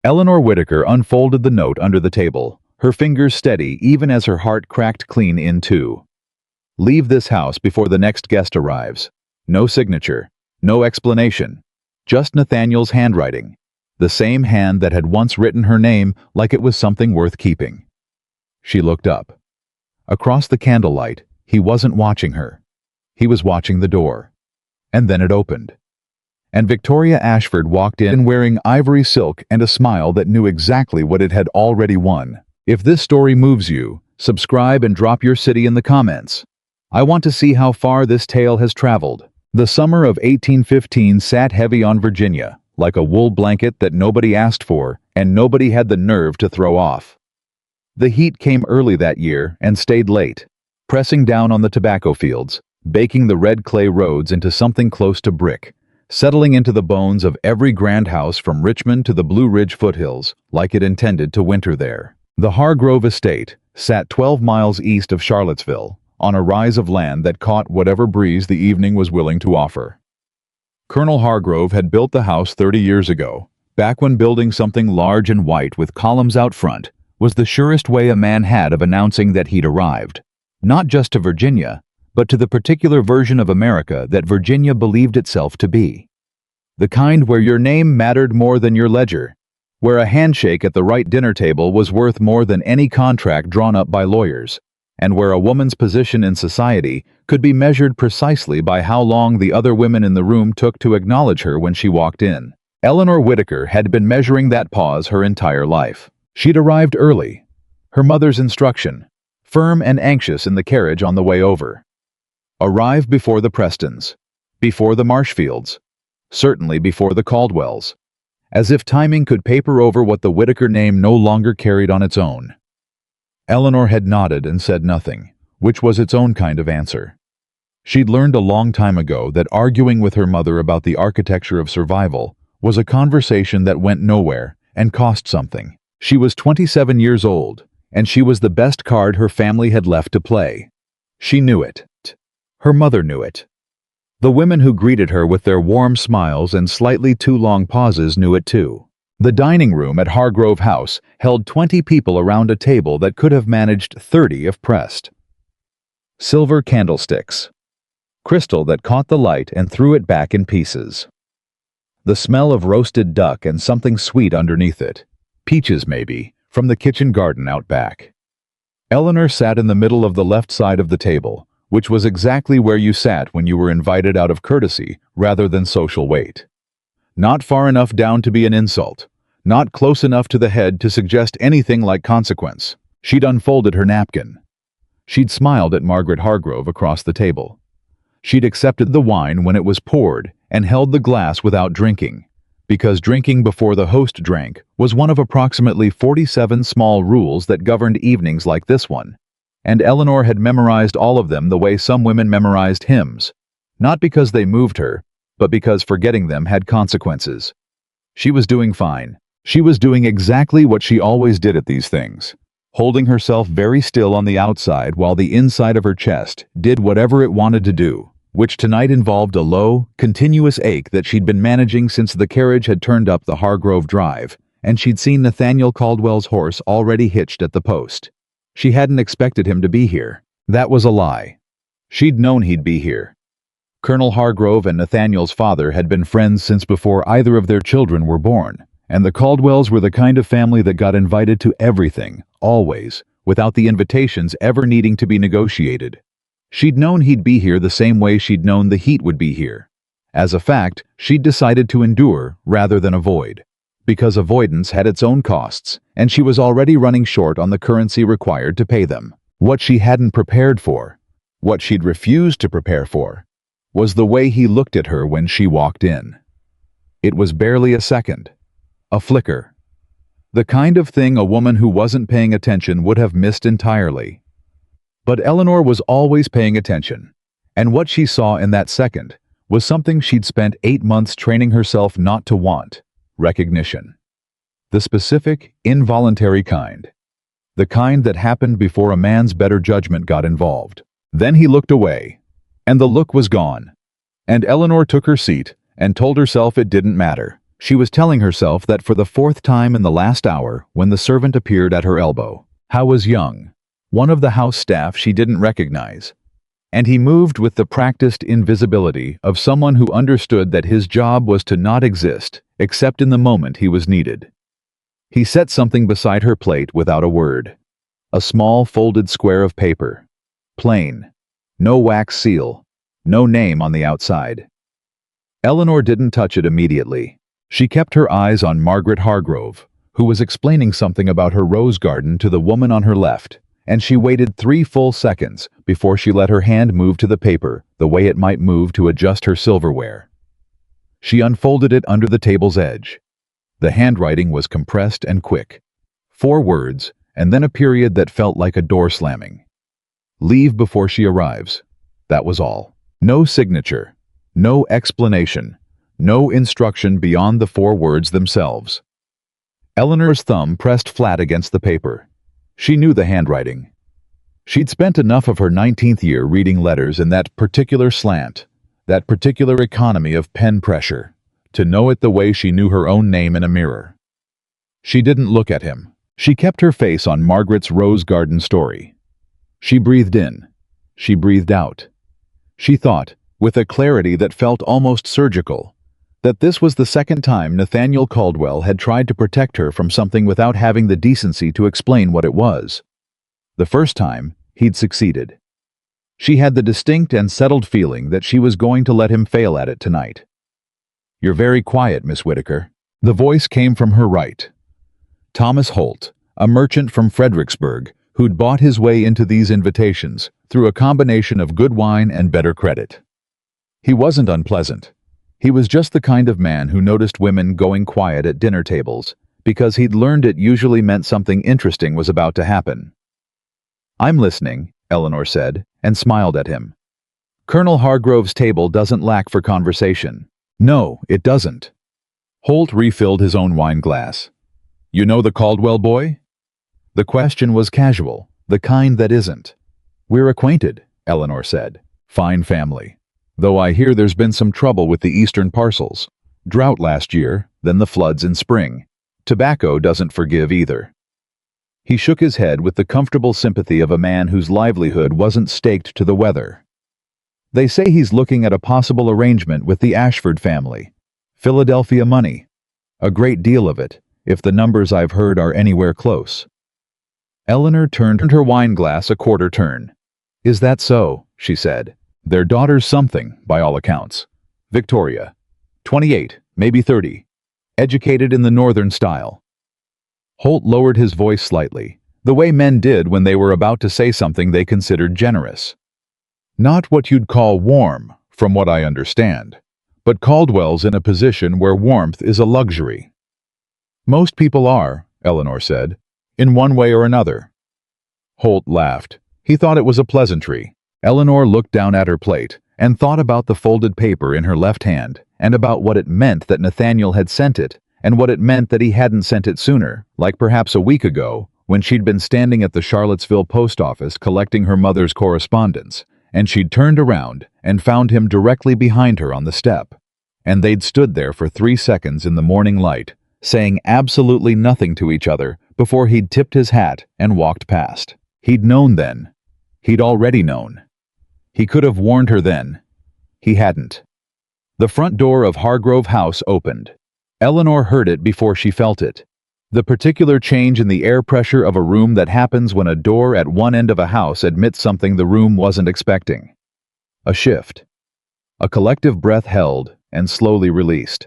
Eleanor Whittaker unfolded the note under the table, her fingers steady even as her heart cracked clean in two. Leave this house before the next guest arrives. No signature, no explanation. Just Nathaniel's handwriting. The same hand that had once written her name like it was something worth keeping. She looked up. Across the candlelight, he wasn't watching her. He was watching the door. And then it opened. And Victoria Ashford walked in wearing ivory silk and a smile that knew exactly what it had already won. If this story moves you, subscribe and drop your city in the comments. I want to see how far this tale has traveled. The summer of 1815 sat heavy on Virginia, like a wool blanket that nobody asked for and nobody had the nerve to throw off. The heat came early that year and stayed late, pressing down on the tobacco fields, baking the red clay roads into something close to brick, settling into the bones of every grand house from Richmond to the Blue Ridge foothills, like it intended to winter there. The Hargrove estate sat 12 miles east of Charlottesville, on a rise of land that caught whatever breeze the evening was willing to offer. Colonel Hargrove had built the house 30 years ago, back when building something large and white with columns out front was the surest way a man had of announcing that he'd arrived, not just to Virginia, but to the particular version of America that Virginia believed itself to be. The kind where your name mattered more than your ledger, where a handshake at the right dinner table was worth more than any contract drawn up by lawyers, and where a woman's position in society could be measured precisely by how long the other women in the room took to acknowledge her when she walked in. Eleanor Whittaker had been measuring that pause her entire life. She'd arrived early, her mother's instruction, firm and anxious in the carriage on the way over. Arrive before the Prestons, before the Marshfields, certainly before the Caldwells, as if timing could paper over what the Whittaker name no longer carried on its own. Eleanor had nodded and said nothing, which was its own kind of answer. She'd learned a long time ago that arguing with her mother about the architecture of survival was a conversation that went nowhere and cost something. She was 27 years old, and she was the best card her family had left to play. She knew it. Her mother knew it. The women who greeted her with their warm smiles and slightly too long pauses knew it too. The dining room at Hargrove House held 20 people around a table that could have managed 30 if pressed. Silver candlesticks. Crystal that caught the light and threw it back in pieces. The smell of roasted duck and something sweet underneath it. Peaches, maybe, from the kitchen garden out back. Eleanor sat in the middle of the left side of the table, which was exactly where you sat when you were invited out of courtesy rather than social weight. Not far enough down to be an insult, not close enough to the head to suggest anything like consequence. She'd unfolded her napkin. She'd smiled at Margaret Hargrove across the table. She'd accepted the wine when it was poured and held the glass without drinking, because drinking before the host drank was one of approximately 47 small rules that governed evenings like this one, and Eleanor had memorized all of them the way some women memorized hymns, not because they moved her, but because forgetting them had consequences. She was doing fine. She was doing exactly what she always did at these things, holding herself very still on the outside while the inside of her chest did whatever it wanted to do, which tonight involved a low, continuous ache that she'd been managing since the carriage had turned up the Hargrove Drive, and she'd seen Nathaniel Caldwell's horse already hitched at the post. She hadn't expected him to be here. That was a lie. She'd known he'd be here. Colonel Hargrove and Nathaniel's father had been friends since before either of their children were born, and the Caldwells were the kind of family that got invited to everything, always, without the invitations ever needing to be negotiated. She'd known he'd be here the same way she'd known the heat would be here. As a fact, she'd decided to endure rather than avoid, because avoidance had its own costs, and she was already running short on the currency required to pay them. What she hadn't prepared for, what she'd refused to prepare for, was the way he looked at her when she walked in. It was barely a second, a flicker. The kind of thing a woman who wasn't paying attention would have missed entirely. But Eleanor was always paying attention, and what she saw in that second was something she'd spent 8 months training herself not to want: recognition. The specific, involuntary kind. The kind that happened before a man's better judgment got involved. Then he looked away, and the look was gone, and Eleanor took her seat and told herself it didn't matter, She was telling herself that for the fourth time in the last hour when the servant appeared at her elbow. How was Young, one of the house staff she didn't recognize, and he moved with the practiced invisibility of someone who understood that his job was to not exist except in the moment he was needed. He set something beside her plate without a word. A small folded square of paper. Plain. No wax seal. No name on the outside. Eleanor didn't touch it immediately. She kept her eyes on Margaret Hargrove, who was explaining something about her rose garden to the woman on her left, and she waited 3 full seconds before she let her hand move to the paper the way it might move to adjust her silverware. She unfolded it under the table's edge. The handwriting was compressed and quick. 4 words, and then a period that felt like a door slamming. Leave before she arrives. That was all. No signature. No explanation. No instruction beyond the 4 words themselves. Eleanor's thumb pressed flat against the paper. She knew the handwriting. She'd spent enough of her 19th year reading letters in that particular slant, that particular economy of pen pressure, to know it the way she knew her own name in a mirror. She didn't look at him. She kept her face on Margaret's rose garden story. She breathed in. She breathed out. She thought, with a clarity that felt almost surgical, that this was the second time Nathaniel Caldwell had tried to protect her from something without having the decency to explain what it was. The first time, he'd succeeded. She had the distinct and settled feeling that she was going to let him fail at it tonight. "You're very quiet, Miss Whitaker." The voice came from her right. Thomas Holt, a merchant from Fredericksburg, who'd bought his way into these invitations through a combination of good wine and better credit. He wasn't unpleasant. He was just the kind of man who noticed women going quiet at dinner tables because he'd learned it usually meant something interesting was about to happen. "I'm listening," Eleanor said, and smiled at him. "Colonel Hargrove's table doesn't lack for conversation." "No, it doesn't." Holt refilled his own wine glass. "You know the Caldwell boy?" The question was casual, the kind that isn't. "We're acquainted," Eleanor said. "Fine family. Though I hear there's been some trouble with the eastern parcels. Drought last year, then the floods in spring. Tobacco doesn't forgive either." He shook his head with the comfortable sympathy of a man whose livelihood wasn't staked to the weather. "They say he's looking at a possible arrangement with the Ashford family. Philadelphia money. A great deal of it, if the numbers I've heard are anywhere close." Eleanor turned her wine glass a quarter turn. "Is that so?" she said. "Their daughter's something, by all accounts. Victoria. 28, maybe 30. Educated in the northern style." Holt lowered his voice slightly, the way men did when they were about to say something they considered generous. "Not what you'd call warm, from what I understand. But Caldwell's in a position where warmth is a luxury." "Most people are," Eleanor said, "in one way or another." Holt laughed. He thought it was a pleasantry. Eleanor looked down at her plate and thought about the folded paper in her left hand and about what it meant that Nathaniel had sent it and what it meant that he hadn't sent it sooner, like perhaps a week ago when she'd been standing at the Charlottesville post office collecting her mother's correspondence, and she'd turned around and found him directly behind her on the step. And they'd stood there for 3 seconds in the morning light, saying absolutely nothing to each other before he'd tipped his hat and walked past. He'd known then. He'd already known. He could have warned her then. He hadn't. The front door of Hargrove House opened. Eleanor heard it before she felt it. The particular change in the air pressure of a room that happens when a door at one end of a house admits something the room wasn't expecting. A shift. A collective breath held and slowly released.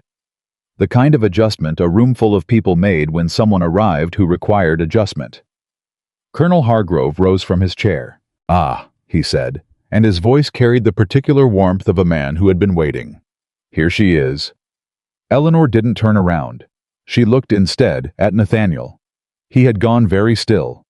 The kind of adjustment a roomful of people made when someone arrived who required adjustment. Colonel Hargrove rose from his chair. "Ah," he said, and his voice carried the particular warmth of a man who had been waiting. "Here she is." Eleanor didn't turn around. She looked instead at Nathaniel. He had gone very still.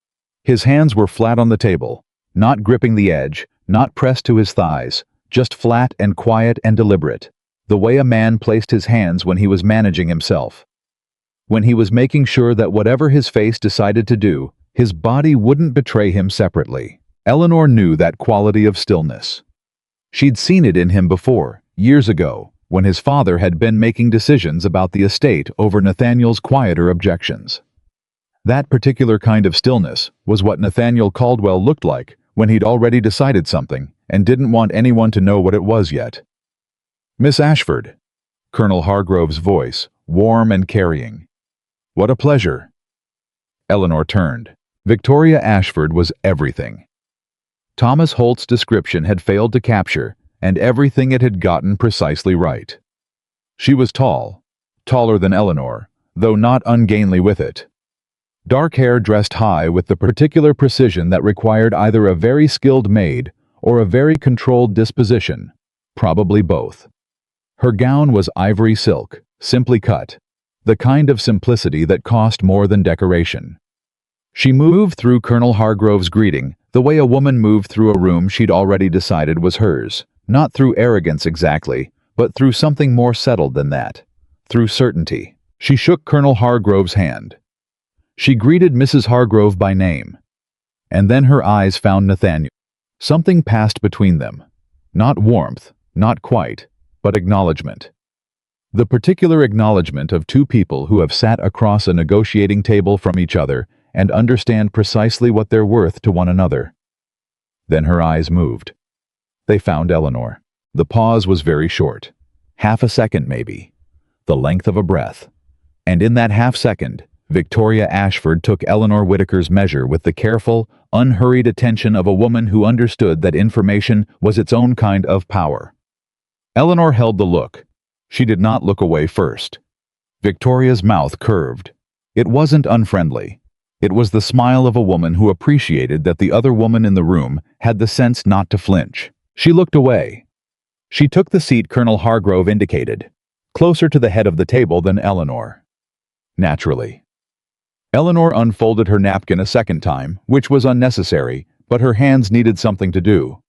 His hands were flat on the table, not gripping the edge, not pressed to his thighs, just flat and quiet and deliberate, the way a man placed his hands when he was managing himself. When he was making sure that whatever his face decided to do, his body wouldn't betray him separately. Eleanor knew that quality of stillness. She'd seen it in him before, years ago, when his father had been making decisions about the estate over Nathaniel's quieter objections. That particular kind of stillness was what Nathaniel Caldwell looked like when he'd already decided something and didn't want anyone to know what it was yet. "Miss Ashford," Colonel Hargrove's voice, warm and carrying. "What a pleasure." Eleanor turned. Victoria Ashford was everything. Thomas Holt's description had failed to capture, and everything it had gotten precisely right. She was tall, taller than Eleanor, though not ungainly with it. Dark hair dressed high with the particular precision that required either a very skilled maid or a very controlled disposition, probably both. Her gown was ivory silk, simply cut, the kind of simplicity that cost more than decoration. She moved through Colonel Hargrove's greeting the way a woman moved through a room she'd already decided was hers, not through arrogance exactly, but through something more settled than that, through certainty. She shook Colonel Hargrove's hand. She greeted Mrs. Hargrove by name, and then her eyes found Nathaniel. Something passed between them. Not warmth, not quite, but acknowledgement. The particular acknowledgement of two people who have sat across a negotiating table from each other and understand precisely what they're worth to one another. Then her eyes moved. They found Eleanor. The pause was very short. Half a second, maybe. The length of a breath. And in that half second, Victoria Ashford took Eleanor Whitaker's measure with the careful, unhurried attention of a woman who understood that information was its own kind of power. Eleanor held the look. She did not look away first. Victoria's mouth curved. It wasn't unfriendly. It was the smile of a woman who appreciated that the other woman in the room had the sense not to flinch. She looked away. She took the seat Colonel Hargrove indicated, closer to the head of the table than Eleanor. Naturally. Eleanor unfolded her napkin a second time, which was unnecessary, but her hands needed something to do.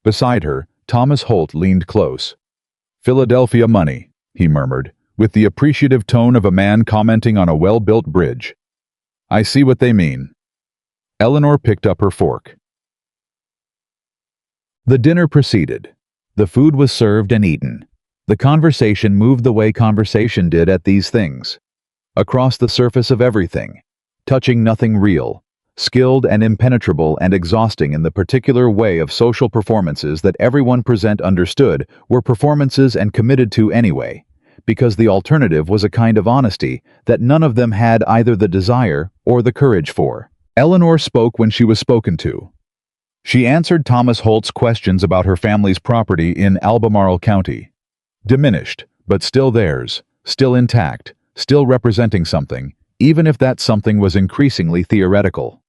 Beside her, Thomas Holt leaned close. "Philadelphia money," he murmured, with the appreciative tone of a man commenting on a well-built bridge. "I see what they mean." Eleanor picked up her fork. The dinner proceeded. The food was served and eaten. The conversation moved the way conversation did at these things. Across the surface of everything, touching nothing real, skilled and impenetrable and exhausting in the particular way of social performances that everyone present understood were performances and committed to anyway, because the alternative was a kind of honesty that none of them had either the desire or the courage for. Eleanor spoke when she was spoken to. She answered Thomas Holt's questions about her family's property in Albemarle County. Diminished, but still theirs, still intact, still representing something, even if that something was increasingly theoretical.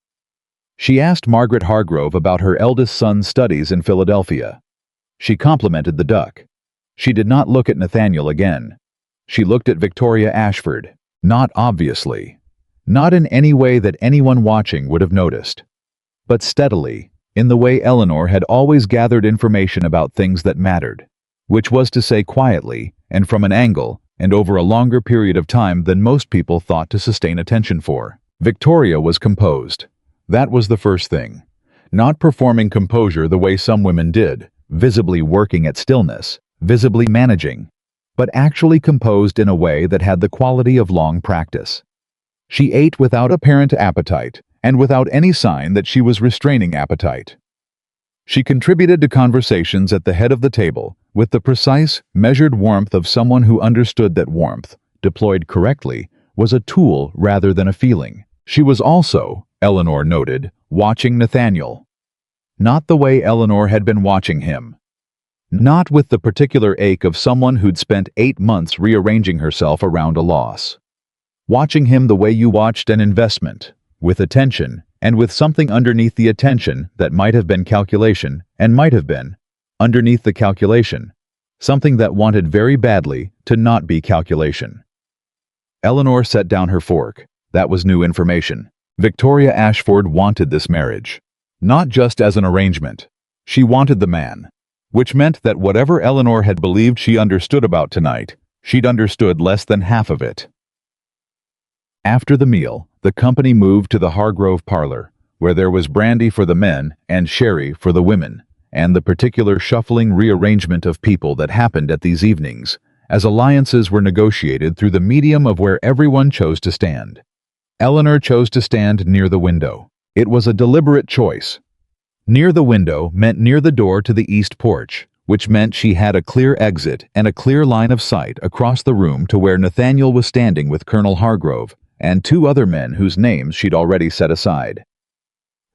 She asked Margaret Hargrove about her eldest son's studies in Philadelphia. She complimented the duck. She did not look at Nathaniel again. She looked at Victoria Ashford, not obviously, not in any way that anyone watching would have noticed, but steadily, in the way Eleanor had always gathered information about things that mattered, which was to say quietly, and from an angle, and over a longer period of time than most people thought to sustain attention for. Victoria was composed. That was the first thing. Not performing composure the way some women did, visibly working at stillness, visibly managing, but actually composed in a way that had the quality of long practice. She ate without apparent appetite, and without any sign that she was restraining appetite. She contributed to conversations at the head of the table with the precise, measured warmth of someone who understood that warmth, deployed correctly, was a tool rather than a feeling. She was also, Eleanor noted, watching Nathaniel. Not the way Eleanor had been watching him. Not with the particular ache of someone who'd spent 8 months rearranging herself around a loss. Watching him the way you watched an investment, with attention, and with something underneath the attention that might have been calculation, and might have been, underneath the calculation, something that wanted very badly to not be calculation. Eleanor set down her fork. That was new information. Victoria Ashford wanted this marriage. Not just as an arrangement. She wanted the man. Which meant that whatever Eleanor had believed she understood about tonight, she'd understood less than half of it. After the meal, the company moved to the Hargrove parlor, where there was brandy for the men and sherry for the women, and the particular shuffling rearrangement of people that happened at these evenings, as alliances were negotiated through the medium of where everyone chose to stand. Eleanor chose to stand near the window. It was a deliberate choice. Near the window meant near the door to the east porch, which meant she had a clear exit and a clear line of sight across the room to where Nathaniel was standing with Colonel Hargrove and two other men whose names she'd already set aside.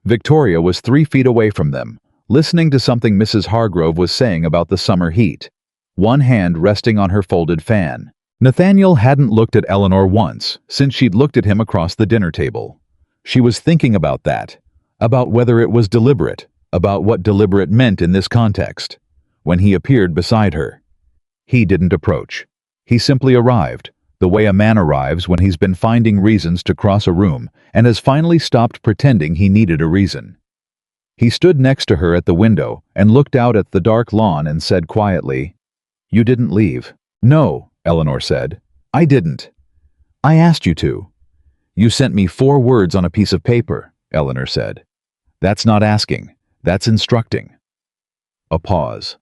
Victoria was 3 feet away from them, listening to something Mrs. Hargrove was saying about the summer heat, one hand resting on her folded fan. Nathaniel hadn't looked at Eleanor once since she'd looked at him across the dinner table. She was thinking about that, about whether it was deliberate, about what deliberate meant in this context. When he appeared beside her, he didn't approach. He simply arrived, the way a man arrives when he's been finding reasons to cross a room and has finally stopped pretending he needed a reason. He stood next to her at the window and looked out at the dark lawn and said quietly, "You didn't leave." "No," Eleanor said. "I didn't. I asked you to." "You sent me 4 words on a piece of paper," Eleanor said. "That's not asking. That's instructing." A pause.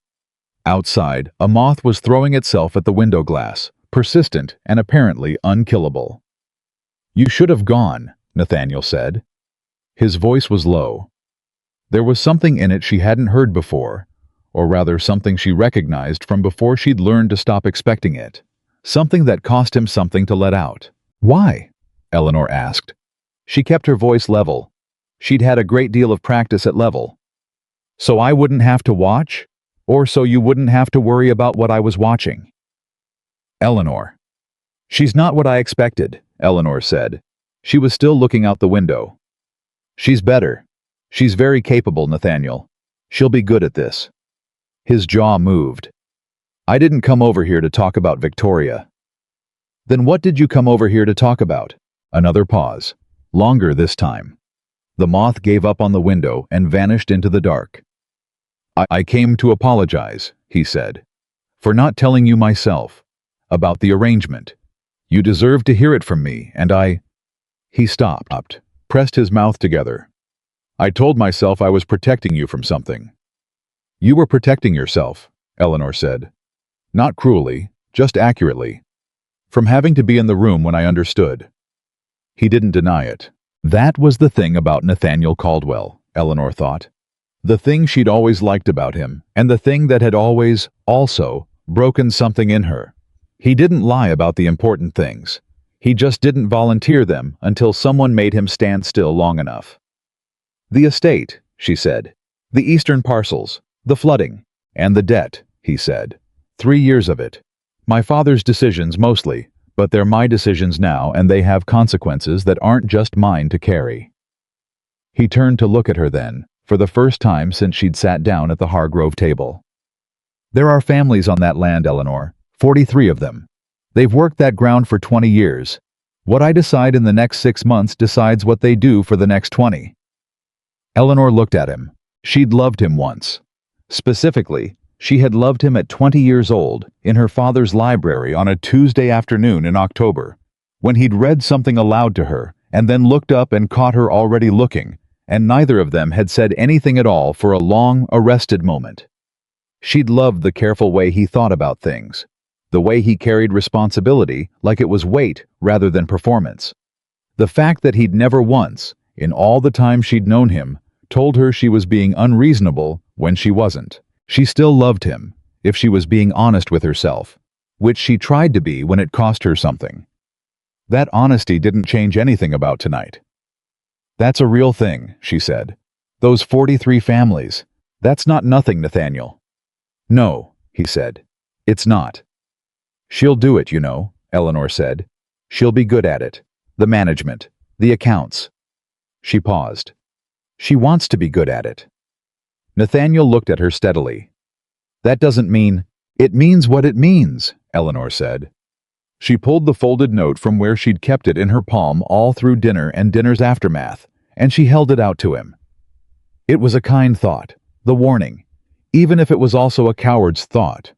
Outside, a moth was throwing itself at the window glass, persistent and apparently unkillable. "You should have gone," Nathaniel said. His voice was low. There was something in it she hadn't heard before, or rather something she recognized from before she'd learned to stop expecting it. Something that cost him something to let out. "Why?" Eleanor asked. She kept her voice level. She'd had a great deal of practice at level. "So I wouldn't have to watch? Or so you wouldn't have to worry about what I was watching?" "Eleanor." "She's not what I expected," Eleanor said. She was still looking out the window. "She's better. She's very capable, Nathaniel. She'll be good at this." His jaw moved. "I didn't come over here to talk about Victoria." "Then what did you come over here to talk about?" Another pause. Longer this time. The moth gave up on the window and vanished into the dark. I came to apologize," he said, "for not telling you myself about the arrangement. You deserve to hear it from me, and I—" He stopped, pressed his mouth together. "I told myself I was protecting you from something." "You were protecting yourself," Eleanor said. "Not cruelly, just accurately. From having to be in the room when I understood." He didn't deny it. That was the thing about Nathaniel Caldwell, Eleanor thought. The thing she'd always liked about him, and the thing that had always, also, broken something in her. He didn't lie about the important things. He just didn't volunteer them until someone made him stand still long enough. "The estate," she said. "The eastern parcels, the flooding, and the debt," he said. 3 years of it. "My father's decisions mostly, but they're my decisions now and they have consequences that aren't just mine to carry." He turned to look at her then, for the first time since she'd sat down at the Hargrove table. "There are families on that land, Eleanor, 43 of them. They've worked that ground for 20 years. What I decide in the next 6 months decides what they do for the next 20. Eleanor looked at him. She'd loved him once. Specifically, she had loved him at 20 years old, in her father's library on a Tuesday afternoon in October, when he'd read something aloud to her, and then looked up and caught her already looking, and neither of them had said anything at all for a long, arrested moment. She'd loved the careful way he thought about things, the way he carried responsibility like it was weight rather than performance. The fact that he'd never once, in all the time she'd known him, told her she was being unreasonable when she wasn't. She still loved him, if she was being honest with herself, which she tried to be when it cost her something. That honesty didn't change anything about tonight. "That's a real thing," she said. "Those 43 families. That's not nothing, Nathaniel." "No," he said. "It's not." "She'll do it, you know," Eleanor said. "She'll be good at it. The management, the accounts." She paused. "She wants to be good at it." Nathaniel looked at her steadily. "That doesn't mean—" "It means what it means," Eleanor said. She pulled the folded note from where she'd kept it in her palm all through dinner and dinner's aftermath, and she held it out to him. It was a kind thought, the warning, even if it was also a coward's thought.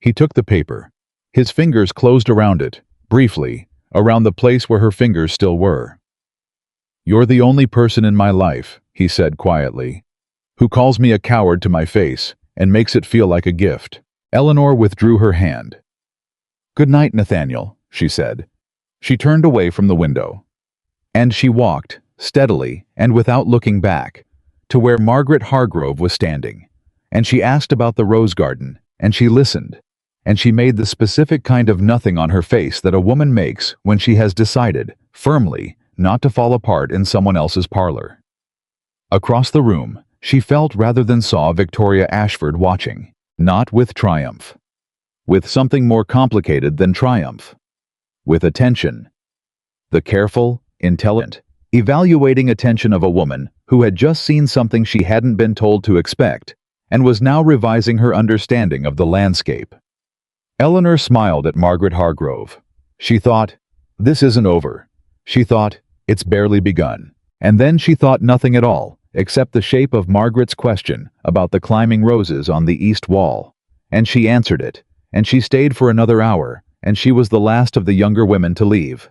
He took the paper. His fingers closed around it, briefly, around the place where her fingers still were. "You're the only person in my life," he said quietly, "who calls me a coward to my face and makes it feel like a gift." Eleanor withdrew her hand. "Good night, Nathaniel," she said. She turned away from the window. And she walked, steadily and without looking back, to where Margaret Hargrove was standing. And she asked about the rose garden, and she listened, and she made the specific kind of nothing on her face that a woman makes when she has decided, firmly, not to fall apart in someone else's parlor. Across the room, she felt rather than saw Victoria Ashford watching, not with triumph. With something more complicated than triumph. With attention. The careful, intelligent, evaluating attention of a woman who had just seen something she hadn't been told to expect, and was now revising her understanding of the landscape. Eleanor smiled at Margaret Hargrove. She thought, "This isn't over." She thought, "It's barely begun." And then she thought nothing at all, except the shape of Margaret's question about the climbing roses on the east wall. And she answered it, and she stayed for another hour, and she was the last of the younger women to leave.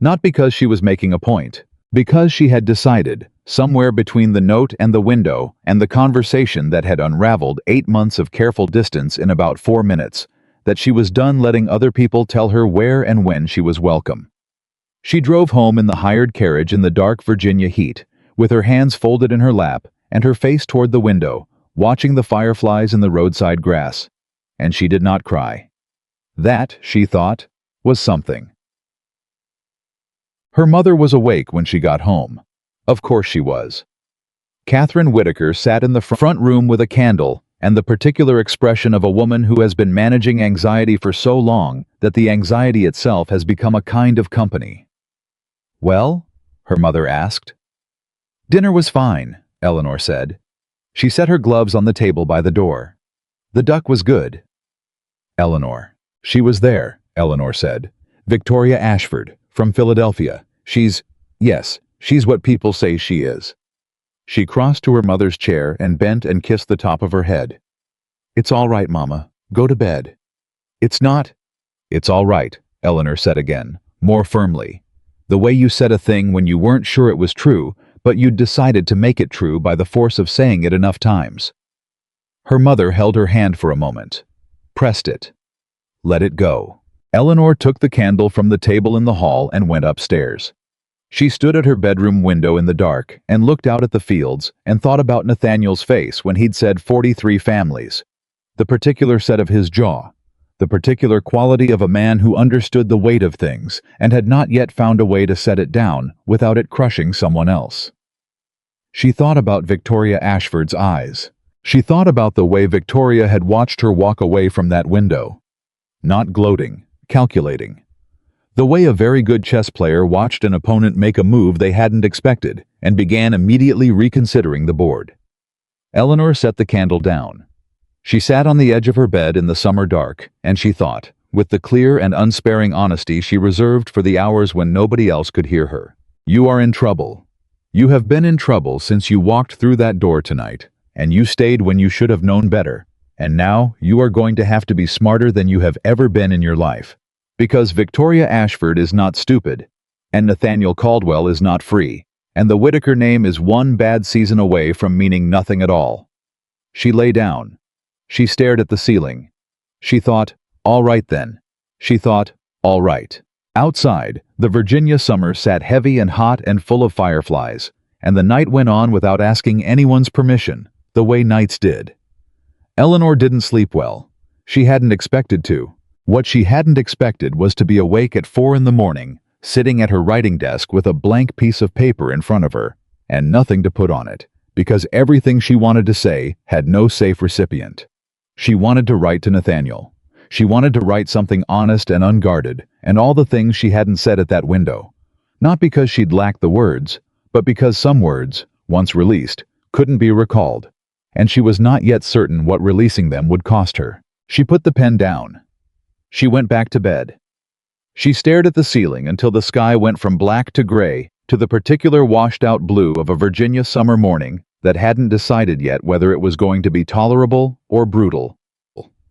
Not because she was making a point, because she had decided, somewhere between the note and the window and the conversation that had unraveled 8 months of careful distance in about 4 minutes, that she was done letting other people tell her where and when she was welcome. She drove home in the hired carriage in the dark Virginia heat, with her hands folded in her lap and her face toward the window, watching the fireflies in the roadside grass. And she did not cry. That, she thought, was something. Her mother was awake when she got home. Of course she was. Catherine Whitaker sat in the front room with a candle and the particular expression of a woman who has been managing anxiety for so long that the anxiety itself has become a kind of company. "Well?" her mother asked. "Dinner was fine," Eleanor said. She set her gloves on the table by the door. "The duck was good." Eleanor. "She was there," Eleanor said. "Victoria Ashford, from Philadelphia. Yes, she's what people say she is." She crossed to her mother's chair and bent and kissed the top of her head. "It's all right, Mama. Go to bed." "It's not." "It's all right," Eleanor said again, more firmly. "The way you said a thing when you weren't sure it was true, but you'd decided to make it true by the force of saying it enough times." Her mother held her hand for a moment. Pressed it. Let it go. Eleanor took the candle from the table in the hall and went upstairs. She stood at her bedroom window in the dark and looked out at the fields and thought about Nathaniel's face when he'd said 43 families. The particular set of his jaw. The particular quality of a man who understood the weight of things and had not yet found a way to set it down without it crushing someone else. She thought about Victoria Ashford's eyes. She thought about the way Victoria had watched her walk away from that window. Not gloating, calculating. The way a very good chess player watched an opponent make a move they hadn't expected and began immediately reconsidering the board. Eleanor set the candle down. She sat on the edge of her bed in the summer dark, and she thought, with the clear and unsparing honesty she reserved for the hours when nobody else could hear her, "You are in trouble. You have been in trouble since you walked through that door tonight, and you stayed when you should have known better, and now you are going to have to be smarter than you have ever been in your life. Because Victoria Ashford is not stupid, and Nathaniel Caldwell is not free, and the Whitaker name is one bad season away from meaning nothing at all." She lay down. She stared at the ceiling. She thought, "All right then." She thought, "All right." Outside, the Virginia summer sat heavy and hot and full of fireflies, and the night went on without asking anyone's permission, the way nights did. Eleanor didn't sleep well. She hadn't expected to. What she hadn't expected was to be awake at 4 in the morning, sitting at her writing desk with a blank piece of paper in front of her, and nothing to put on it, because everything she wanted to say had no safe recipient. She wanted to write to Nathaniel. She wanted to write something honest and unguarded, and all the things she hadn't said at that window. Not because she'd lacked the words, but because some words, once released, couldn't be recalled, and she was not yet certain what releasing them would cost her. She put the pen down. She went back to bed. She stared at the ceiling until the sky went from black to gray to the particular washed-out blue of a Virginia summer morning that hadn't decided yet whether it was going to be tolerable or brutal.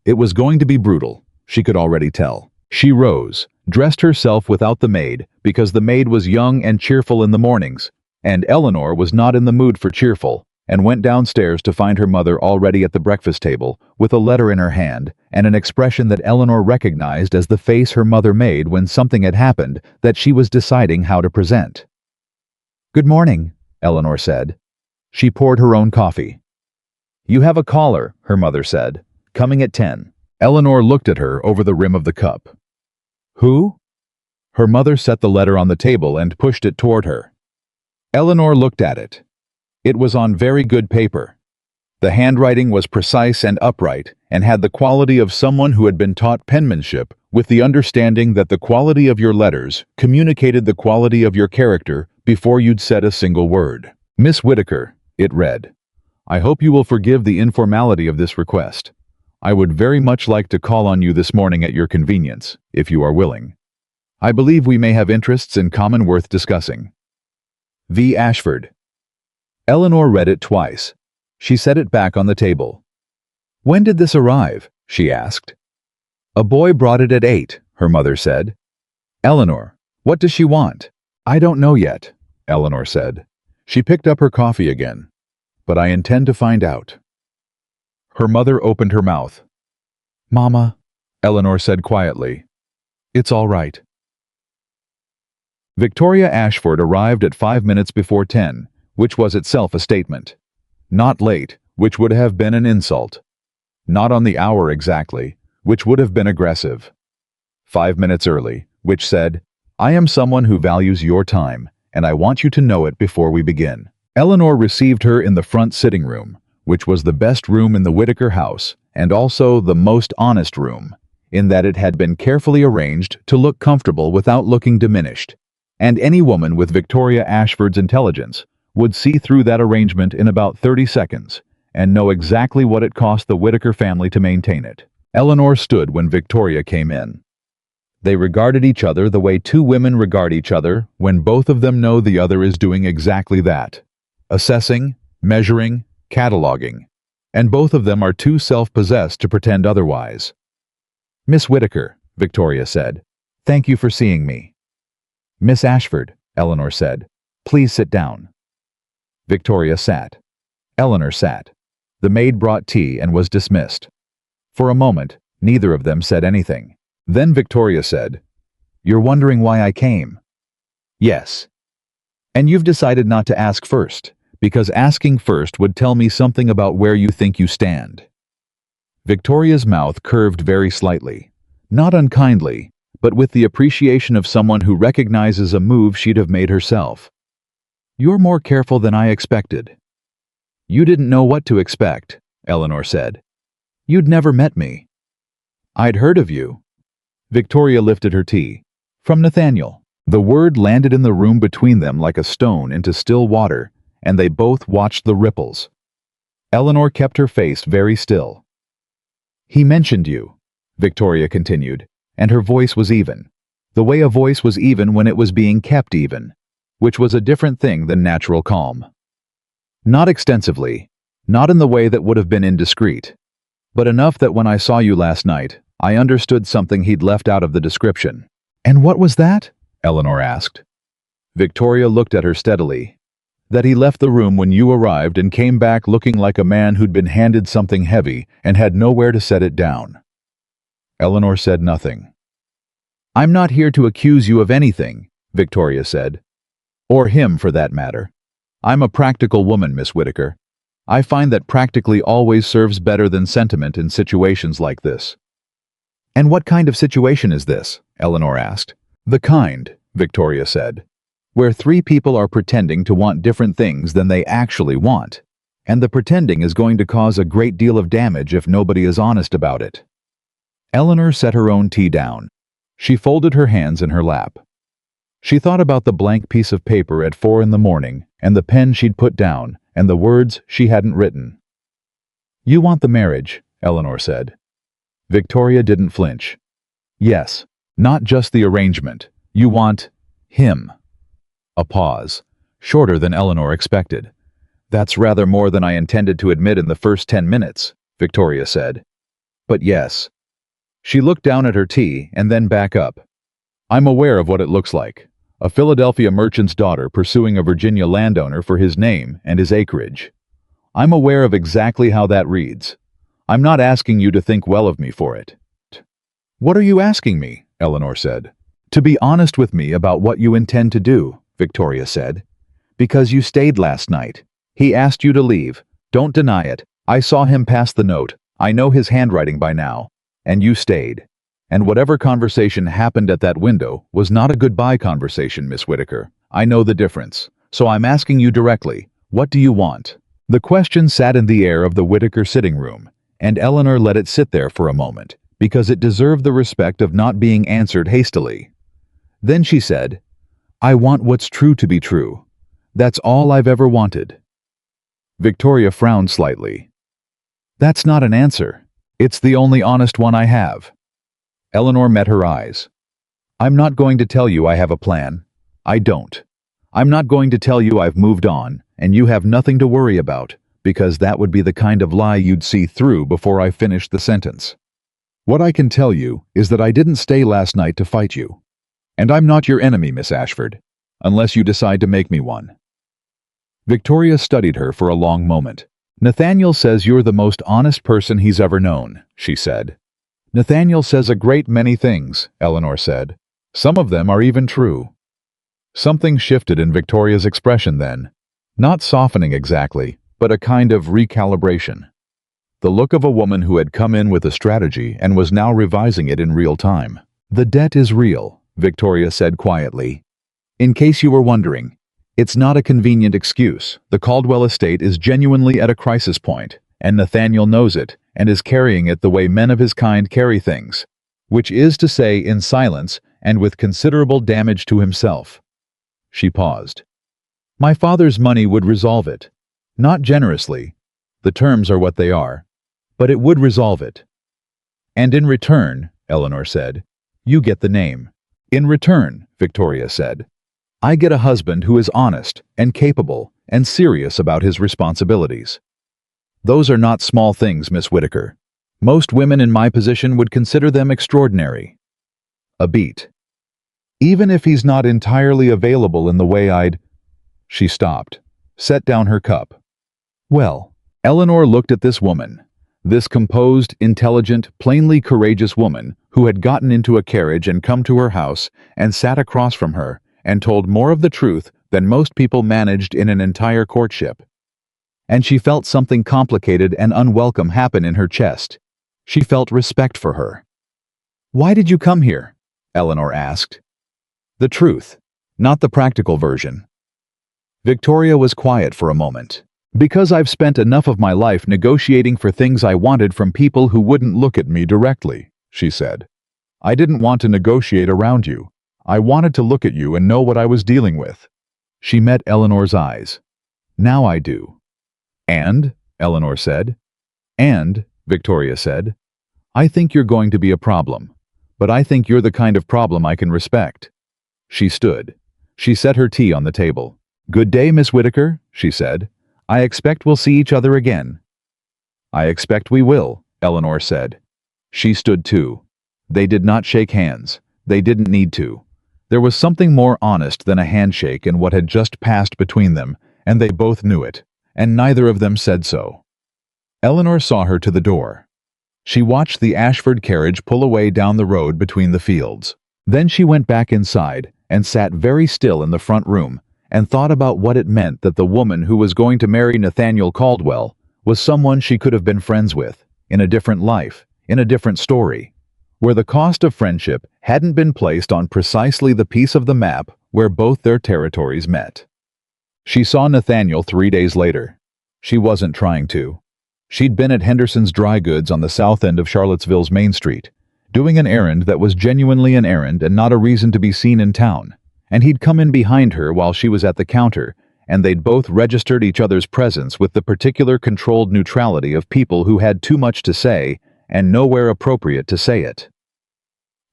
It was going to be brutal, she could already tell. She rose, dressed herself without the maid, because the maid was young and cheerful in the mornings, and Eleanor was not in the mood for cheerful, and went downstairs to find her mother already at the breakfast table with a letter in her hand and an expression that Eleanor recognized as the face her mother made when something had happened that she was deciding how to present. "Good morning," Eleanor said. She poured her own coffee. "You have a caller," her mother said, "coming at 10. Eleanor looked at her over the rim of the cup. "Who?" Her mother set the letter on the table and pushed it toward her. Eleanor looked at it. It was on very good paper. The handwriting was precise and upright and had the quality of someone who had been taught penmanship with the understanding that the quality of your letters communicated the quality of your character before you'd said a single word. "Miss Whitaker," it read, "I hope you will forgive the informality of this request. I would very much like to call on you this morning at your convenience, if you are willing. I believe we may have interests in common worth discussing. V. Ashford." Eleanor read it twice. She set it back on the table. "When did this arrive?" she asked. "A boy brought it at 8, her mother said. "Eleanor, what does she want?" "I don't know yet," Eleanor said. She picked up her coffee again. "But I intend to find out." Her mother opened her mouth. "Mama," Eleanor said quietly, "it's all right." Victoria Ashford arrived at 5 minutes before 10, which was itself a statement. Not late, which would have been an insult. Not on the hour exactly, which would have been aggressive. 5 minutes early, which said, "I am someone who values your time, and I want you to know it before we begin." Eleanor received her in the front sitting room, which was the best room in the Whitaker house, and also the most honest room, in that it had been carefully arranged to look comfortable without looking diminished. And any woman with Victoria Ashford's intelligence would see through that arrangement in about 30 seconds and know exactly what it cost the Whitaker family to maintain it. Eleanor stood when Victoria came in. They regarded each other the way two women regard each other when both of them know the other is doing exactly that. Assessing, measuring, cataloging. And both of them are too self-possessed to pretend otherwise. "Miss Whitaker," Victoria said, "thank you for seeing me." "Miss Ashford," Eleanor said, "please sit down." Victoria sat. Eleanor sat. The maid brought tea and was dismissed. For a moment, neither of them said anything. Then Victoria said, "You're wondering why I came?" "Yes." "And you've decided not to ask first, because asking first would tell me something about where you think you stand." Victoria's mouth curved very slightly, not unkindly, but with the appreciation of someone who recognizes a move she'd have made herself. "You're more careful than I expected." "You didn't know what to expect," Eleanor said. "You'd never met me." "I'd heard of you." Victoria lifted her tea. "From Nathaniel." The word landed in the room between them like a stone into still water, and they both watched the ripples. Eleanor kept her face very still. "He mentioned you," Victoria continued, and her voice was even, the way a voice was even when it was being kept even, which was a different thing than natural calm. "Not extensively, not in the way that would have been indiscreet, but enough that when I saw you last night, I understood something he'd left out of the description." "And what was that?" Eleanor asked. Victoria looked at her steadily. "That he left the room when you arrived and came back looking like a man who'd been handed something heavy and had nowhere to set it down." Eleanor said nothing. "I'm not here to accuse you of anything," Victoria said. "Or him, for that matter. I'm a practical woman, Miss Whitaker. I find that practically always serves better than sentiment in situations like this." "And what kind of situation is this?" Eleanor asked. "The kind," Victoria said, "where three people are pretending to want different things than they actually want, and the pretending is going to cause a great deal of damage if nobody is honest about it." Eleanor set her own tea down. She folded her hands in her lap. She thought about the blank piece of paper at 4 in the morning, and the pen she'd put down, and the words she hadn't written. "You want the marriage," Eleanor said. Victoria didn't flinch. "Yes, not just the arrangement. You want him." A pause, shorter than Eleanor expected. "That's rather more than I intended to admit in the first 10 minutes, Victoria said. "But yes." She looked down at her tea and then back up. "I'm aware of what it looks like. A Philadelphia merchant's daughter pursuing a Virginia landowner for his name and his acreage. I'm aware of exactly how that reads. I'm not asking you to think well of me for it. What are you asking me? Eleanor said. To be honest with me about what you intend to do, Victoria said. Because you stayed last night. He asked you to leave. Don't deny it. I saw him pass the note. I know his handwriting by now. And you stayed. And whatever conversation happened at that window was not a goodbye conversation, Miss Whittaker. I know the difference. So I'm asking you directly, what do you want? The question sat in the air of the Whittaker sitting room, and Eleanor let it sit there for a moment, because it deserved the respect of not being answered hastily. Then she said, I want what's true to be true. That's all I've ever wanted. Victoria frowned slightly. That's not an answer. It's the only honest one I have. Eleanor met her eyes. I'm not going to tell you I have a plan. I don't. I'm not going to tell you I've moved on, and you have nothing to worry about, because that would be the kind of lie you'd see through before I finished the sentence. What I can tell you is that I didn't stay last night to fight you. And I'm not your enemy, Miss Ashford, unless you decide to make me one. Victoria studied her for a long moment. Nathaniel says you're the most honest person he's ever known, she said. Nathaniel says a great many things, Eleanor said. Some of them are even true. Something shifted in Victoria's expression then. Not softening exactly, but a kind of recalibration. The look of a woman who had come in with a strategy and was now revising it in real time. The debt is real, Victoria said quietly. In case you were wondering, it's not a convenient excuse. The Caldwell estate is genuinely at a crisis point, and Nathaniel knows it and is carrying it the way men of his kind carry things, which is to say in silence and with considerable damage to himself. She paused. My father's money would resolve it. Not generously. The terms are what they are. But it would resolve it. And in return, Eleanor said, you get the name. In return, Victoria said, I get a husband who is honest and capable and serious about his responsibilities. Those are not small things, Miss Whittaker. Most women in my position would consider them extraordinary. A beat. Even if he's not entirely available in the way I'd... She stopped, set down her cup. Well, Eleanor looked at this woman, this composed, intelligent, plainly courageous woman who had gotten into a carriage and come to her house and sat across from her and told more of the truth than most people managed in an entire courtship. And she felt something complicated and unwelcome happen in her chest. She felt respect for her. Why did you come here? Eleanor asked. The truth, not the practical version. Victoria was quiet for a moment. Because I've spent enough of my life negotiating for things I wanted from people who wouldn't look at me directly, she said. I didn't want to negotiate around you. I wanted to look at you and know what I was dealing with. She met Eleanor's eyes. Now I do. And, Eleanor said. And, Victoria said, I think you're going to be a problem, but I think you're the kind of problem I can respect. She stood. She set her tea on the table. Good day, Miss Whittaker, she said. I expect we'll see each other again. I expect we will, Eleanor said. She stood too. They did not shake hands. They didn't need to. There was something more honest than a handshake in what had just passed between them, and they both knew it, and neither of them said so. Eleanor saw her to the door. She watched the Ashford carriage pull away down the road between the fields. Then she went back inside and sat very still in the front room and thought about what it meant that the woman who was going to marry Nathaniel Caldwell was someone she could have been friends with, in a different life, in a different story, where the cost of friendship hadn't been placed on precisely the piece of the map where both their territories met. She saw Nathaniel 3 days later. She wasn't trying to. She'd been at Henderson's Dry Goods on the south end of Charlottesville's Main Street, doing an errand that was genuinely an errand and not a reason to be seen in town, and he'd come in behind her while she was at the counter, and they'd both registered each other's presence with the particular controlled neutrality of people who had too much to say and nowhere appropriate to say it.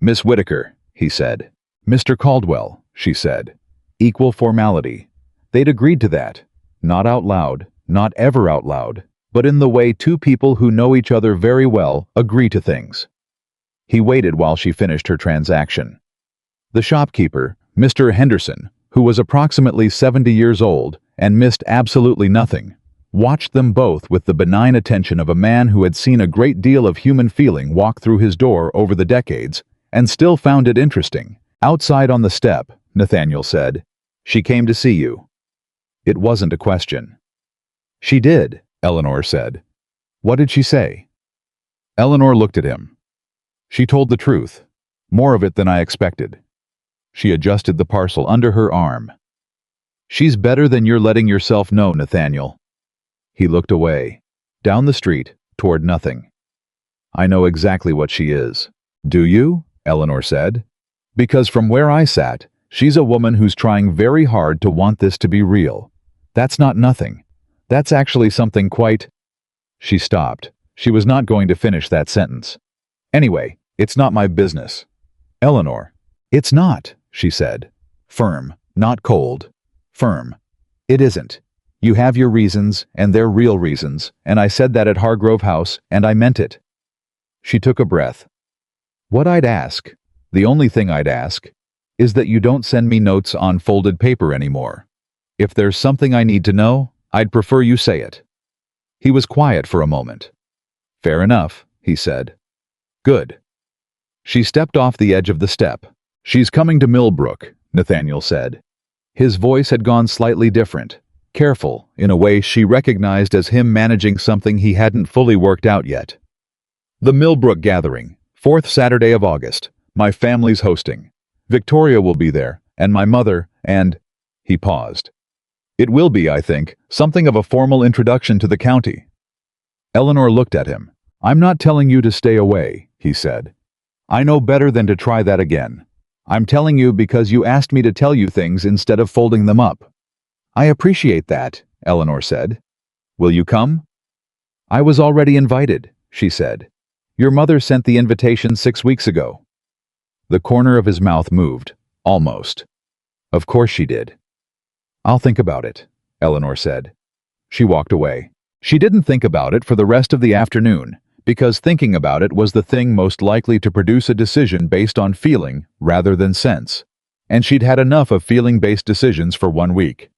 Miss Whittaker, he said. Mr. Caldwell, she said. Equal formality. They'd agreed to that. Not out loud, not ever out loud, but in the way two people who know each other very well agree to things. He waited while she finished her transaction. The shopkeeper, Mr. Henderson, who was approximately 70 years old and missed absolutely nothing, watched them both with the benign attention of a man who had seen a great deal of human feeling walk through his door over the decades and still found it interesting. Outside on the step, Nathaniel said, "She came to see you." It wasn't a question. "She did," Eleanor said. "What did she say?" Eleanor looked at him. "She told the truth. More of it than I expected." She adjusted the parcel under her arm. "She's better than you're letting yourself know, Nathaniel." He looked away, down the street, toward nothing. "I know exactly what she is." "Do you?" Eleanor said. "Because from where I sat, she's a woman who's trying very hard to want this to be real. That's not nothing. That's actually something quite—" She stopped. She was not going to finish that sentence. "Anyway, it's not my business." "Eleanor." "It's not," she said. Firm, not cold. Firm. "It isn't. You have your reasons, and they're real reasons, and I said that at Hargrove House, and I meant it." She took a breath. "What I'd ask, the only thing I'd ask, is that you don't send me notes on folded paper anymore. If there's something I need to know, I'd prefer you say it." He was quiet for a moment. "Fair enough," he said. "Good." She stepped off the edge of the step. "She's coming to Millbrook," Nathaniel said. His voice had gone slightly different, careful, in a way she recognized as him managing something he hadn't fully worked out yet. "The Millbrook Gathering, 4th Saturday of August. My family's hosting. Victoria will be there, and my mother, and—" He paused. "It will be, I think, something of a formal introduction to the county." Eleanor looked at him. "I'm not telling you to stay away," he said. "I know better than to try that again. I'm telling you because you asked me to tell you things instead of folding them up." "I appreciate that," Eleanor said. "Will you come?" "I was already invited," she said. "Your mother sent the invitation 6 weeks ago." The corner of his mouth moved, almost. "Of course she did." "I'll think about it," Eleanor said. She walked away. She didn't think about it for the rest of the afternoon, because thinking about it was the thing most likely to produce a decision based on feeling rather than sense. And she'd had enough of feeling-based decisions for 1 week.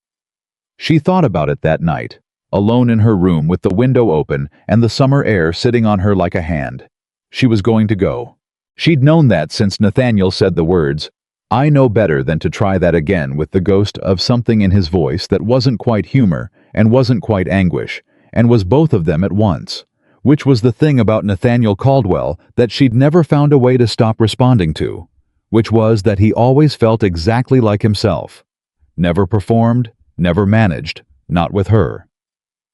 She thought about it that night, alone in her room with the window open and the summer air sitting on her like a hand. She was going to go. She'd known that since Nathaniel said the words, "I know better than to try that again," with the ghost of something in his voice that wasn't quite humor and wasn't quite anguish, and was both of them at once, which was the thing about Nathaniel Caldwell that she'd never found a way to stop responding to, which was that he always felt exactly like himself. Never performed, never managed, not with her.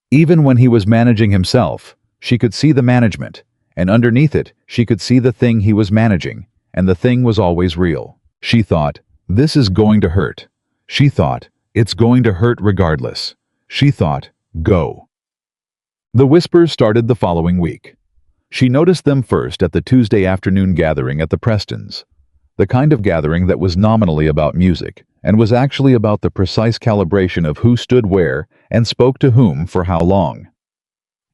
Even when he was managing himself, she could see the management, and underneath it, she could see the thing he was managing, and the thing was always real. She thought, "This is going to hurt." She thought, "It's going to hurt regardless." She thought, "Go." The whispers started the following week. She noticed them first at the Tuesday afternoon gathering at the Prestons, the kind of gathering that was nominally about music and was actually about the precise calibration of who stood where and spoke to whom for how long.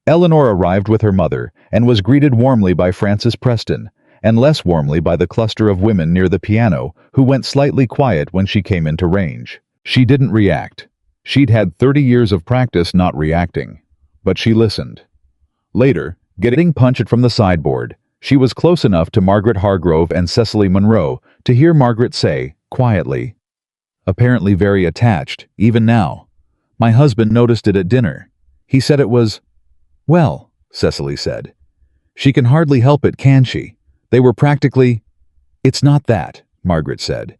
Eleanor arrived with her mother and was greeted warmly by Frances Preston, and less warmly by the cluster of women near the piano who went slightly quiet when she came into range. She didn't react. She'd had 30 years of practice not reacting. But she listened. Later, getting punched from the sideboard, she was close enough to Margaret Hargrove and Cecily Monroe to hear Margaret say, quietly, apparently very attached, even now, "My husband noticed it at dinner. He said it was—" "Well," Cecily said, "she can hardly help it, can she? They were practically—" "It's not that," Margaret said.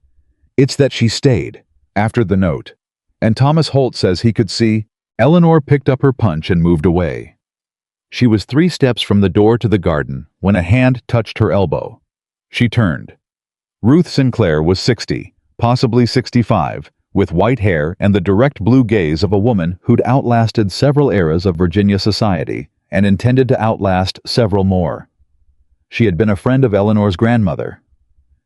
"It's that she stayed, after the note. And Thomas Holt says he could see—" Eleanor picked up her punch and moved away. She was 3 steps from the door to the garden when a hand touched her elbow. She turned. Ruth Sinclair was 60, possibly 65, with white hair and the direct blue gaze of a woman who'd outlasted several eras of Virginia society and intended to outlast several more. She had been a friend of Eleanor's grandmother.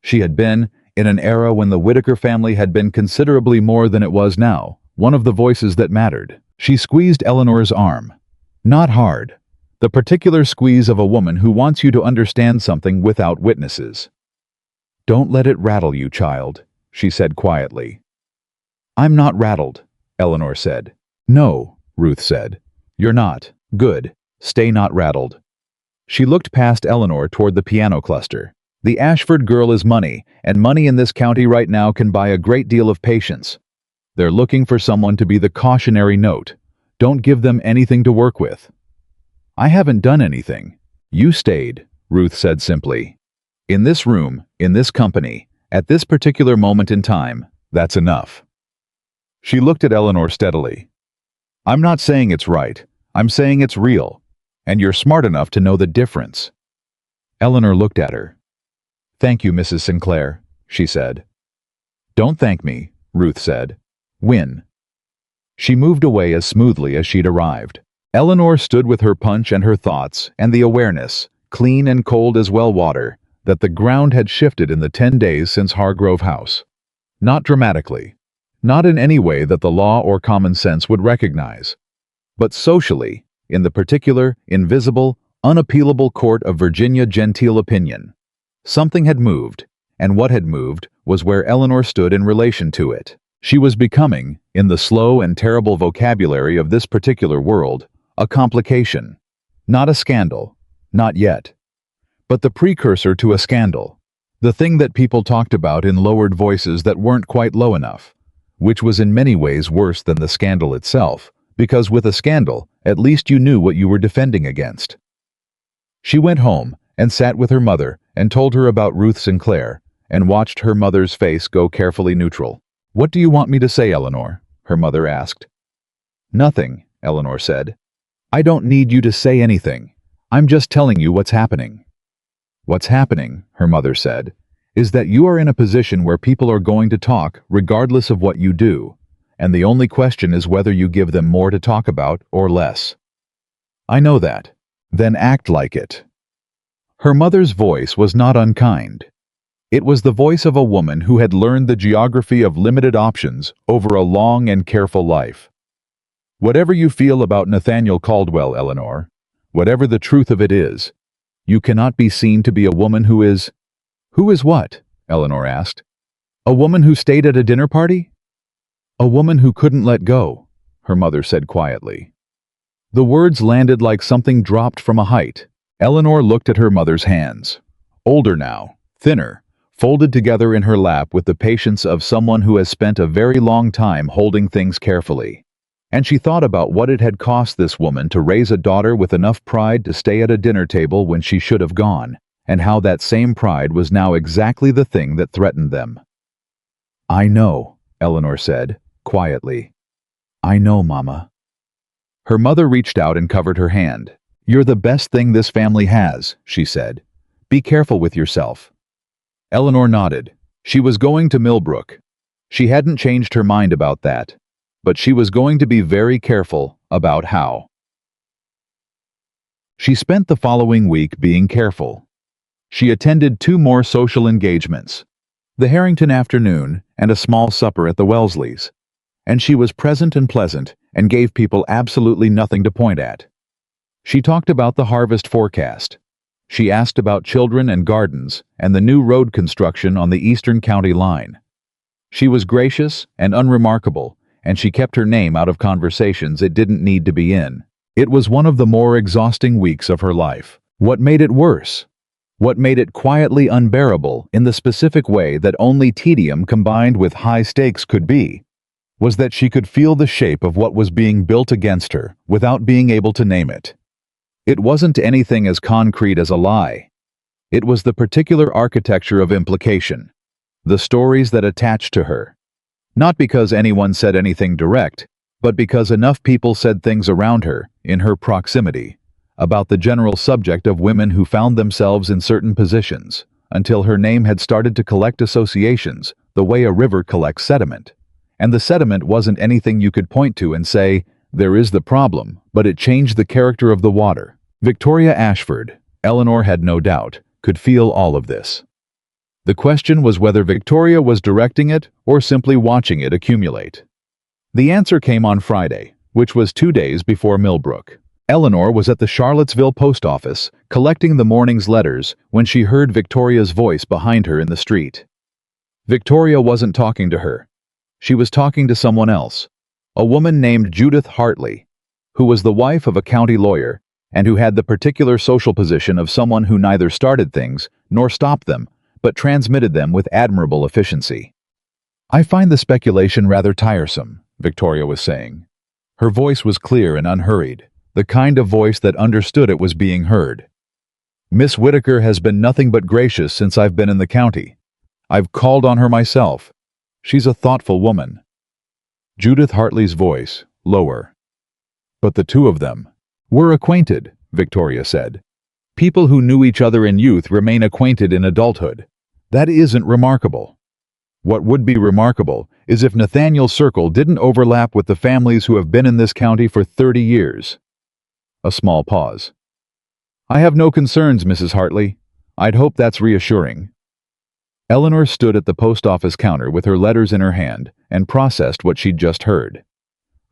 She had been, in an era when the Whittaker family had been considerably more than it was now, one of the voices that mattered. She squeezed Eleanor's arm. Not hard. The particular squeeze of a woman who wants you to understand something without witnesses. "Don't let it rattle you, child," she said quietly. "I'm not rattled," Eleanor said. "No," Ruth said. You're not. Good. Stay not rattled. She looked past Eleanor toward the piano cluster. The Ashford girl is money, and money in this county right now can buy a great deal of patience. They're looking for someone to be the cautionary note. Don't give them anything to work with. I haven't done anything. You stayed, Ruth said simply. In this room, in this company, at this particular moment in time, that's enough. She looked at Eleanor steadily. I'm not saying it's right. I'm saying it's real. And you're smart enough to know the difference. Eleanor looked at her. Thank you, Mrs. Sinclair, she said. Don't thank me, Ruth said. Win. She moved away as smoothly as she'd arrived. Eleanor stood with her punch and her thoughts and the awareness, clean and cold as well water, that the ground had shifted in the 10 days since Hargrove House. Not dramatically. Not in any way that the law or common sense would recognize. But socially, in the particular, invisible, unappealable court of Virginia genteel opinion. Something had moved, and what had moved was where Eleanor stood in relation to it. She was becoming, in the slow and terrible vocabulary of this particular world, a complication. Not a scandal. Not yet. But the precursor to a scandal. The thing that people talked about in lowered voices that weren't quite low enough. Which was in many ways worse than the scandal itself, because with a scandal, at least you knew what you were defending against. She went home and sat with her mother and told her about Ruth Sinclair, and watched her mother's face go carefully neutral. What do you want me to say, Eleanor? Her mother asked. Nothing, Eleanor said. I don't need you to say anything. I'm just telling you what's happening. What's happening, her mother said, is that you are in a position where people are going to talk regardless of what you do, and the only question is whether you give them more to talk about or less. I know that. Then act like it. Her mother's voice was not unkind. It was the voice of a woman who had learned the geography of limited options over a long and careful life. Whatever you feel about Nathaniel Caldwell, Eleanor, whatever the truth of it is, you cannot be seen to be a woman who is— Who is what? Eleanor asked. A woman who stayed at a dinner party? A woman who couldn't let go, her mother said quietly. The words landed like something dropped from a height. Eleanor looked at her mother's hands. Older now, thinner, folded together in her lap with the patience of someone who has spent a very long time holding things carefully. And she thought about what it had cost this woman to raise a daughter with enough pride to stay at a dinner table when she should have gone, and how that same pride was now exactly the thing that threatened them. I know, Eleanor said, quietly. I know, Mama. Her mother reached out and covered her hand. You're the best thing this family has, she said. Be careful with yourself. Eleanor nodded. She was going to Millbrook. She hadn't changed her mind about that, but she was going to be very careful about how. She spent the following week being careful. She attended 2 more social engagements, the Harrington afternoon and a small supper at the Wellesleys, and she was present and pleasant and gave people absolutely nothing to point at. She talked about the harvest forecast. She asked about children and gardens and the new road construction on the Eastern County line. She was gracious and unremarkable, and she kept her name out of conversations it didn't need to be in. It was one of the more exhausting weeks of her life. What made it worse? What made it quietly unbearable in the specific way that only tedium combined with high stakes could be, was that she could feel the shape of what was being built against her without being able to name it. It wasn't anything as concrete as a lie. It was the particular architecture of implication, the stories that attached to her. Not because anyone said anything direct, but because enough people said things around her, in her proximity, about the general subject of women who found themselves in certain positions, until her name had started to collect associations, the way a river collects sediment. And the sediment wasn't anything you could point to and say, there is the problem, but it changed the character of the water. Victoria Ashford, Eleanor had no doubt, could feel all of this. The question was whether Victoria was directing it or simply watching it accumulate. The answer came on Friday, which was 2 days before Millbrook. Eleanor was at the Charlottesville post office, collecting the morning's letters, when she heard Victoria's voice behind her in the street. Victoria wasn't talking to her. She was talking to someone else, a woman named Judith Hartley. who was the wife of a county lawyer, and who had the particular social position of someone who neither started things nor stopped them, but transmitted them with admirable efficiency. "I find the speculation rather tiresome," Victoria was saying. Her voice was clear and unhurried, the kind of voice that understood it was being heard. "Miss Whitaker has been nothing but gracious since I've been in the county. I've called on her myself. She's a thoughtful woman." Judith Hartley's voice, lower. "But the two of them were acquainted," Victoria said. "People who knew each other in youth remain acquainted in adulthood. That isn't remarkable. What would be remarkable is if Nathaniel's circle didn't overlap with the families who have been in this county for 30 years. A small pause. "I have no concerns, Mrs. Hartley. I'd hope that's reassuring." Eleanor stood at the post office counter with her letters in her hand and processed what she'd just heard.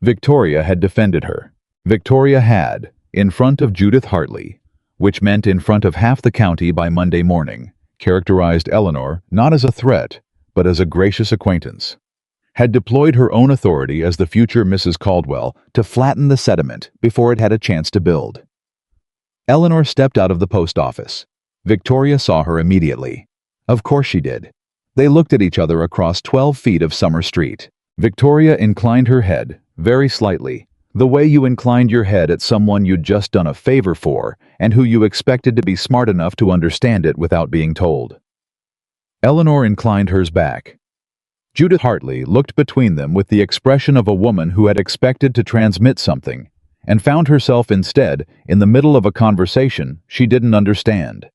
Victoria had defended her. Victoria had, in front of Judith Hartley, which meant in front of half the county by Monday morning, characterized Eleanor not as a threat, but as a gracious acquaintance. Had deployed her own authority as the future Mrs. Caldwell to flatten the sediment before it had a chance to build. Eleanor stepped out of the post office. Victoria saw her immediately. Of course she did. They looked at each other across 12 feet of Summer Street. Victoria inclined her head, very slightly, the way you inclined your head at someone you'd just done a favor for and who you expected to be smart enough to understand it without being told. Eleanor inclined hers back. Judith Hartley looked between them with the expression of a woman who had expected to transmit something and found herself instead in the middle of a conversation she didn't understand.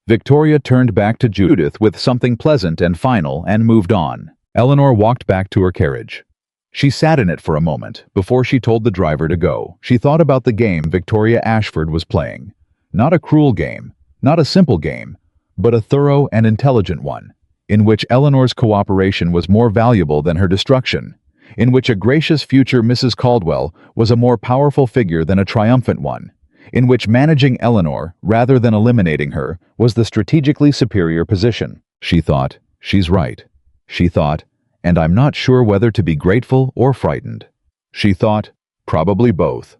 Victoria turned back to Judith with something pleasant and final and moved on. Eleanor walked back to her carriage. She sat in it for a moment before she told the driver to go. She thought about the game Victoria Ashford was playing. Not a cruel game, not a simple game, but a thorough and intelligent one, in which Eleanor's cooperation was more valuable than her destruction, in which a gracious future Mrs. Caldwell was a more powerful figure than a triumphant one, in which managing Eleanor, rather than eliminating her, was the strategically superior position. She thought, "She's right." She thought, "And I'm not sure whether to be grateful or frightened." She thought, "Probably both."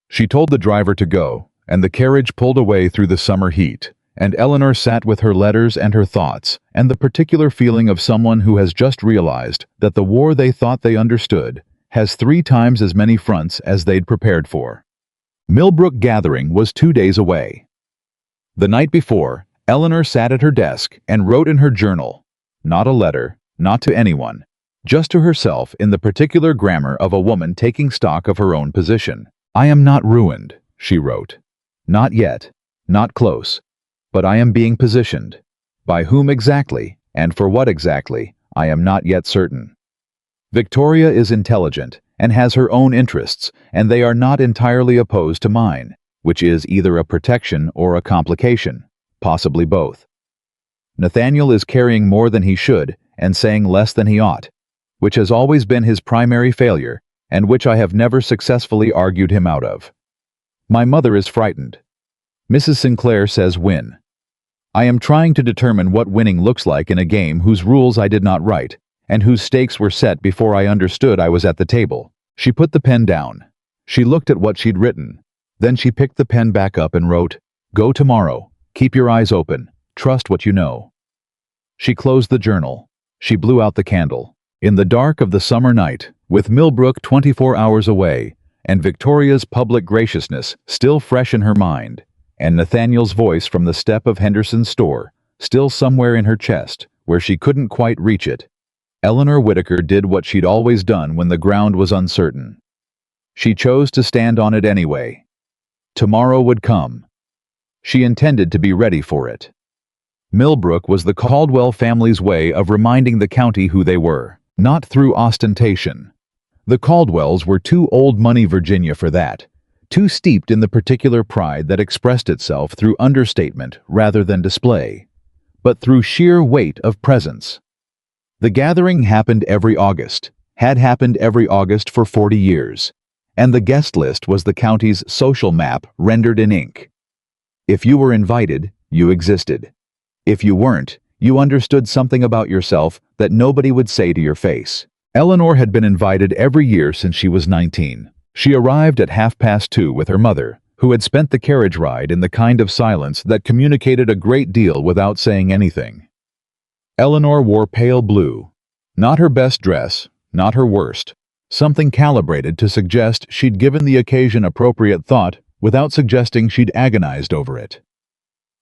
She told the driver to go, and the carriage pulled away through the summer heat, and Eleanor sat with her letters and her thoughts, and the particular feeling of someone who has just realized that the war they thought they understood has 3 times as many fronts as they'd prepared for. Millbrook Gathering was 2 days away. The night before, Eleanor sat at her desk and wrote in her journal, not a letter, not to anyone, just to herself in the particular grammar of a woman taking stock of her own position. "I am not ruined," she wrote. "Not yet, not close. But I am being positioned. By whom exactly, and for what exactly, I am not yet certain. Victoria is intelligent and has her own interests, and they are not entirely opposed to mine, which is either a protection or a complication, possibly both. Nathaniel is carrying more than he should and saying less than he ought, which has always been his primary failure and which I have never successfully argued him out of. My mother is frightened. Mrs. Sinclair says win. I am trying to determine what winning looks like in a game whose rules I did not write, and whose stakes were set before I understood I was at the table." She put the pen down. She looked at what she'd written. Then she picked the pen back up and wrote, "Go tomorrow. Keep your eyes open. Trust what you know." She closed the journal. She blew out the candle. In the dark of the summer night, with Millbrook 24 hours away, and Victoria's public graciousness still fresh in her mind, and Nathaniel's voice from the step of Henderson's store still somewhere in her chest, where she couldn't quite reach it, Eleanor Whitaker did what she'd always done when the ground was uncertain. She chose to stand on it anyway. Tomorrow would come. She intended to be ready for it. Millbrook was the Caldwell family's way of reminding the county who they were, not through ostentation. The Caldwells were too old-money Virginia for that, too steeped in the particular pride that expressed itself through understatement rather than display, but through sheer weight of presence. The gathering happened every August, had happened every August for 40 years, and the guest list was the county's social map rendered in ink. If you were invited, you existed. If you weren't, you understood something about yourself that nobody would say to your face. Eleanor had been invited every year since she was 19. She arrived at 2:30 with her mother, who had spent the carriage ride in the kind of silence that communicated a great deal without saying anything. Eleanor wore pale blue. Not her best dress, not her worst. Something calibrated to suggest she'd given the occasion appropriate thought without suggesting she'd agonized over it.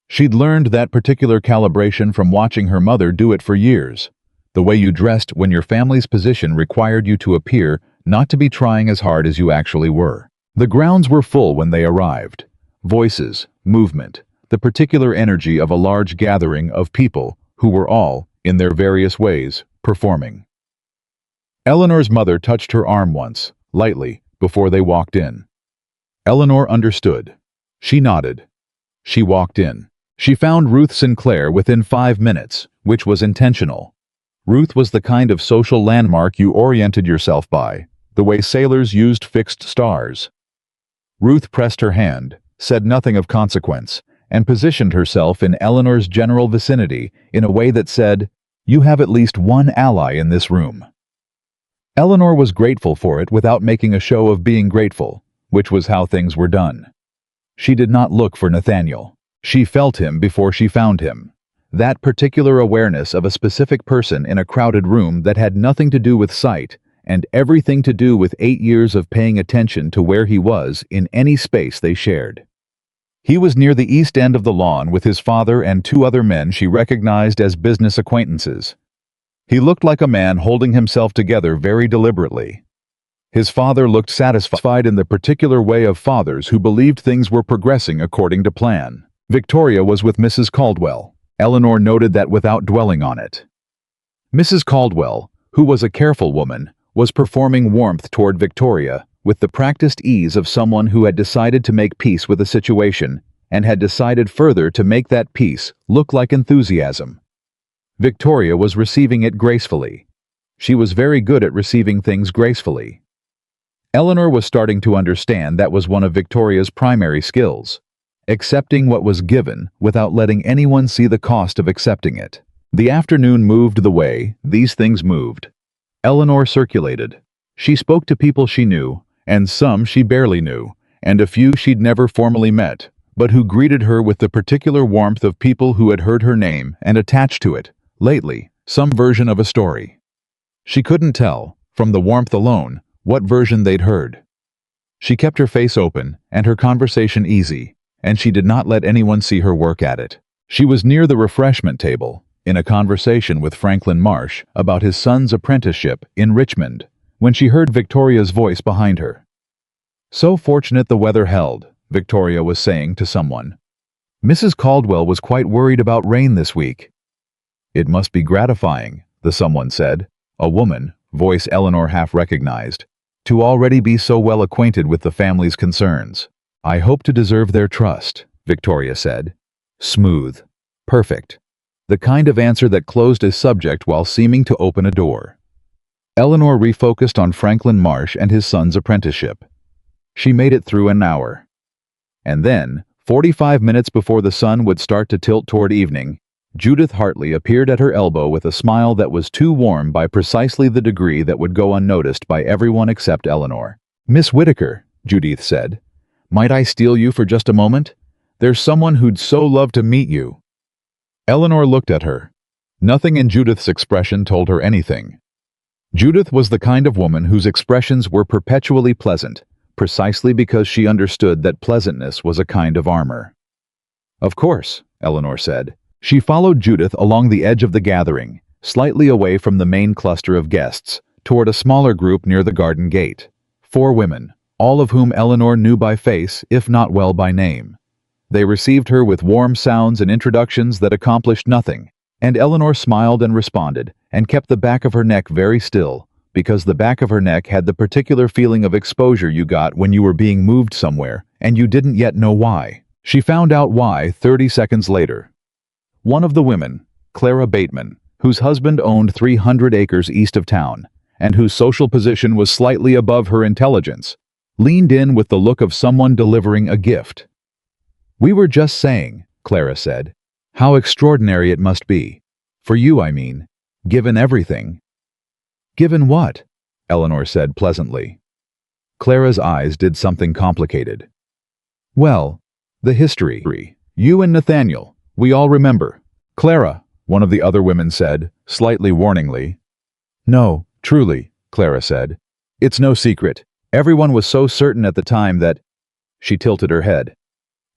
She'd learned that particular calibration from watching her mother do it for years. The way you dressed when your family's position required you to appear not to be trying as hard as you actually were. The grounds were full when they arrived. Voices, movement, the particular energy of a large gathering of people who were all, in their various ways, performing. Eleanor's mother touched her arm once, lightly, before they walked in. Eleanor understood. She nodded. She walked in. She found Ruth Sinclair within 5 minutes, which was intentional. Ruth was the kind of social landmark you oriented yourself by, the way sailors used fixed stars. Ruth pressed her hand, said nothing of consequence, and positioned herself in Eleanor's general vicinity in a way that said, "You have at least one ally in this room." Eleanor was grateful for it without making a show of being grateful, which was how things were done. She did not look for Nathaniel. She felt him before she found him. That particular awareness of a specific person in a crowded room that had nothing to do with sight and everything to do with 8 years of paying attention to where he was in any space they shared. He was near the east end of the lawn with his father and 2 other men she recognized as business acquaintances. He looked like a man holding himself together very deliberately. His father looked satisfied in the particular way of fathers who believed things were progressing according to plan. Victoria was with Mrs. Caldwell. Eleanor noted that without dwelling on it. Mrs. Caldwell, who was a careful woman, was performing warmth toward Victoria with the practiced ease of someone who had decided to make peace with a situation and had decided further to make that peace look like enthusiasm. Victoria was receiving it gracefully. She was very good at receiving things gracefully. Eleanor was starting to understand that was one of Victoria's primary skills, accepting what was given without letting anyone see the cost of accepting it. The afternoon moved the way these things moved. Eleanor circulated. She spoke to people she knew, and some she barely knew, and a few she'd never formally met, but who greeted her with the particular warmth of people who had heard her name and attached to it, lately, some version of a story. She couldn't tell, from the warmth alone, what version they'd heard. She kept her face open and her conversation easy, and she did not let anyone see her work at it. She was near the refreshment table, in a conversation with Franklin Marsh about his son's apprenticeship in Richmond, when she heard Victoria's voice behind her. "So fortunate the weather held," Victoria was saying to someone. "Mrs. Caldwell was quite worried about rain this week." "It must be gratifying," the someone said, a woman, voice Eleanor half recognized, "to already be so well acquainted with the family's concerns." "I hope to deserve their trust," Victoria said. Smooth. Perfect. The kind of answer that closed a subject while seeming to open a door. Eleanor refocused on Franklin Marsh and his son's apprenticeship. She made it through an hour. And then, 45 minutes before the sun would start to tilt toward evening, Judith Hartley appeared at her elbow with a smile that was too warm by precisely the degree that would go unnoticed by everyone except Eleanor. "Miss Whitaker," Judith said, "might I steal you for just a moment? There's someone who'd so love to meet you." Eleanor looked at her. Nothing in Judith's expression told her anything. Judith was the kind of woman whose expressions were perpetually pleasant, precisely because she understood that pleasantness was a kind of armor. "Of course," Eleanor said. She followed Judith along the edge of the gathering, slightly away from the main cluster of guests, toward a smaller group near the garden gate. 4 women, all of whom Eleanor knew by face, if not well by name. They received her with warm sounds and introductions that accomplished nothing, and Eleanor smiled and responded, and kept the back of her neck very still, because the back of her neck had the particular feeling of exposure you got when you were being moved somewhere, and you didn't yet know why. She found out why 30 seconds later. One of the women, Clara Bateman, whose husband owned 300 acres east of town, and whose social position was slightly above her intelligence, leaned in with the look of someone delivering a gift. "We were just saying," Clara said, "how extraordinary it must be. For you, I mean. Given everything." "Given what?" Eleanor said pleasantly. Clara's eyes did something complicated. Well, the history. You and Nathaniel, we all remember. Clara, one of the other women said, slightly warningly. No, truly, Clara said. It's no secret. Everyone was so certain at the time that... She tilted her head.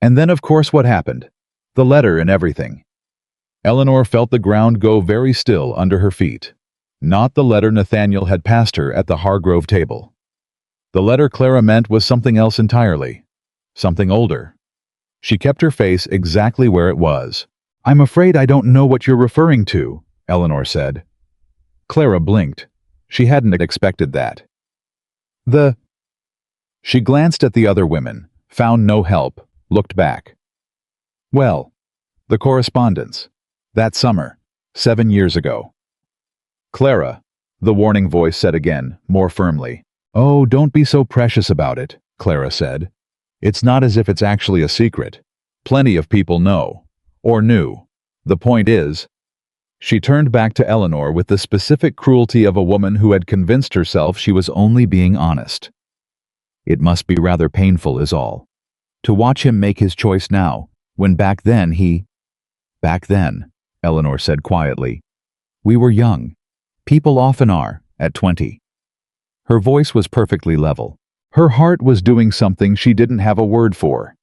And then of course what happened? The letter and everything. Eleanor felt the ground go very still under her feet. Not the letter Nathaniel had passed her at the Hargrove table. The letter Clara meant was something else entirely. Something older. She kept her face exactly where it was. I'm afraid I don't know what you're referring to, Eleanor said. Clara blinked. She hadn't expected that. She glanced at the other women, found no help, looked back. Well, the correspondence. That summer, 7 years ago. Clara, the warning voice said again, more firmly. Oh, don't be so precious about it, Clara said. It's not as if it's actually a secret. Plenty of people know. Or knew. The point is... She turned back to Eleanor with the specific cruelty of a woman who had convinced herself she was only being honest. It must be rather painful is all. To watch him make his choice now, when back then he... Back then, Eleanor said quietly. We were young. People often are, at 20. Her voice was perfectly level. Her heart was doing something she didn't have a word for.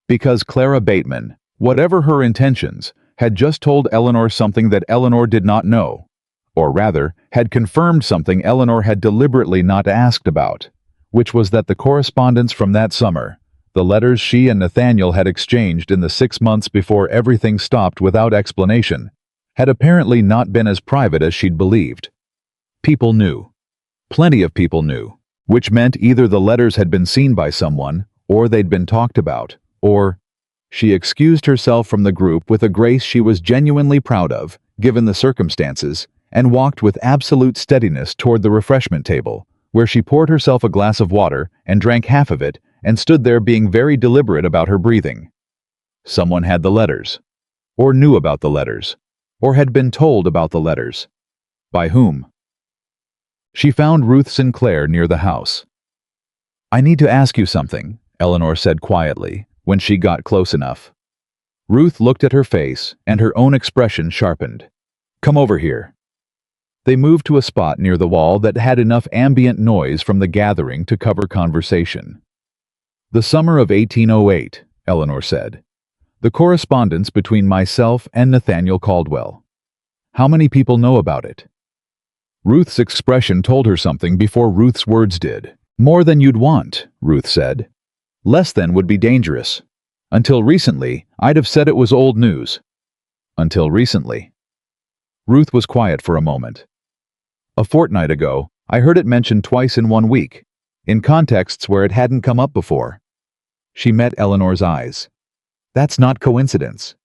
Because Clara Bateman, whatever her intentions, had just told Eleanor something that Eleanor did not know. Or rather, had confirmed something Eleanor had deliberately not asked about, which was that the correspondence from that summer, the letters she and Nathaniel had exchanged in the 6 months before everything stopped without explanation, had apparently not been as private as she'd believed. People knew. Plenty of people knew, which meant either the letters had been seen by someone, or they'd been talked about, or... She excused herself from the group with a grace she was genuinely proud of, given the circumstances, and walked with absolute steadiness toward the refreshment table, where she poured herself a glass of water and drank half of it and stood there being very deliberate about her breathing. Someone had the letters, or knew about the letters, or had been told about the letters. By whom? She found Ruth Sinclair near the house. I need to ask you something, Eleanor said quietly, when she got close enough. Ruth looked at her face, and her own expression sharpened. Come over here. They moved to a spot near the wall that had enough ambient noise from the gathering to cover conversation. The summer of 1808, Eleanor said. The correspondence between myself and Nathaniel Caldwell. How many people know about it? Ruth's expression told her something before Ruth's words did. More than you'd want, Ruth said. Less than would be dangerous. Until recently, I'd have said it was old news. Until recently. Ruth was quiet for a moment. A fortnight ago, I heard it mentioned twice in 1 week, in contexts where it hadn't come up before. She met Eleanor's eyes. That's not coincidence.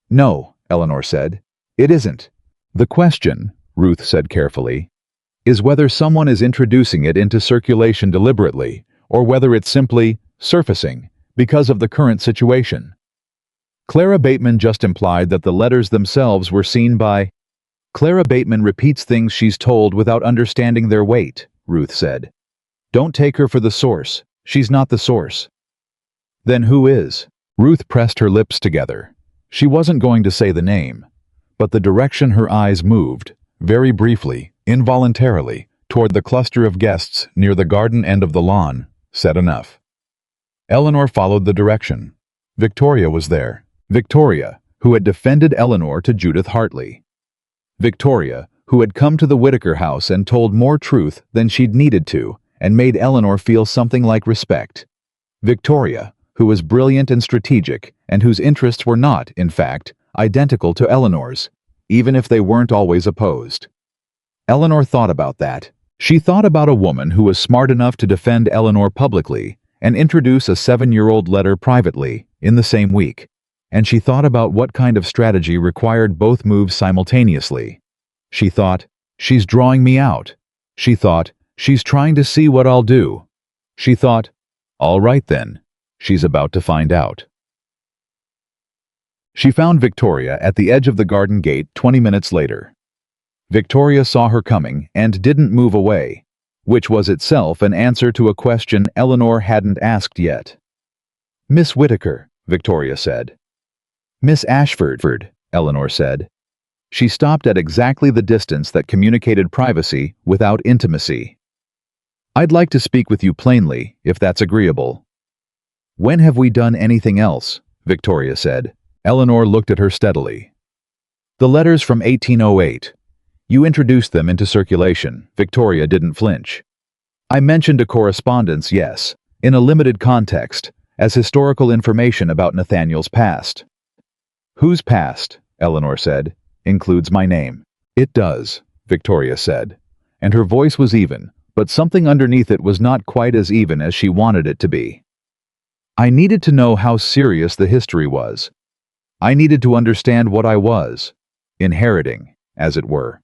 No, Eleanor said. It isn't. The question, Ruth said carefully, is whether someone is introducing it into circulation deliberately, or whether it's simply surfacing because of the current situation. Clara Bateman just implied that the letters themselves were seen by... Clara Bateman repeats things she's told without understanding their weight, Ruth said. Don't take her for the source. She's not the source. Then who is? Ruth pressed her lips together. She wasn't going to say the name, but the direction her eyes moved, very briefly, involuntarily, toward the cluster of guests near the garden end of the lawn, said enough. Eleanor followed the direction. Victoria was there. Victoria, who had defended Eleanor to Judith Hartley. Victoria, who had come to the Whittaker house and told more truth than she'd needed to, and made Eleanor feel something like respect. Victoria, who was brilliant and strategic, and whose interests were not, in fact, identical to Eleanor's, even if they weren't always opposed. Eleanor thought about that. She thought about a woman who was smart enough to defend Eleanor publicly and introduce a 7-year-old letter privately in the same week. And she thought about what kind of strategy required both moves simultaneously. She thought, she's drawing me out. She thought, she's trying to see what I'll do. She thought, all right then, she's about to find out. She found Victoria at the edge of the garden gate 20 minutes later. Victoria saw her coming and didn't move away. which was itself an answer to a question Eleanor hadn't asked yet. "Miss Whittaker," Victoria said. "Miss Ashford," Eleanor said. She stopped at exactly the distance that communicated privacy without intimacy. "I'd like to speak with you plainly, if that's agreeable." "When have we done anything else?" Victoria said. Eleanor looked at her steadily. "The letters from 1808. You introduced them into circulation." Victoria didn't flinch. "I mentioned a correspondence, yes, in a limited context, as historical information about Nathaniel's past." "Whose past?" Eleanor said. "Includes my name." "It does," Victoria said, and her voice was even, but something underneath it was not quite as even as she wanted it to be. "I needed to know how serious the history was. I needed to understand what I was inheriting, as it were."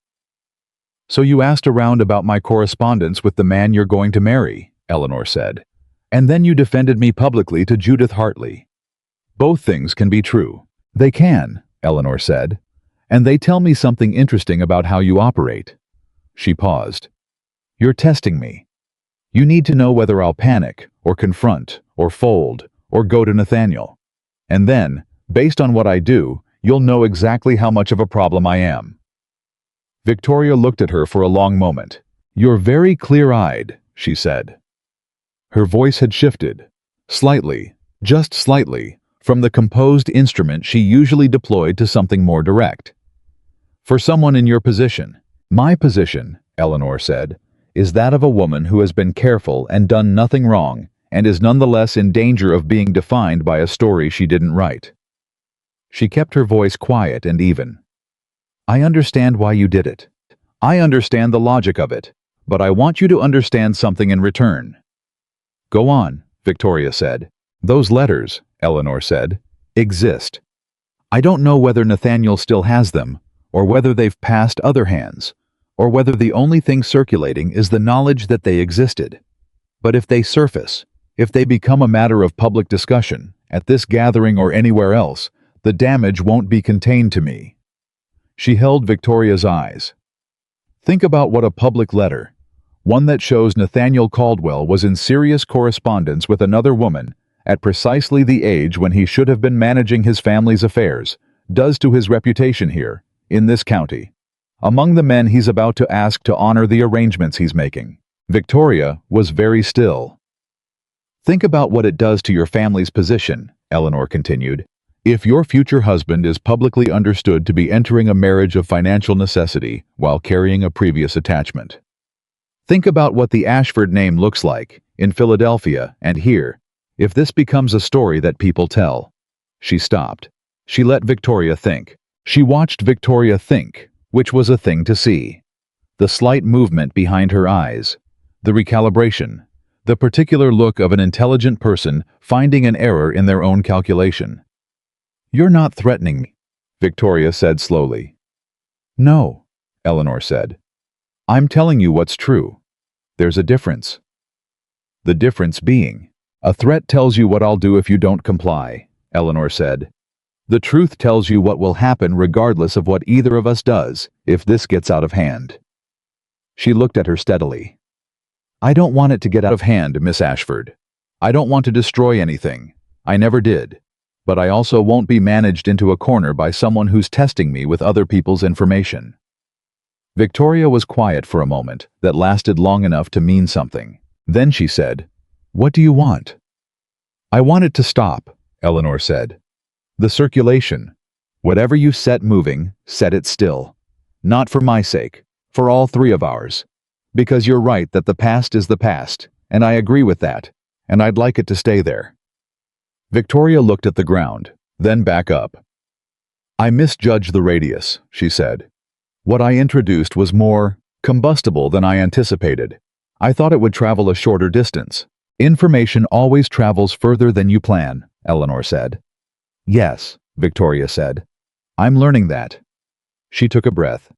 "So you asked around about my correspondence with the man you're going to marry," Eleanor said. "And then you defended me publicly to Judith Hartley." "Both things can be true." "They can," Eleanor said. "And they tell me something interesting about how you operate." She paused. "You're testing me. You need to know whether I'll panic, or confront, or fold, or go to Nathaniel. And then, based on what I do, you'll know exactly how much of a problem I am." Victoria looked at her for a long moment. "You're very clear-eyed," she said. Her voice had shifted, slightly, just slightly, from the composed instrument she usually deployed to something more direct. "For someone in your position." "My position," Eleanor said, "is that of a woman who has been careful and done nothing wrong, and is nonetheless in danger of being defined by a story she didn't write." She kept her voice quiet and even. "I understand why you did it. I understand the logic of it, but I want you to understand something in return." "Go on," Victoria said. "Those letters," Eleanor said, "exist. I don't know whether Nathaniel still has them, or whether they've passed other hands, or whether the only thing circulating is the knowledge that they existed. But if they surface, if they become a matter of public discussion, at this gathering or anywhere else, the damage won't be contained to me." She held Victoria's eyes. "Think about what a public letter, one that shows Nathaniel Caldwell was in serious correspondence with another woman at precisely the age when he should have been managing his family's affairs, does to his reputation here, in this county, among the men he's about to ask to honor the arrangements he's making." Victoria was very still. "Think about what it does to your family's position," Eleanor continued, "if your future husband is publicly understood to be entering a marriage of financial necessity while carrying a previous attachment. Think about what the Ashford name looks like in Philadelphia and here, if this becomes a story that people tell." She stopped. She let Victoria think. She watched Victoria think, which was a thing to see. The slight movement behind her eyes, the recalibration, the particular look of an intelligent person finding an error in their own calculation. "You're not threatening me," Victoria said slowly. "No," Eleanor said. "I'm telling you what's true. There's a difference." "The difference being, a threat tells you what I'll do if you don't comply," Eleanor said. "The truth tells you what will happen regardless of what either of us does if this gets out of hand." She looked at her steadily. "I don't want it to get out of hand, Miss Ashford. I don't want to destroy anything. I never did. But I also won't be managed into a corner by someone who's testing me with other people's information." Victoria was quiet for a moment that lasted long enough to mean something. Then she said, "What do you want?" "I want it to stop," Eleanor said. "The circulation. Whatever you set moving, set it still. Not for my sake, for all three of ours. Because you're right that the past is the past, and I agree with that, and I'd like it to stay there." Victoria looked at the ground, then back up. "I misjudged the radius," she said. "What I introduced was more combustible than I anticipated. I thought it would travel a shorter distance." "Information always travels further than you plan," Eleanor said. "Yes," Victoria said. "I'm learning that." She took a breath.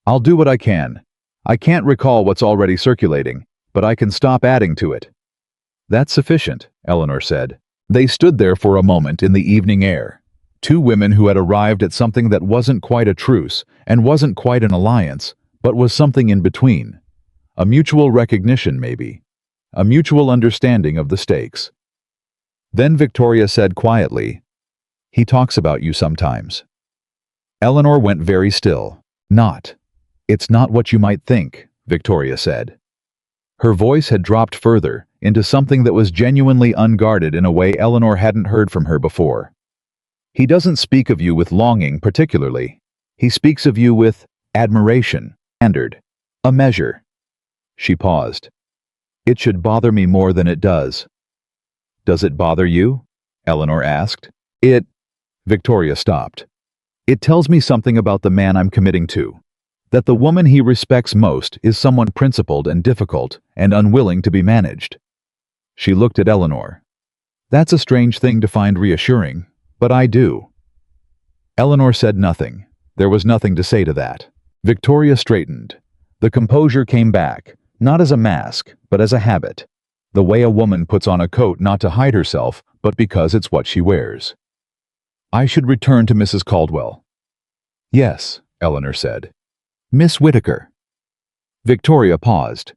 "I'll do what I can. I can't recall what's already circulating, but I can stop adding to it." "That's sufficient," Eleanor said. They stood there for a moment in the evening air. Two women who had arrived at something that wasn't quite a truce and wasn't quite an alliance, but was something in between. A mutual recognition, maybe. A mutual understanding of the stakes. Then Victoria said quietly, "He talks about you sometimes." Eleanor went very still. "Not. It's not what you might think," Victoria said. Her voice had dropped further, into something that was genuinely unguarded in a way Eleanor hadn't heard from her before. "He doesn't speak of you with longing particularly. He speaks of you with admiration, standard, a measure." She paused. "It should bother me more than it does." "Does it bother you?" Eleanor asked. Victoria stopped. "It tells me something about the man I'm committing to. That the woman he respects most is someone principled and difficult and unwilling to be managed." She looked at Eleanor. "That's a strange thing to find reassuring, but I do." Eleanor said nothing. There was nothing to say to that. Victoria straightened. The composure came back, not as a mask, but as a habit. The way a woman puts on a coat not to hide herself, but because it's what she wears. "I should return to Mrs. Caldwell." "Yes," Eleanor said. "Miss Whittaker." Victoria paused.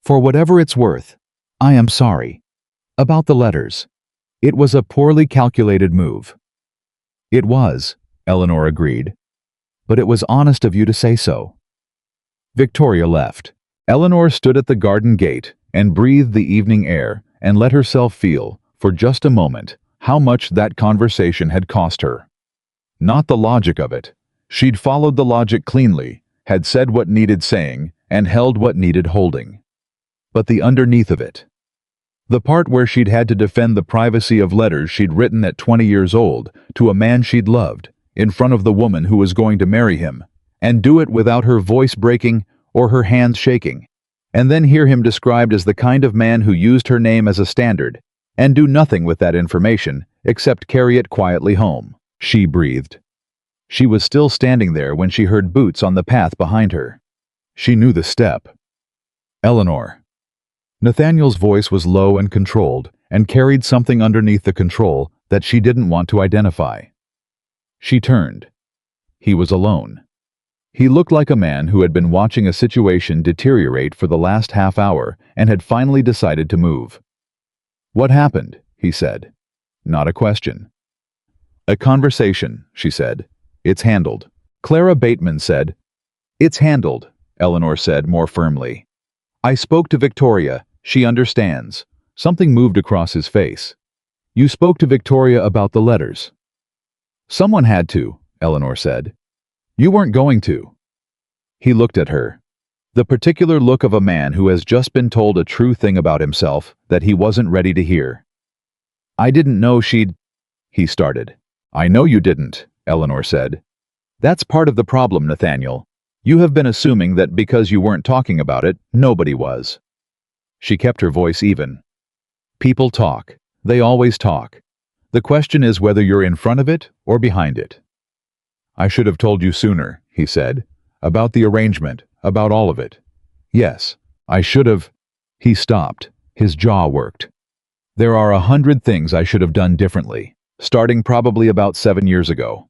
"For whatever it's worth, I am sorry. About the letters. It was a poorly calculated move." "It was," Eleanor agreed. "But it was honest of you to say so." Victoria left. Eleanor stood at the garden gate and breathed the evening air and let herself feel, for just a moment, how much that conversation had cost her. Not the logic of it. She'd followed the logic cleanly, had said what needed saying, and held what needed holding. But the underneath of it. The part where she'd had to defend the privacy of letters she'd written at 20 years old to a man she'd loved, in front of the woman who was going to marry him, and do it without her voice breaking or her hands shaking, and then hear him described as the kind of man who used her name as a standard, and do nothing with that information except carry it quietly home. She breathed. She was still standing there when she heard boots on the path behind her. She knew the step. "Eleanor." Nathaniel's voice was low and controlled, and carried something underneath the control that she didn't want to identify. She turned. He was alone. He looked like a man who had been watching a situation deteriorate for the last half hour and had finally decided to move. "What happened?" he said. Not a question. "A conversation," she said. "It's handled." Clara Bateman said. "It's handled," Eleanor said more firmly. "I spoke to Victoria. She understands." Something moved across his face. "You spoke to Victoria about the letters." "Someone had to," Eleanor said. "You weren't going to." He looked at her. The particular look of a man who has just been told a true thing about himself that he wasn't ready to hear. "I didn't know she'd—" he started. "I know you didn't," Eleanor said. "That's part of the problem, Nathaniel. You have been assuming that because you weren't talking about it, nobody was." She kept her voice even. "People talk. They always talk. The question is whether you're in front of it or behind it." "I should have told you sooner," he said. "About the arrangement, about all of it. Yes, I should have—" He stopped. His jaw worked. "There are 100 things I should have done differently, starting probably about 7 years ago."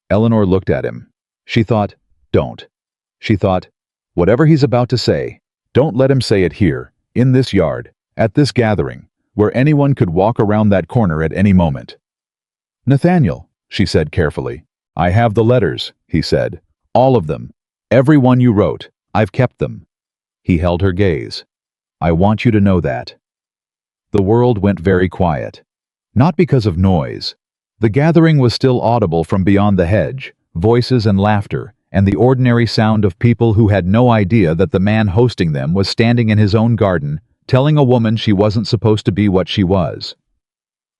Eleanor looked at him. She thought, don't. She thought, whatever he's about to say, don't let him say it here, in this yard, at this gathering, where anyone could walk around that corner at any moment. "Nathaniel," she said carefully. "I have the letters," he said. "All of them. Every one you wrote. I've kept them." He held her gaze. "I want you to know that." The world went very quiet. Not because of noise. The gathering was still audible from beyond the hedge, voices and laughter, and the ordinary sound of people who had no idea that the man hosting them was standing in his own garden, telling a woman she wasn't supposed to be what she was.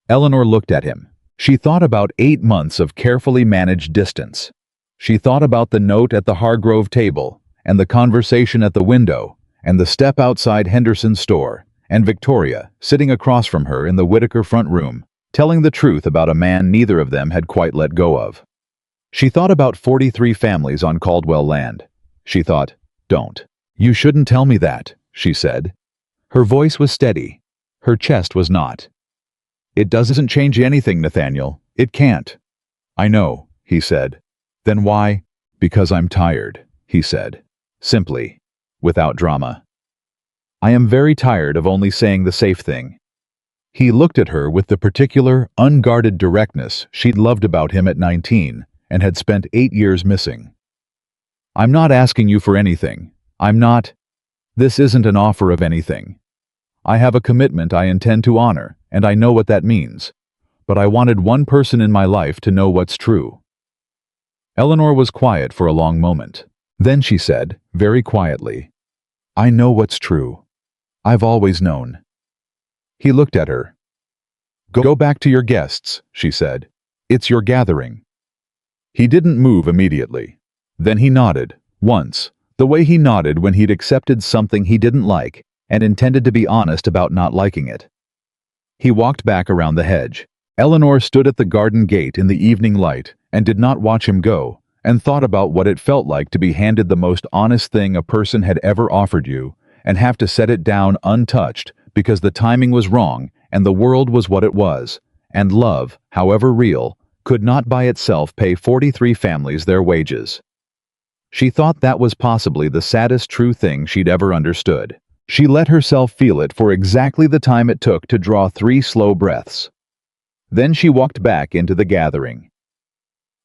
Eleanor looked at him. She thought about 8 months of carefully managed distance. She thought about the note at the Hargrove table, and the conversation at the window, and the step outside Henderson's store, and Victoria, sitting across from her in the Whittaker front room, telling the truth about a man neither of them had quite let go of. She thought about 43 families on Caldwell land. She thought, don't. "You shouldn't tell me that," she said. Her voice was steady. Her chest was not. "It doesn't change anything, Nathaniel. It can't." "I know," he said. "Then why?" "Because I'm tired," he said. Simply, without drama. I am very tired of only saying the safe thing." He looked at her with the particular, unguarded directness she'd loved about him at 19 and had spent 8 years missing. "I'm not asking you for anything. I'm not. This isn't an offer of anything. I have a commitment I intend to honor, and I know what that means. But I wanted one person in my life to know what's true." Eleanor was quiet for a long moment. Then she said, very quietly, "I know what's true. I've always known." He looked at her. Go back to your guests," she said. "It's your gathering." He didn't move immediately. Then he nodded, once, the way he nodded when he'd accepted something he didn't like and intended to be honest about not liking it. He walked back around the hedge. Eleanor stood at the garden gate in the evening light and did not watch him go, and thought about what it felt like to be handed the most honest thing a person had ever offered you and have to set it down untouched because the timing was wrong and the world was what it was, and love, however real, could not by itself pay 43 families their wages. She thought that was possibly the saddest true thing she'd ever understood. She let herself feel it for exactly the time it took to draw 3 slow breaths. Then she walked back into the gathering.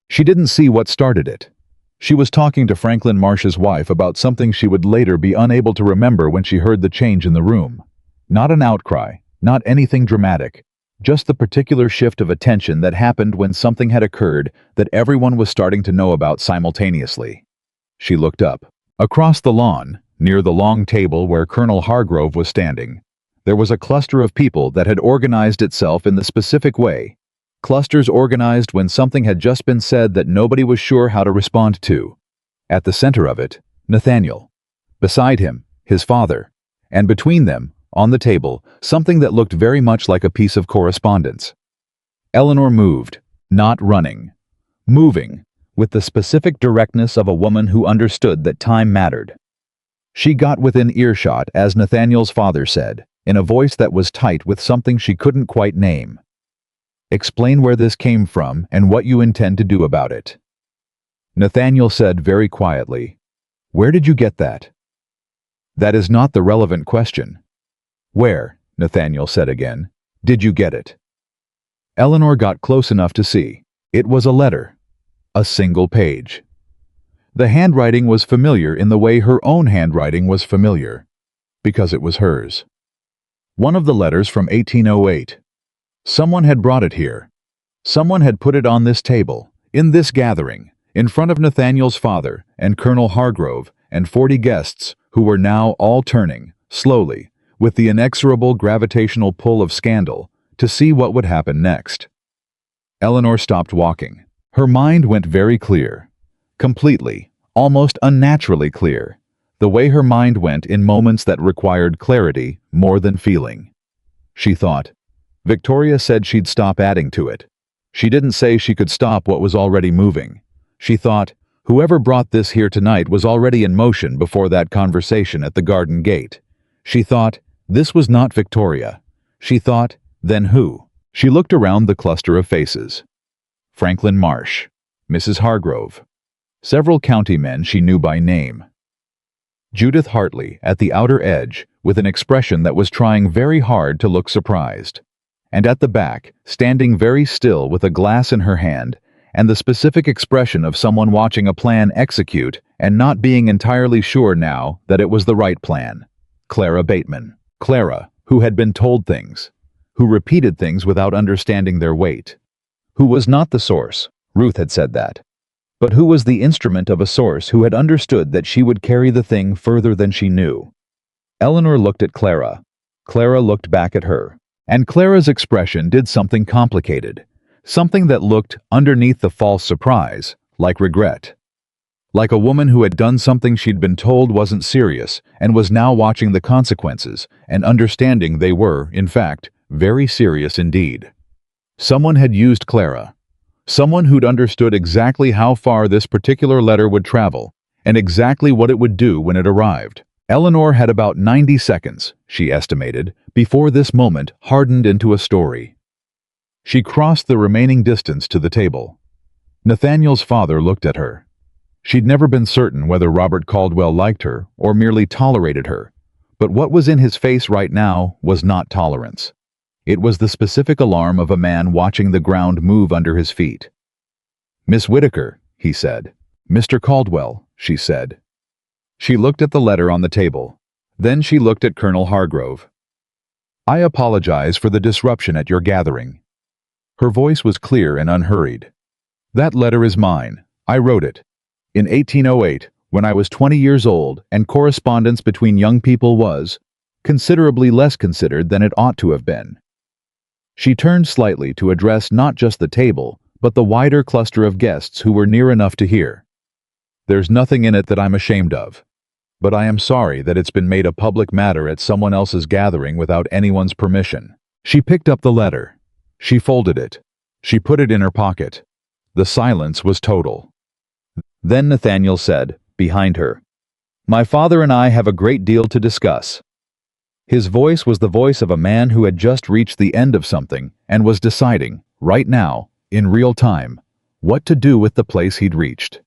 She didn't see what started it. She was talking to Franklin Marsh's wife about something she would later be unable to remember when she heard the change in the room. Not an outcry, not anything dramatic, just the particular shift of attention that happened when something had occurred that everyone was starting to know about simultaneously. She looked up. Across the lawn, near the long table where Colonel Hargrove was standing, there was a cluster of people that had organized itself in the specific way. Clusters organized when something had just been said that nobody was sure how to respond to. At the center of it, Nathaniel. Beside him, his father. And between them, on the table, something that looked very much like a piece of correspondence. Eleanor moved, not running. Moving, with the specific directness of a woman who understood that time mattered. She got within earshot as Nathaniel's father said, in a voice that was tight with something she couldn't quite name. "Explain where this came from and what you intend to do about it." Nathaniel said very quietly, "Where did you get that?" "That is not the relevant question." "Where," Nathaniel said again, "did you get it?" Eleanor got close enough to see. It was a letter. A single page. The handwriting was familiar in the way her own handwriting was familiar, because it was hers. One of the letters from 1808. Someone had brought it here. Someone had put it on this table, in this gathering, in front of Nathaniel's father and Colonel Hargrove and 40 guests who were now all turning, slowly, with the inexorable gravitational pull of scandal, to see what would happen next. Eleanor stopped walking. Her mind went very clear. Completely, almost unnaturally clear. The way her mind went in moments that required clarity more than feeling. She thought, Victoria said she'd stop adding to it. She didn't say she could stop what was already moving. She thought, whoever brought this here tonight was already in motion before that conversation at the garden gate. She thought, this was not Victoria. She thought, then who? She looked around the cluster of faces. Franklin Marsh, Mrs. Hargrove, several county men she knew by name. Judith Hartley at the outer edge with an expression that was trying very hard to look surprised. And at the back, standing very still with a glass in her hand, and the specific expression of someone watching a plan execute and not being entirely sure now that it was the right plan. Clara Bateman. Clara, who had been told things, who repeated things without understanding their weight, who was not the source, Ruth had said that, but who was the instrument of a source who had understood that she would carry the thing further than she knew. Eleanor looked at Clara. Clara looked back at her. And Clara's expression did something complicated, something that looked, underneath the false surprise, like regret. Like a woman who had done something she'd been told wasn't serious and was now watching the consequences and understanding they were, in fact, very serious indeed. Someone had used Clara. Someone who'd understood exactly how far this particular letter would travel and exactly what it would do when it arrived. Eleanor had about 90 seconds, she estimated, before this moment hardened into a story. She crossed the remaining distance to the table. Nathaniel's father looked at her. She'd never been certain whether Robert Caldwell liked her or merely tolerated her, But what was in his face right now was not tolerance. It was the specific alarm of a man watching the ground move under his feet. "Miss Whitaker," he said. "Mr. Caldwell," she said. She looked at the letter on the table. Then she looked at Colonel Hargrove. "I apologize for the disruption at your gathering." Her voice was clear and unhurried. "That letter is mine. I wrote it. In 1808, when I was 20 years old and correspondence between young people was considerably less considered than it ought to have been." She turned slightly to address not just the table, but the wider cluster of guests who were near enough to hear. "There's nothing in it that I'm ashamed of. But I am sorry that it's been made a public matter at someone else's gathering without anyone's permission." She picked up the letter. She folded it. She put it in her pocket. The silence was total. Then Nathaniel said, behind her, "My father and I have a great deal to discuss." His voice was the voice of a man who had just reached the end of something and was deciding, right now, in real time, what to do with the place he'd reached.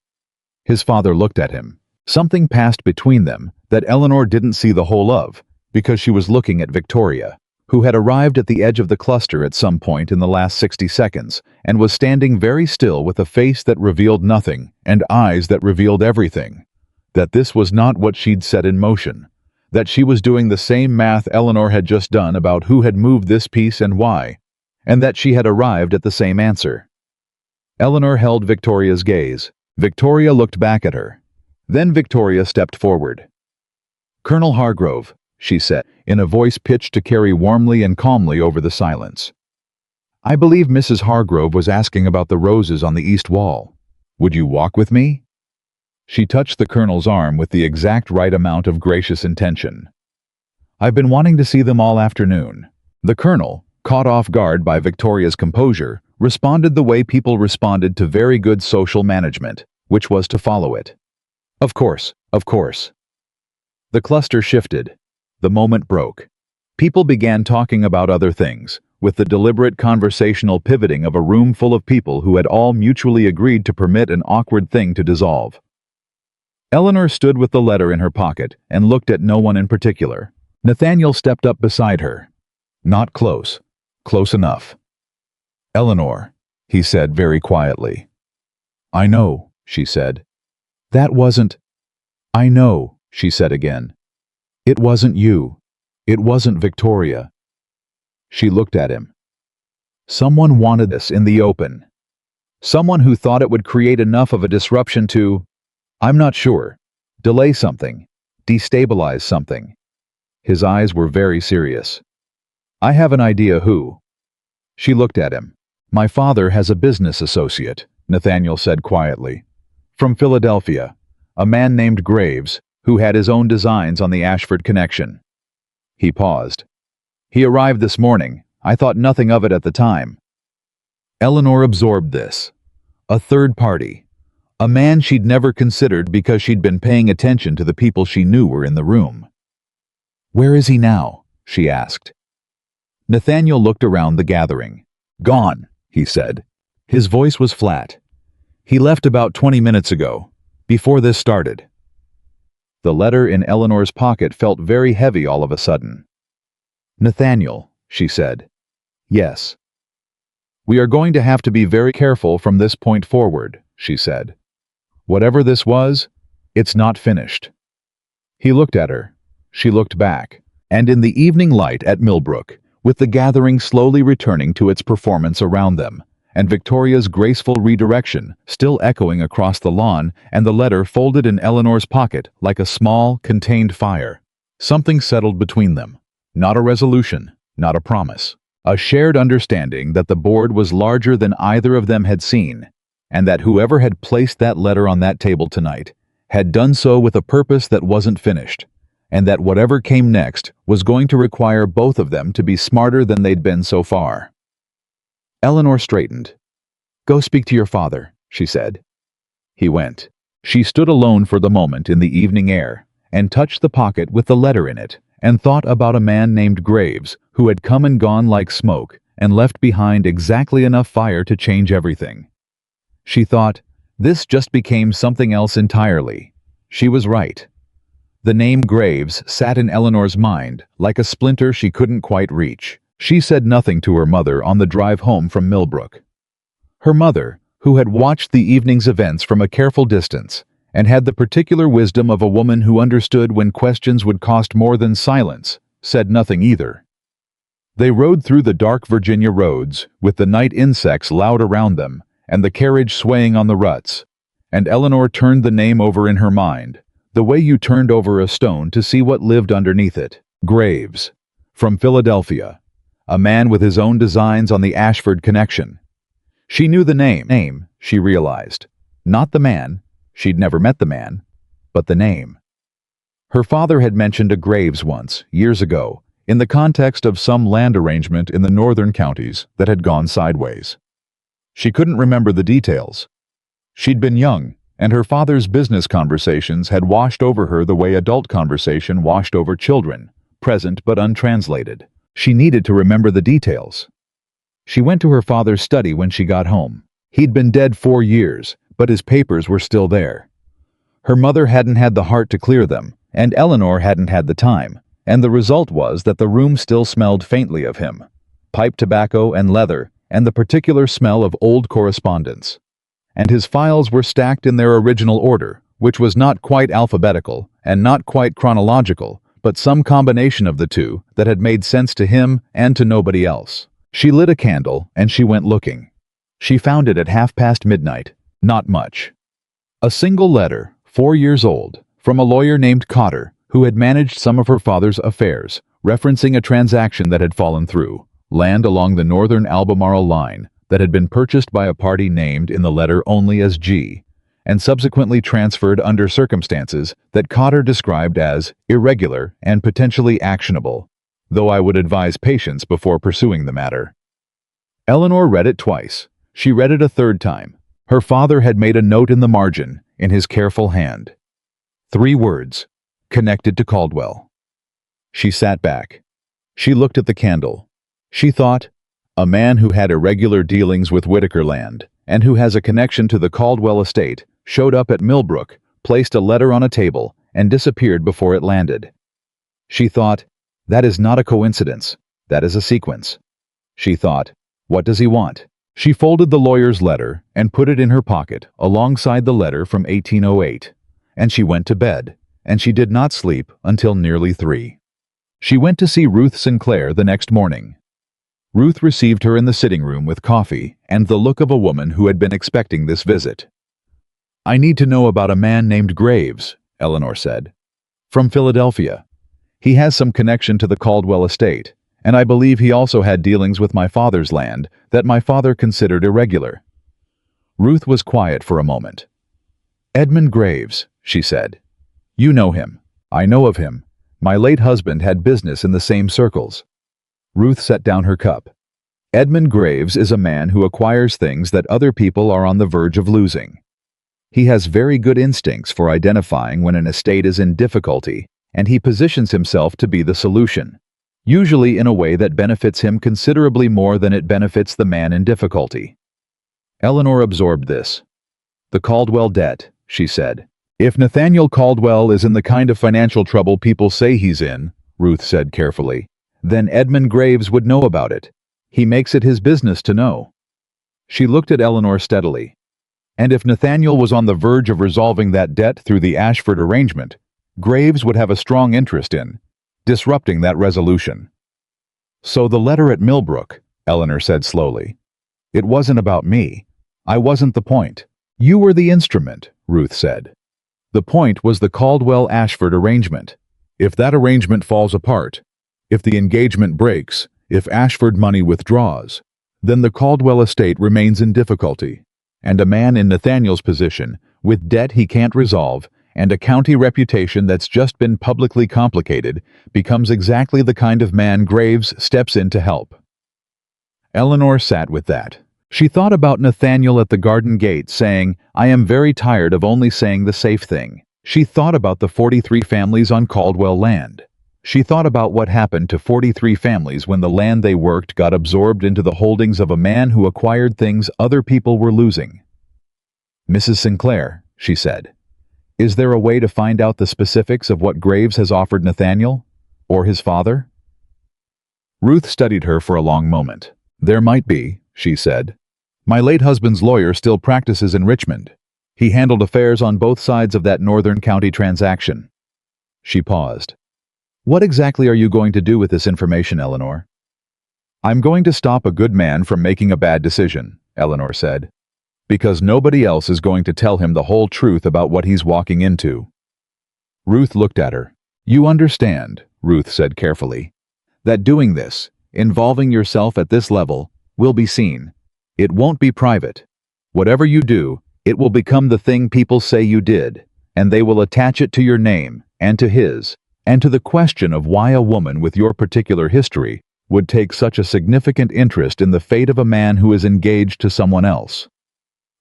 His father looked at him. Something passed between them that Eleanor didn't see the whole of, because she was looking at Victoria, who had arrived at the edge of the cluster at some point in the last 60 seconds and was standing very still with a face that revealed nothing and eyes that revealed everything. That this was not what she'd set in motion. That she was doing the same math Eleanor had just done about who had moved this piece and why, and that she had arrived at the same answer. Eleanor held Victoria's gaze. Victoria looked back at her. Then Victoria stepped forward. "Colonel Hargrove," she said, in a voice pitched to carry warmly and calmly over the silence. "I believe Mrs. Hargrove was asking about the roses on the east wall. Would you walk with me?" She touched the colonel's arm with the exact right amount of gracious intention. "I've been wanting to see them all afternoon." The colonel, caught off guard by Victoria's composure, responded the way people responded to very good social management, which was to follow it. Of course, of course." The cluster shifted. The moment broke. People began talking about other things, with the deliberate conversational pivoting of a room full of people who had all mutually agreed to permit an awkward thing to dissolve. Eleanor stood with the letter in her pocket and looked at no one in particular. Nathaniel stepped up beside her. "Not close. Close enough." "Eleanor," he said very quietly. "I know," she said. "That wasn't—" "I know," she said again. "It wasn't you. It wasn't Victoria." She looked at him. Someone wanted this in the open. Someone who thought it would create enough of a disruption to, I'm not sure, delay something, destabilize something. His eyes were very serious. "I have an idea who." She looked at him. "My father has a business associate," Nathaniel said quietly. "From Philadelphia, a man named Graves, who had his own designs on the Ashford connection." He paused. "He arrived this morning. I thought nothing of it at the time." Eleanor absorbed this. A third party. A man she'd never considered because she'd been paying attention to the people she knew were in the room. "Where is he now?" she asked. Nathaniel looked around the gathering. "Gone," he said. His voice was flat. "He left about 20 minutes ago, before this started." The letter in Eleanor's pocket felt very heavy all of a sudden. "Nathaniel," she said. "Yes." "We are going to have to be very careful from this point forward," she said. "Whatever this was, it's not finished." He looked at her. She looked back. And in the evening light at Millbrook, with the gathering slowly returning to its performance around them, and Victoria's graceful redirection still echoing across the lawn, and the letter folded in Eleanor's pocket like a small, contained fire, something settled between them. Not a resolution, not a promise. A shared understanding that the board was larger than either of them had seen, and that whoever had placed that letter on that table tonight had done so with a purpose that wasn't finished, and that whatever came next was going to require both of them to be smarter than they'd been so far. Eleanor straightened. "Go speak to your father," she said. He went. She stood alone for the moment in the evening air, and touched the pocket with the letter in it, and thought about a man named Graves who had come and gone like smoke and left behind exactly enough fire to change everything. She thought, this just became something else entirely. She was right. The name Graves sat in Eleanor's mind like a splinter she couldn't quite reach. She said nothing to her mother on the drive home from Millbrook. Her mother, who had watched the evening's events from a careful distance, and had the particular wisdom of a woman who understood when questions would cost more than silence, said nothing either. They rode through the dark Virginia roads, with the night insects loud around them, and the carriage swaying on the ruts, and Eleanor turned the name over in her mind, the way you turned over a stone to see what lived underneath it. Graves. From Philadelphia. A man with his own designs on the Ashford connection. She knew the name, she realized. Not the man, she'd never met the man, but the name. Her father had mentioned a Graves once, years ago, in the context of some land arrangement in the northern counties that had gone sideways. She couldn't remember the details. She'd been young, and her father's business conversations had washed over her the way adult conversation washed over children, present but untranslated. She needed to remember the details. She went to her father's study when she got home. He'd been dead 4 years, but his papers were still there. Her mother hadn't had the heart to clear them, and Eleanor hadn't had the time, and the result was that the room still smelled faintly of him. Pipe tobacco and leather, and the particular smell of old correspondence. And his files were stacked in their original order, which was not quite alphabetical and not quite chronological, but some combination of the two that had made sense to him and to nobody else. She lit a candle and she went looking. She found it at midnight. Not much. A single letter, 4 years old, from a lawyer named Cotter, who had managed some of her father's affairs, referencing a transaction that had fallen through, land along the northern Albemarle line that had been purchased by a party named in the letter only as G, and subsequently transferred under circumstances that Cotter described as irregular and potentially actionable, though I would advise patience before pursuing the matter. Eleanor read it twice. She read it a third time. Her father had made a note in the margin, in his careful hand. 3 words, connected to Caldwell. She sat back. She looked at the candle. She thought, a man who had irregular dealings with Whitaker land, and who has a connection to the Caldwell estate, showed up at Millbrook, placed a letter on a table, and disappeared before it landed. She thought, that is not a coincidence, that is a sequence. She thought, what does he want? She folded the lawyer's letter and put it in her pocket alongside the letter from 1808, and she went to bed, and she did not sleep until nearly 3. She went to see Ruth Sinclair the next morning. Ruth received her in the sitting room with coffee and the look of a woman who had been expecting this visit. I need to know about a man named Graves, Eleanor said. From Philadelphia. He has some connection to the Caldwell estate, and I believe he also had dealings with my father's land that my father considered irregular. Ruth was quiet for a moment. Edmund Graves, she said. You know him. I know of him. My late husband had business in the same circles. Ruth set down her cup. Edmund Graves is a man who acquires things that other people are on the verge of losing. He has very good instincts for identifying when an estate is in difficulty, and he positions himself to be the solution, usually in a way that benefits him considerably more than it benefits the man in difficulty. Eleanor absorbed this. The Caldwell debt, she said. If Nathaniel Caldwell is in the kind of financial trouble people say he's in, Ruth said carefully, then Edmund Graves would know about it. He makes it his business to know. She looked at Eleanor steadily. And if Nathaniel was on the verge of resolving that debt through the Ashford arrangement, Graves would have a strong interest in disrupting that resolution. So the letter at Millbrook, Eleanor said slowly. It wasn't about me. I wasn't the point. You were the instrument, Ruth said. The point was the Caldwell-Ashford arrangement. If that arrangement falls apart, if the engagement breaks, if Ashford money withdraws, then the Caldwell estate remains in difficulty, and a man in Nathaniel's position, with debt he can't resolve, and a county reputation that's just been publicly complicated, becomes exactly the kind of man Graves steps in to help. Eleanor sat with that. She thought about Nathaniel at the garden gate saying, I am very tired of only saying the safe thing. She thought about the 43 families on Caldwell land. She thought about what happened to 43 families when the land they worked got absorbed into the holdings of a man who acquired things other people were losing. Mrs. Sinclair, she said. Is there a way to find out the specifics of what Graves has offered Nathaniel? Or his father? Ruth studied her for a long moment. There might be, she said. My late husband's lawyer still practices in Richmond. He handled affairs on both sides of that Northern County transaction. She paused. What exactly are you going to do with this information, Eleanor? I'm going to stop a good man from making a bad decision, Eleanor said. Because nobody else is going to tell him the whole truth about what he's walking into. Ruth looked at her. You understand, Ruth said carefully, that doing this, involving yourself at this level, will be seen. It won't be private. Whatever you do, it will become the thing people say you did, and they will attach it to your name, and to his, and to the question of why a woman with your particular history would take such a significant interest in the fate of a man who is engaged to someone else.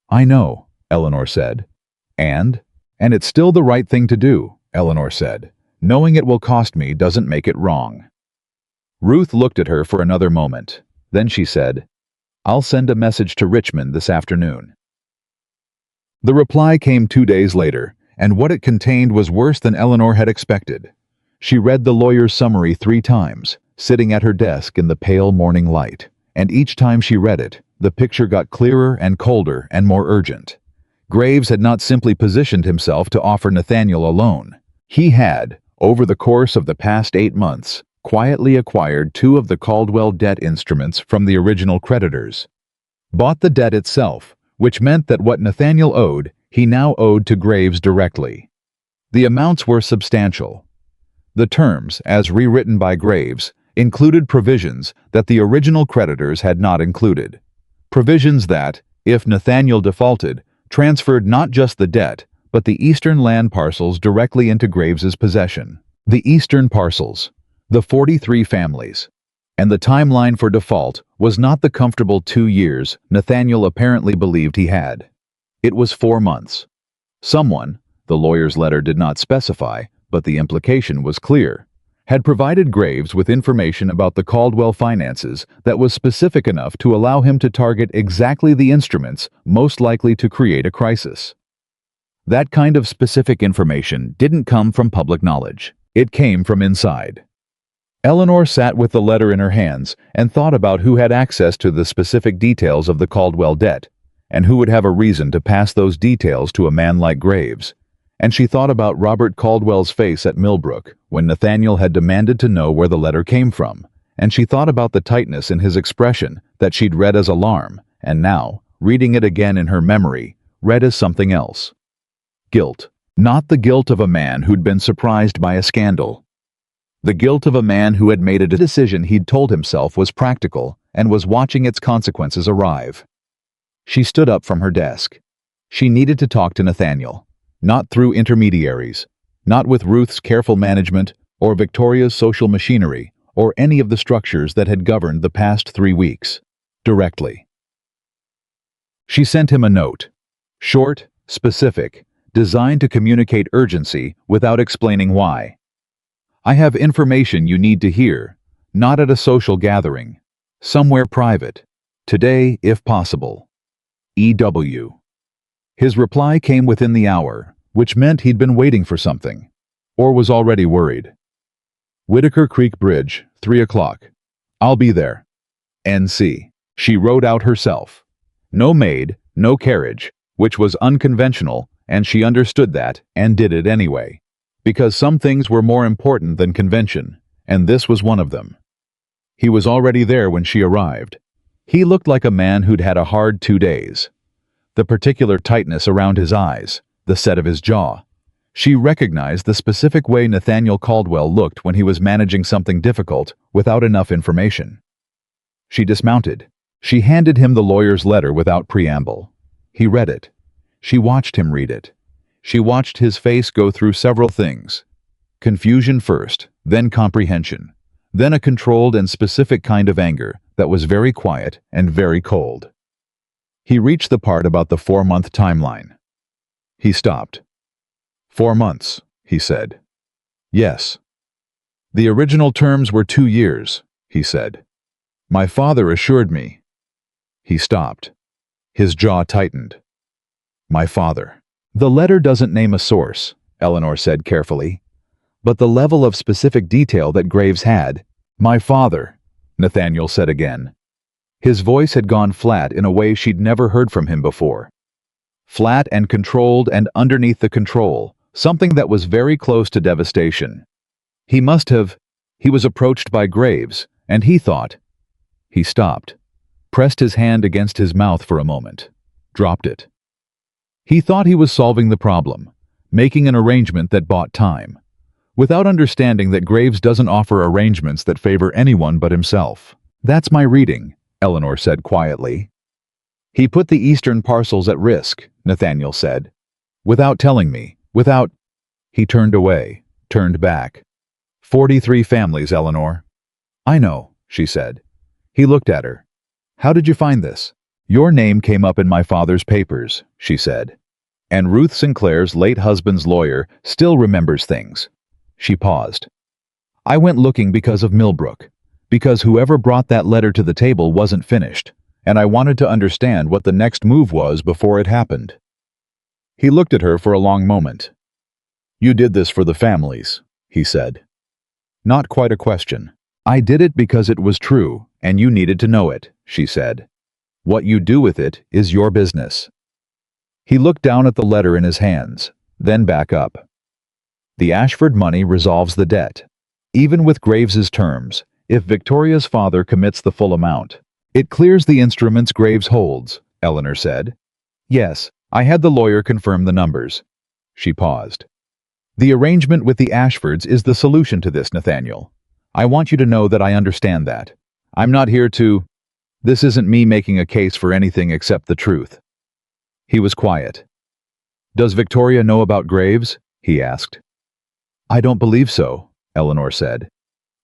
I know, Eleanor said. And it's still the right thing to do, Eleanor said. Knowing it will cost me doesn't make it wrong. Ruth looked at her for another moment. Then she said, I'll send a message to Richmond this afternoon. The reply came 2 days later, and what it contained was worse than Eleanor had expected. She read the lawyer's summary 3 times, sitting at her desk in the pale morning light, and each time she read it, the picture got clearer and colder and more urgent. Graves had not simply positioned himself to offer Nathaniel a loan. He had, over the course of the past 8 months, quietly acquired 2 of the Caldwell debt instruments from the original creditors. Bought the debt itself, which meant that what Nathaniel owed, he now owed to Graves directly. The amounts were substantial. The terms, as rewritten by Graves, included provisions that the original creditors had not included. Provisions that, if Nathaniel defaulted, transferred not just the debt, but the eastern land parcels directly into Graves's possession. The eastern parcels, the 43 families. And the timeline for default was not the comfortable 2 years Nathaniel apparently believed he had. It was 4 months. Someone, the lawyer's letter did not specify, but the implication was clear, had provided Graves with information about the Caldwell finances that was specific enough to allow him to target exactly the instruments most likely to create a crisis. That kind of specific information didn't come from public knowledge. It came from inside. Eleanor sat with the letter in her hands and thought about who had access to the specific details of the Caldwell debt, and who would have a reason to pass those details to a man like Graves. And she thought about Robert Caldwell's face at Millbrook when Nathaniel had demanded to know where the letter came from, and she thought about the tightness in his expression that she'd read as alarm, and now, reading it again in her memory, read as something else. Guilt. Not the guilt of a man who'd been surprised by a scandal. The guilt of a man who had made a decision he'd told himself was practical and was watching its consequences arrive. She stood up from her desk. She needed to talk to Nathaniel. Not through intermediaries, not with Ruth's careful management or Victoria's social machinery or any of the structures that had governed the past 3 weeks. Directly. She sent him a note. Short, specific, designed to communicate urgency without explaining why. I have information you need to hear, not at a social gathering. Somewhere private. Today, if possible. E.W. His reply came within the hour, which meant he'd been waiting for something, or was already worried. Whitaker Creek Bridge, 3 o'clock. I'll be there. N.C. She wrote out herself. No maid, no carriage, which was unconventional, and she understood that and did it anyway. Because some things were more important than convention, and this was one of them. He was already there when she arrived. He looked like a man who'd had a hard 2 days. The particular tightness around his eyes, the set of his jaw. She recognized the specific way Nathaniel Caldwell looked when he was managing something difficult without enough information. She dismounted. She handed him the lawyer's letter without preamble. He read it. She watched him read it. She watched his face go through several things. Confusion first, then comprehension, then a controlled and specific kind of anger that was very quiet and very cold. He reached the part about the 4-month timeline. He stopped. 4 months, he said. Yes. The original terms were 2 years, he said. My father assured me. He stopped. His jaw tightened. My father. The letter doesn't name a source, Eleanor said carefully. But the level of specific detail that Graves had. My father, Nathaniel said again. His voice had gone flat in a way she'd never heard from him before. Flat and controlled, and underneath the control, something that was very close to devastation. He was approached by Graves, and he thought. He stopped, pressed his hand against his mouth for a moment, dropped it. He thought he was solving the problem, making an arrangement that bought time, without understanding that Graves doesn't offer arrangements that favor anyone but himself. That's my reading, Eleanor said quietly. He put the eastern parcels at risk, Nathaniel said. Without telling me, without... He turned away, turned back. 43 families, Eleanor. I know, she said. He looked at her. How did you find this? Your name came up in my father's papers, she said. And Ruth Sinclair's late husband's lawyer still remembers things. She paused. I went looking because of Millbrook, because whoever brought that letter to the table wasn't finished, and I wanted to understand what the next move was before it happened. He looked at her for a long moment. You did this for the families, he said. Not quite a question. I did it because it was true, and you needed to know it, she said. What you do with it is your business. He looked down at the letter in his hands, then back up. The Ashford money resolves the debt. Even with Graves's terms, if Victoria's father commits the full amount, it clears the instruments Graves holds, Eleanor said. Yes, I had the lawyer confirm the numbers. She paused. The arrangement with the Ashfords is the solution to this, Nathaniel. I want you to know that I understand that. I'm not here to... This isn't me making a case for anything except the truth. He was quiet. Does Victoria know about Graves? He asked. I don't believe so, Eleanor said.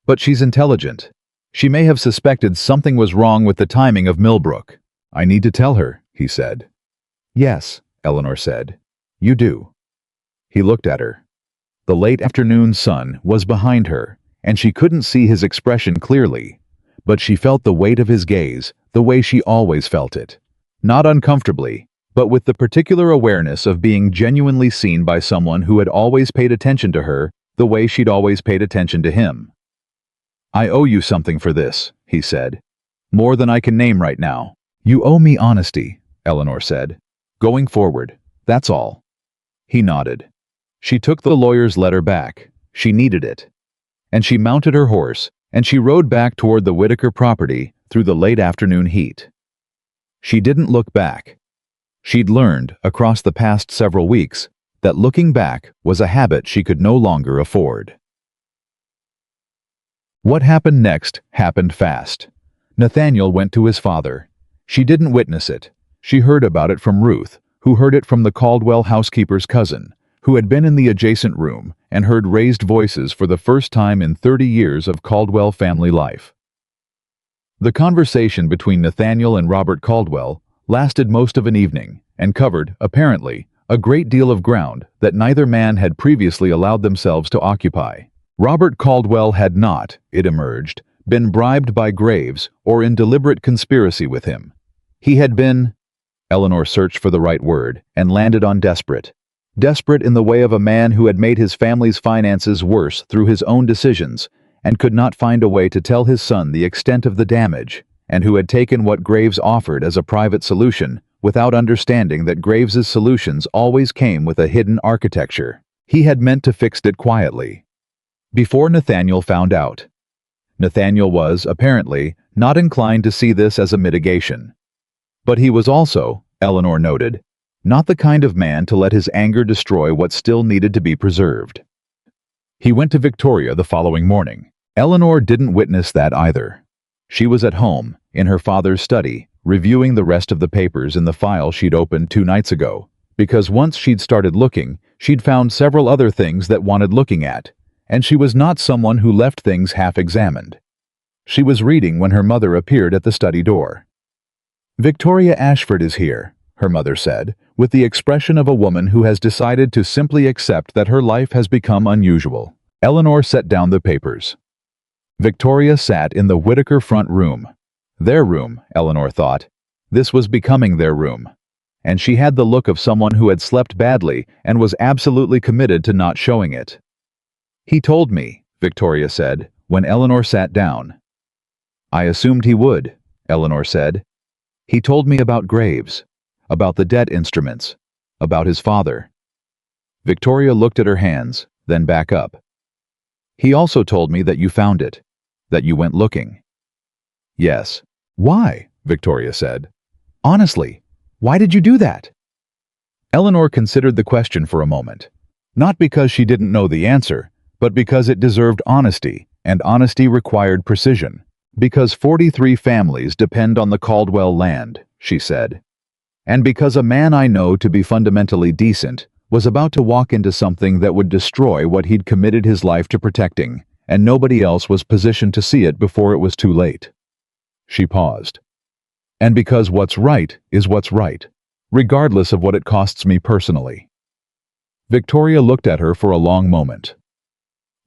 But she's intelligent. She may have suspected something was wrong with the timing of Millbrook. I need to tell her, he said. Yes, Eleanor said. You do. He looked at her. The late afternoon sun was behind her, and she couldn't see his expression clearly, but she felt the weight of his gaze the way she always felt it. Not uncomfortably, but with the particular awareness of being genuinely seen by someone who had always paid attention to her the way she'd always paid attention to him. I owe you something for this, he said. More than I can name right now. You owe me honesty, Eleanor said. Going forward, that's all. He nodded. She took the lawyer's letter back. She needed it. And she mounted her horse, and she rode back toward the Whitaker property through the late afternoon heat. She didn't look back. She'd learned, across the past several weeks, that looking back was a habit she could no longer afford. What happened next happened fast. Nathaniel went to his father. She didn't witness it. She heard about it from Ruth, who heard it from the Caldwell housekeeper's cousin, who had been in the adjacent room and heard raised voices for the first time in 30 years of Caldwell family life. The conversation between Nathaniel and Robert Caldwell lasted most of an evening and covered, apparently, a great deal of ground that neither man had previously allowed themselves to occupy. Robert Caldwell had not, it emerged, been bribed by Graves or in deliberate conspiracy with him. He had been... Eleanor searched for the right word and landed on desperate. Desperate in the way of a man who had made his family's finances worse through his own decisions and could not find a way to tell his son the extent of the damage, and who had taken what Graves offered as a private solution without understanding that Graves's solutions always came with a hidden architecture. He had meant to fix it quietly. Before Nathaniel found out. Nathaniel was, apparently, not inclined to see this as a mitigation. But he was also, Eleanor noted, not the kind of man to let his anger destroy what still needed to be preserved. He went to Victoria the following morning. Eleanor didn't witness that either. She was at home, in her father's study, reviewing the rest of the papers in the file she'd opened 2 nights ago, because once she'd started looking, she'd found several other things that wanted looking at, and she was not someone who left things half-examined. She was reading when her mother appeared at the study door. Victoria Ashford is here, her mother said, with the expression of a woman who has decided to simply accept that her life has become unusual. Eleanor set down the papers. Victoria sat in the Whitaker front room. Their room, Eleanor thought. This was becoming their room. and she had the look of someone who had slept badly and was absolutely committed to not showing it. "He told me," Victoria said, when Eleanor sat down. "I assumed he would," Eleanor said. "He told me about Graves, about the debt instruments, about his father." Victoria looked at her hands, then back up. "He also told me that you found it, that you went looking." "Yes." "Why?" Victoria said. "Honestly, why did you do that?" Eleanor considered the question for a moment, not because she didn't know the answer, but because it deserved honesty, and honesty required precision. "Because 43 families depend on the Caldwell land," she said. "And because a man I know to be fundamentally decent was about to walk into something that would destroy what he'd committed his life to protecting, and nobody else was positioned to see it before it was too late." She paused. "And because what's right is what's right, regardless of what it costs me personally." Victoria looked at her for a long moment.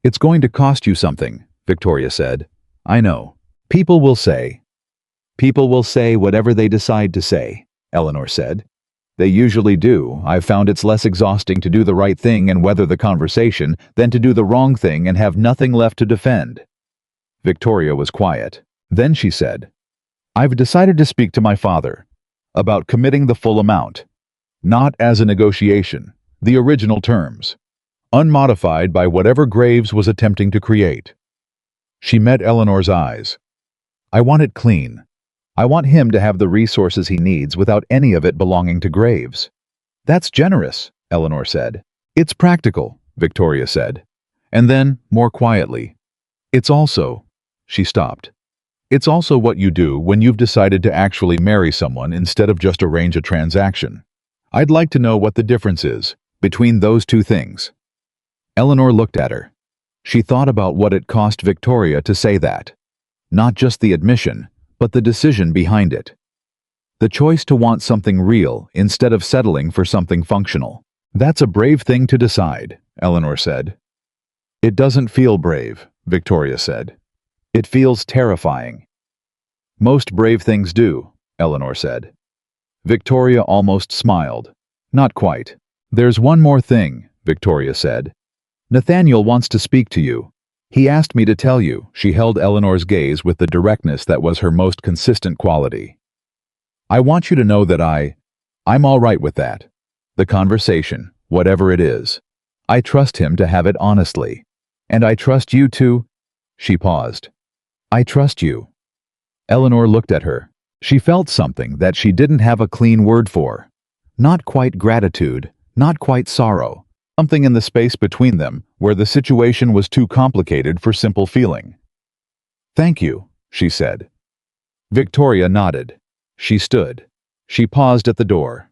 "It's going to cost you something," Victoria said. "I know. People will say." "People will say whatever they decide to say," Eleanor said. "They usually do. I've found it's less exhausting to do the right thing and weather the conversation than to do the wrong thing and have nothing left to defend." Victoria was quiet. Then she said, "I've decided to speak to my father about committing the full amount, not as a negotiation, the original terms, unmodified by whatever Graves was attempting to create." She met Eleanor's eyes. "I want it clean. I want him to have the resources he needs without any of it belonging to Graves." "That's generous," Eleanor said. "It's practical," Victoria said. And then, more quietly, "It's also—" She stopped. "It's also what you do when you've decided to actually marry someone instead of just arrange a transaction. I'd like to know what the difference is between those two things." Eleanor looked at her. She thought about what it cost Victoria to say that. Not just the admission, but the decision behind it. The choice to want something real instead of settling for something functional. "That's a brave thing to decide," Eleanor said. "It doesn't feel brave," Victoria said. "It feels terrifying." "Most brave things do," Eleanor said. Victoria almost smiled. "Not quite." "There's one more thing," Victoria said. "Nathaniel wants to speak to you. He asked me to tell you." She held Eleanor's gaze with the directness that was her most consistent quality. "I want you to know that I'm all right with that. The conversation, whatever it is. I trust him to have it honestly. And I trust you to—" She paused. "I trust you." Eleanor looked at her. She felt something that she didn't have a clean word for. Not quite gratitude, not quite sorrow. Something in the space between them where the situation was too complicated for simple feeling. "Thank you," she said. Victoria nodded. She stood. She paused at the door.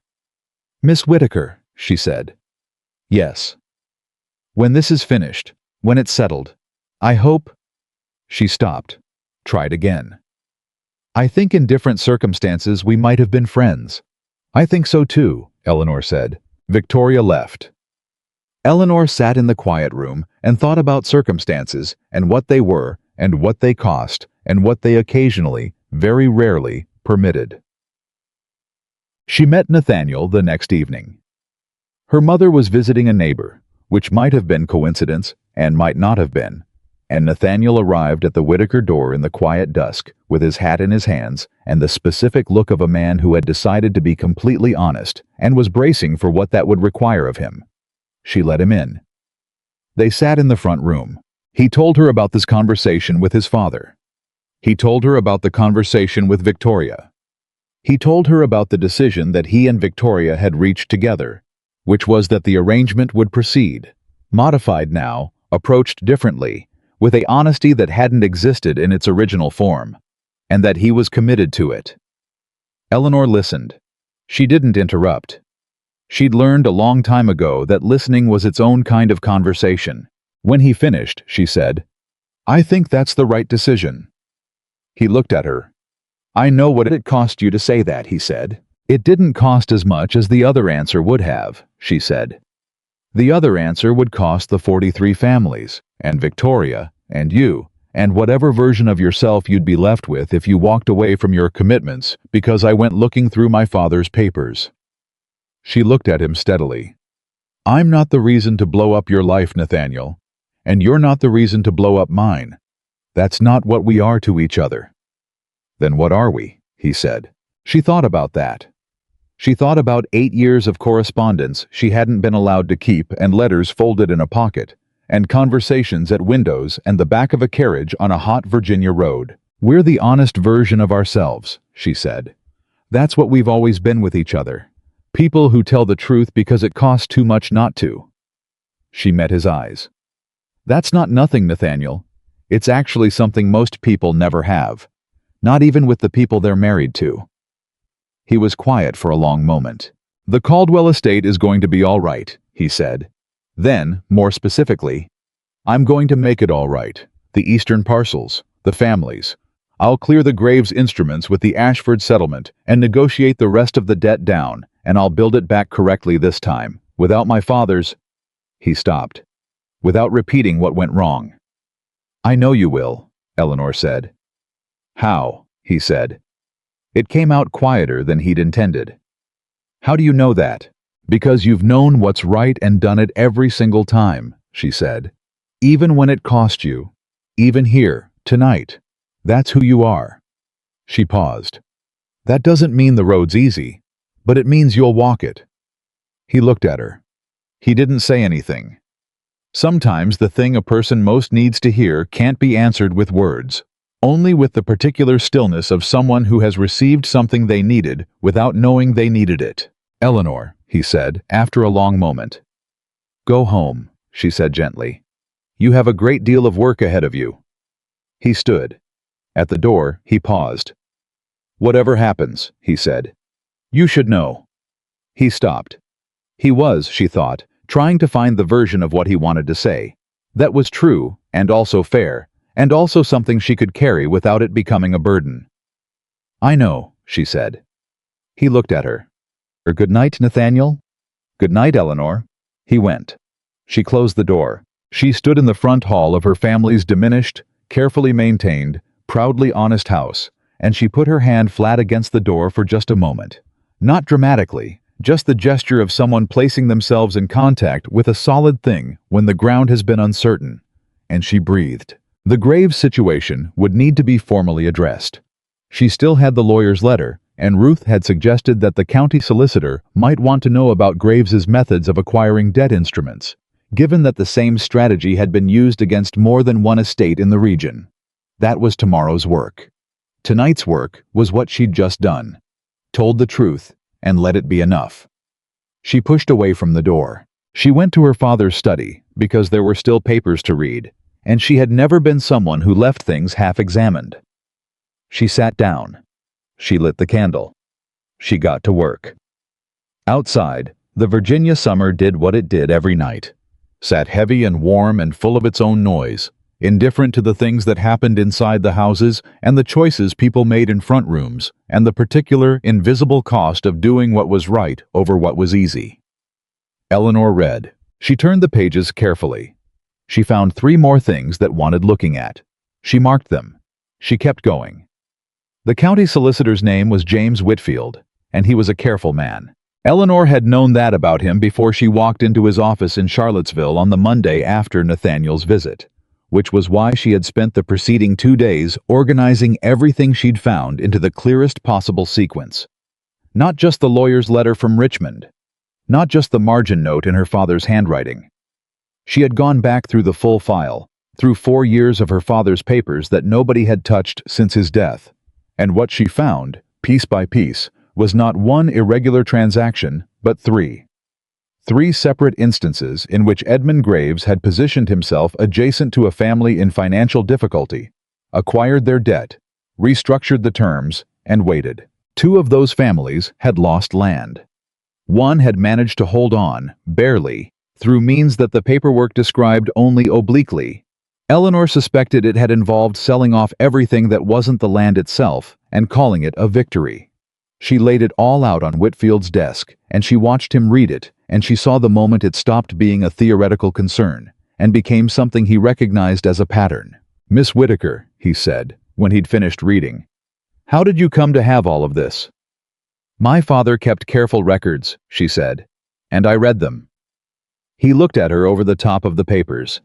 "Miss Whitaker," she said. "Yes." "When this is finished, when it's settled, I hope—" She stopped. Tried again. "I think in different circumstances we might have been friends." "I think so too," Eleanor said. Victoria left. Eleanor sat in the quiet room and thought about circumstances and what they were and what they cost and what they occasionally, very rarely, permitted. She met Nathaniel the next evening. Her mother was visiting a neighbor, which might have been coincidence and might not have been, and Nathaniel arrived at the Whitaker door in the quiet dusk with his hat in his hands and the specific look of a man who had decided to be completely honest and was bracing for what that would require of him. She let him in. They sat in the front room. He told her about this conversation with his father. He told her about the conversation with Victoria. He told her about the decision that he and Victoria had reached together, which was that the arrangement would proceed, modified now, approached differently, with a honesty that hadn't existed in its original form, and that he was committed to it. Eleanor listened. She didn't interrupt. She'd learned a long time ago that listening was its own kind of conversation. When he finished, she said, "I think that's the right decision." He looked at her. "I know what it cost you to say that," he said. "It didn't cost as much as the other answer would have," she said. "The other answer would cost the 43 families, and Victoria, and you, and whatever version of yourself you'd be left with if you walked away from your commitments because I went looking through my father's papers." She looked at him steadily. I'm not the reason to blow up your life, Nathaniel, and you're not the reason to blow up mine. That's not what we are to each other. Then what are we? He said. She thought about that. She thought about 8 years of correspondence she hadn't been allowed to keep and letters folded in a pocket, and conversations at windows and the back of a carriage on a hot Virginia road. We're the honest version of ourselves, she said. That's what we've always been with each other. People who tell the truth because it costs too much not to. She met his eyes. That's not nothing, Nathaniel. It's actually something most people never have. Not even with the people they're married to. He was quiet for a long moment. The Caldwell estate is going to be all right, he said. Then, more specifically, I'm going to make it all right. The eastern parcels, the families. I'll clear the Graves instruments with the Ashford settlement and negotiate the rest of the debt down, and I'll build it back correctly this time, without my father's... He stopped, without repeating what went wrong. I know you will, Eleanor said. How? He said. It came out quieter than he'd intended. How do you know that? Because you've known what's right and done it every single time, she said. Even when it cost you. Even here, tonight. That's who you are. She paused. That doesn't mean the road's easy, but it means you'll walk it. He looked at her. He didn't say anything. Sometimes the thing a person most needs to hear can't be answered with words. Only with the particular stillness of someone who has received something they needed without knowing they needed it. Eleanor, he said, after a long moment. Go home, she said gently. You have a great deal of work ahead of you. He stood. At the door, he paused. Whatever happens, he said. You should know. He stopped. He was, she thought, trying to find the version of what he wanted to say. That was true, and also fair, and also something she could carry without it becoming a burden. I know, she said. He looked at her. Good night, Nathaniel. Good night, Eleanor. He went. She closed the door. She stood in the front hall of her family's diminished, carefully maintained, proudly honest house, and she put her hand flat against the door for just a moment. Not dramatically, just the gesture of someone placing themselves in contact with a solid thing when the ground has been uncertain. And she breathed. The Graves situation would need to be formally addressed. She still had the lawyer's letter, and Ruth had suggested that the county solicitor might want to know about Graves's methods of acquiring debt instruments, given that the same strategy had been used against more than one estate in the region. That was tomorrow's work. Tonight's work was what she'd just done. Told the truth, and let it be enough. She pushed away from the door. She went to her father's study, because there were still papers to read, and she had never been someone who left things half-examined. She sat down. She lit the candle. She got to work. Outside, the Virginia summer did what it did every night. Sat heavy and warm and full of its own noise, indifferent to the things that happened inside the houses and the choices people made in front rooms, and the particular, invisible cost of doing what was right over what was easy. Eleanor read. She turned the pages carefully. She found 3 more things that wanted looking at. She marked them. She kept going. The county solicitor's name was James Whitfield, and he was a careful man. Eleanor had known that about him before she walked into his office in Charlottesville on the Monday after Nathaniel's visit, which was why she had spent the preceding 2 days organizing everything she'd found into the clearest possible sequence. Not just the lawyer's letter from Richmond. Not just the margin note in her father's handwriting. She had gone back through the full file, through 4 years of her father's papers that nobody had touched since his death, and what she found, piece by piece, was not one irregular transaction, but 3. 3 separate instances in which Edmund Graves had positioned himself adjacent to a family in financial difficulty, acquired their debt, restructured the terms, and waited. 2 of those families had lost land. One had managed to hold on, barely, through means that the paperwork described only obliquely. Eleanor suspected it had involved selling off everything that wasn't the land itself and calling it a victory. She laid it all out on Whitfield's desk, and she watched him read it, and she saw the moment it stopped being a theoretical concern and became something he recognized as a pattern. Miss Whitaker, he said, when he'd finished reading, how did you come to have all of this? My father kept careful records, she said, and I read them. He looked at her over the top of the papers.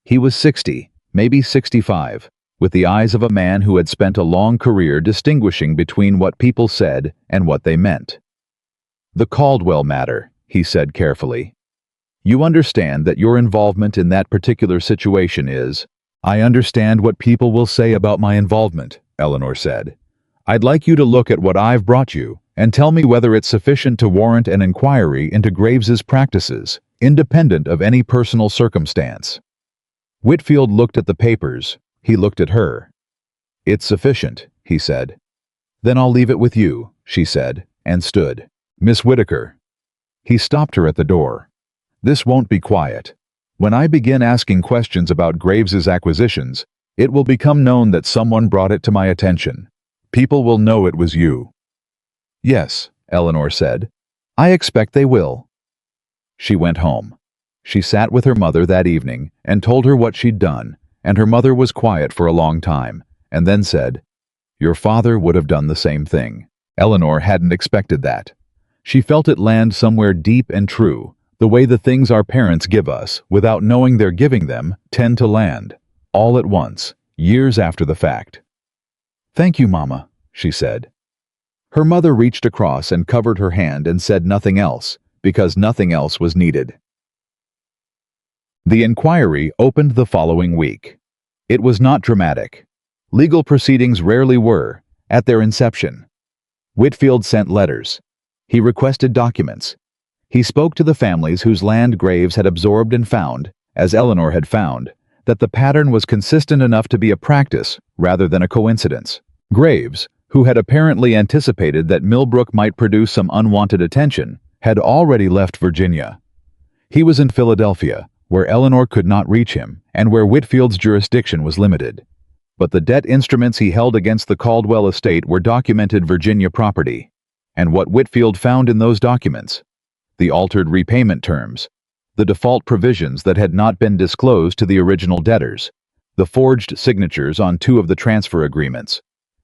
He was 60, maybe 65, with the eyes of a man who had spent a long career distinguishing between what people said and what they meant. The Caldwell matter, he said carefully. You understand that your involvement in that particular situation is— I understand what people will say about my involvement, Eleanor said. I'd like you to look at what I've brought you and tell me whether it's sufficient to warrant an inquiry into Graves's practices, independent of any personal circumstance. Whitfield looked at the papers. He looked at her. It's sufficient, he said. Then I'll leave it with you, she said, and stood. Miss Whittaker. He stopped her at the door. This won't be quiet. When I begin asking questions about Graves's acquisitions, it will become known that someone brought it to my attention. People will know it was you. Yes, Eleanor said. I expect they will. She went home. She sat with her mother that evening and told her what she'd done, and her mother was quiet for a long time, and then said, Your father would have done the same thing. Eleanor hadn't expected that. She felt it land somewhere deep and true, the way the things our parents give us, without knowing they're giving them, tend to land, all at once, years after the fact. Thank you, Mama, she said. Her mother reached across and covered her hand and said nothing else, because nothing else was needed. The inquiry opened the following week. It was not dramatic. Legal proceedings rarely were, at their inception. Whitfield sent letters. He requested documents. He spoke to the families whose land Graves had absorbed and found, as Eleanor had found, that the pattern was consistent enough to be a practice rather than a coincidence. Graves, who had apparently anticipated that Millbrook might produce some unwanted attention, had already left Virginia. He was in Philadelphia, where Eleanor could not reach him and where Whitfield's jurisdiction was limited. But the debt instruments he held against the Caldwell estate were documented Virginia property. And what Whitfield found in those documents? The altered repayment terms, the default provisions that had not been disclosed to the original debtors, the forged signatures on 2 of the transfer agreements,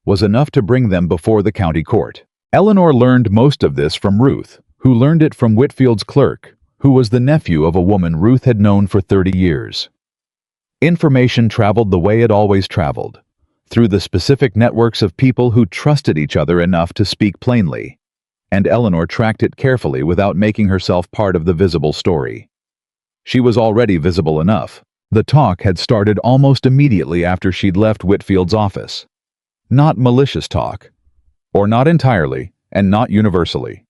was enough to bring them before the county court. Eleanor learned most of this from Ruth, who learned it from Whitfield's clerk, who was the nephew of a woman Ruth had known for 30 years. Information traveled the way it always traveled, through the specific networks of people who trusted each other enough to speak plainly. And Eleanor tracked it carefully without making herself part of the visible story. She was already visible enough. The talk had started almost immediately after she'd left Whitfield's office. Not malicious talk, or not entirely, and not universally.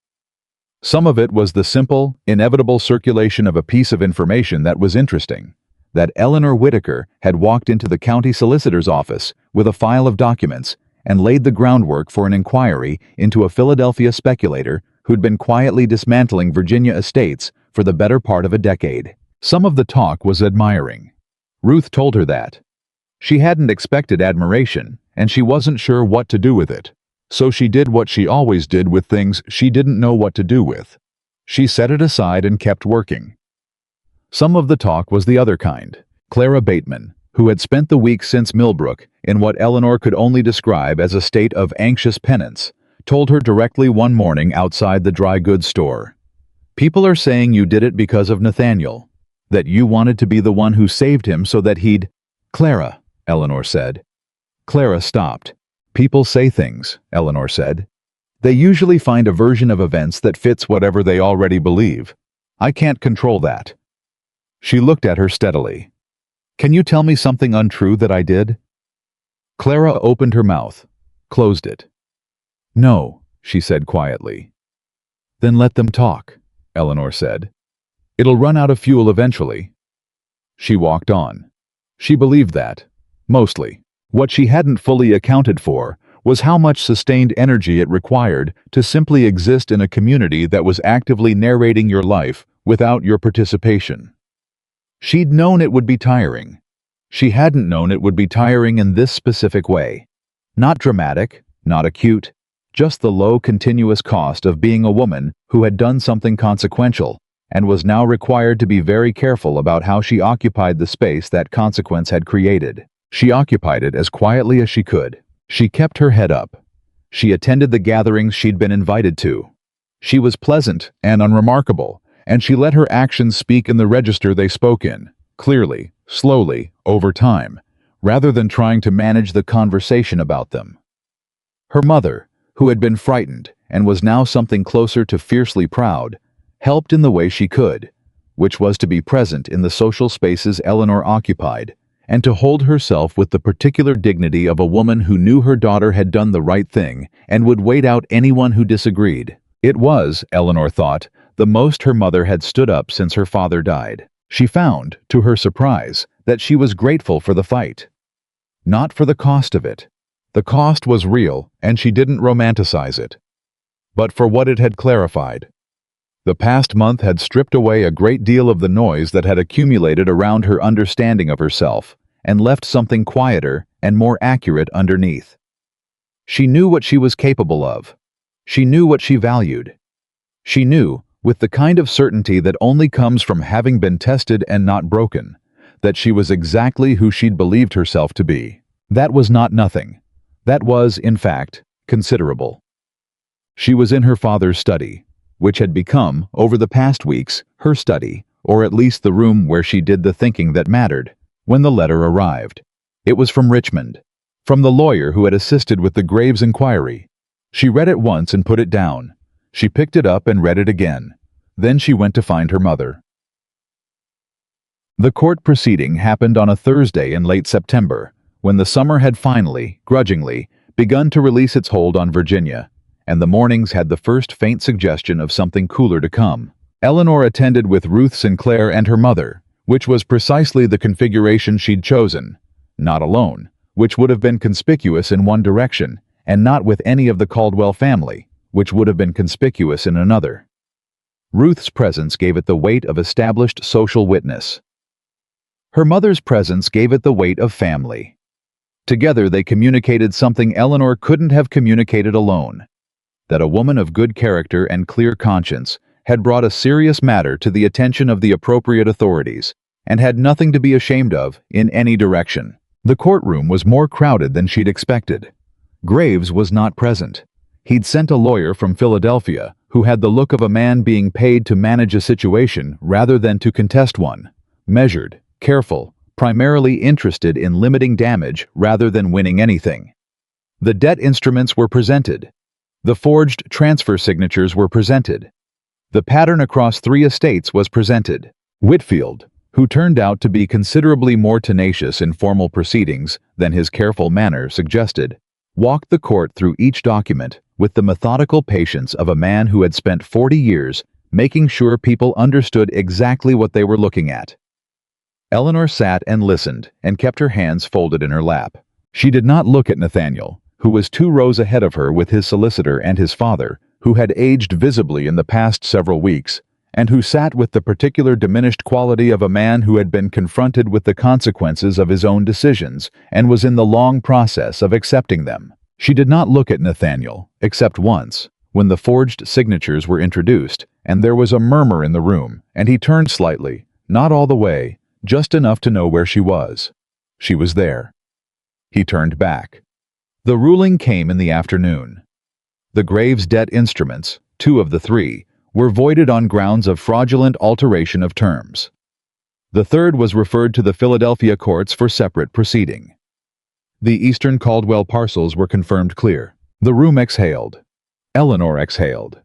Some of it was the simple, inevitable circulation of a piece of information that was interesting, that Eleanor Whittaker had walked into the county solicitor's office with a file of documents and laid the groundwork for an inquiry into a Philadelphia speculator who'd been quietly dismantling Virginia estates for the better part of a decade. Some of the talk was admiring. Ruth told her that. She hadn't expected admiration, and she wasn't sure what to do with it. So she did what she always did with things she didn't know what to do with. She set it aside and kept working. Some of the talk was the other kind. Clara Bateman, who had spent the week since Millbrook in what Eleanor could only describe as a state of anxious penance, told her directly one morning outside the dry goods store. People are saying you did it because of Nathaniel, that you wanted to be the one who saved him so that he'd— Clara, Eleanor said. Clara stopped. People say things, Eleanor said. They usually find a version of events that fits whatever they already believe. I can't control that. She looked at her steadily. Can you tell me something untrue that I did? Clara opened her mouth, closed it. No, she said quietly. Then let them talk, Eleanor said. It'll run out of fuel eventually. She walked on. She believed that, mostly. What she hadn't fully accounted for was how much sustained energy it required to simply exist in a community that was actively narrating your life without your participation. She'd known it would be tiring. She hadn't known it would be tiring in this specific way. Not dramatic, not acute, just the low continuous cost of being a woman who had done something consequential and was now required to be very careful about how she occupied the space that consequence had created. She occupied it as quietly as she could. She kept her head up. She attended the gatherings she'd been invited to. She was pleasant and unremarkable, and she let her actions speak in the register they spoke in, clearly, slowly, over time, rather than trying to manage the conversation about them. Her mother, who had been frightened and was now something closer to fiercely proud, helped in the way she could, which was to be present in the social spaces Eleanor occupied, and to hold herself with the particular dignity of a woman who knew her daughter had done the right thing and would wait out anyone who disagreed. It was, Eleanor thought, the most her mother had stood up since her father died. She found, to her surprise, that she was grateful for the fight. Not for the cost of it. The cost was real, and she didn't romanticize it. But for what it had clarified. The past month had stripped away a great deal of the noise that had accumulated around her understanding of herself, and left something quieter and more accurate underneath. She knew what she was capable of. She knew what she valued. She knew, with the kind of certainty that only comes from having been tested and not broken, that she was exactly who she'd believed herself to be. That was not nothing. That was, in fact, considerable. She was in her father's study, which had become, over the past weeks, her study, or at least the room where she did the thinking that mattered, when the letter arrived. It was from Richmond, from the lawyer who had assisted with the Graves inquiry. She read it once and put it down. She picked it up and read it again. Then she went to find her mother. The court proceeding happened on a Thursday in late September, when the summer had finally, grudgingly, begun to release its hold on Virginia, and the mornings had the first faint suggestion of something cooler to come. Eleanor attended with Ruth Sinclair and her mother, which was precisely the configuration she'd chosen. Not alone, which would have been conspicuous in one direction, and not with any of the Caldwell family, which would have been conspicuous in another. Ruth's presence gave it the weight of established social witness. Her mother's presence gave it the weight of family. Together they communicated something Eleanor couldn't have communicated alone. That a woman of good character and clear conscience had brought a serious matter to the attention of the appropriate authorities, and had nothing to be ashamed of in any direction. The courtroom was more crowded than she'd expected. Graves was not present. He'd sent a lawyer from Philadelphia who had the look of a man being paid to manage a situation rather than to contest one. Measured, careful, primarily interested in limiting damage rather than winning anything. The debt instruments were presented. The forged transfer signatures were presented. The pattern across 3 estates was presented. Whitfield, who turned out to be considerably more tenacious in formal proceedings than his careful manner suggested, walked the court through each document with the methodical patience of a man who had spent 40 years making sure people understood exactly what they were looking at. Eleanor sat and listened and kept her hands folded in her lap. She did not look at Nathaniel, who was 2 rows ahead of her with his solicitor and his father, who had aged visibly in the past several weeks, and who sat with the particular diminished quality of a man who had been confronted with the consequences of his own decisions and was in the long process of accepting them. She did not look at Nathaniel, except once, when the forged signatures were introduced, and there was a murmur in the room, and he turned slightly, not all the way, just enough to know where she was. She was there. He turned back. The ruling came in the afternoon. The Graves debt instruments, 2 of the 3, were voided on grounds of fraudulent alteration of terms. The third was referred to the Philadelphia courts for separate proceeding. The Eastern Caldwell parcels were confirmed clear. The room exhaled. Eleanor exhaled.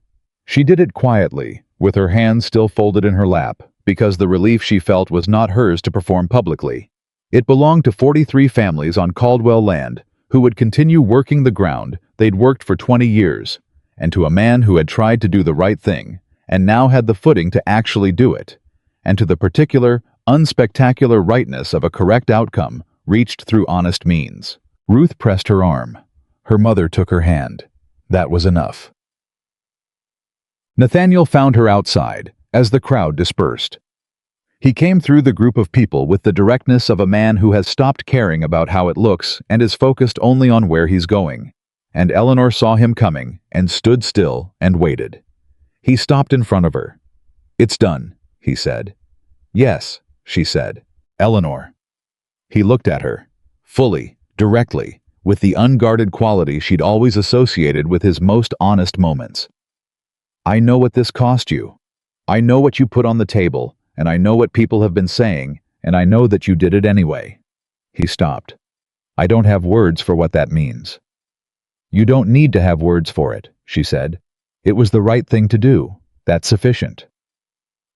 She did it quietly, with her hands still folded in her lap, because the relief she felt was not hers to perform publicly. It belonged to 43 families on Caldwell land who would continue working the ground they'd worked for 20 years, and to a man who had tried to do the right thing and now had the footing to actually do it, and to the particular, unspectacular rightness of a correct outcome reached through honest means. Ruth pressed her arm. Her mother took her hand. That was enough. Nathaniel found her outside, as the crowd dispersed. He came through the group of people with the directness of a man who has stopped caring about how it looks and is focused only on where he's going. And Eleanor saw him coming and stood still and waited. He stopped in front of her. "It's done," he said. "Yes," she said. "Eleanor." He looked at her, fully, directly, with the unguarded quality she'd always associated with his most honest moments. "I know what this cost you. I know what you put on the table, and I know what people have been saying, and I know that you did it anyway." He stopped. "I don't have words for what that means." "You don't need to have words for it," she said. "It was the right thing to do. That's sufficient."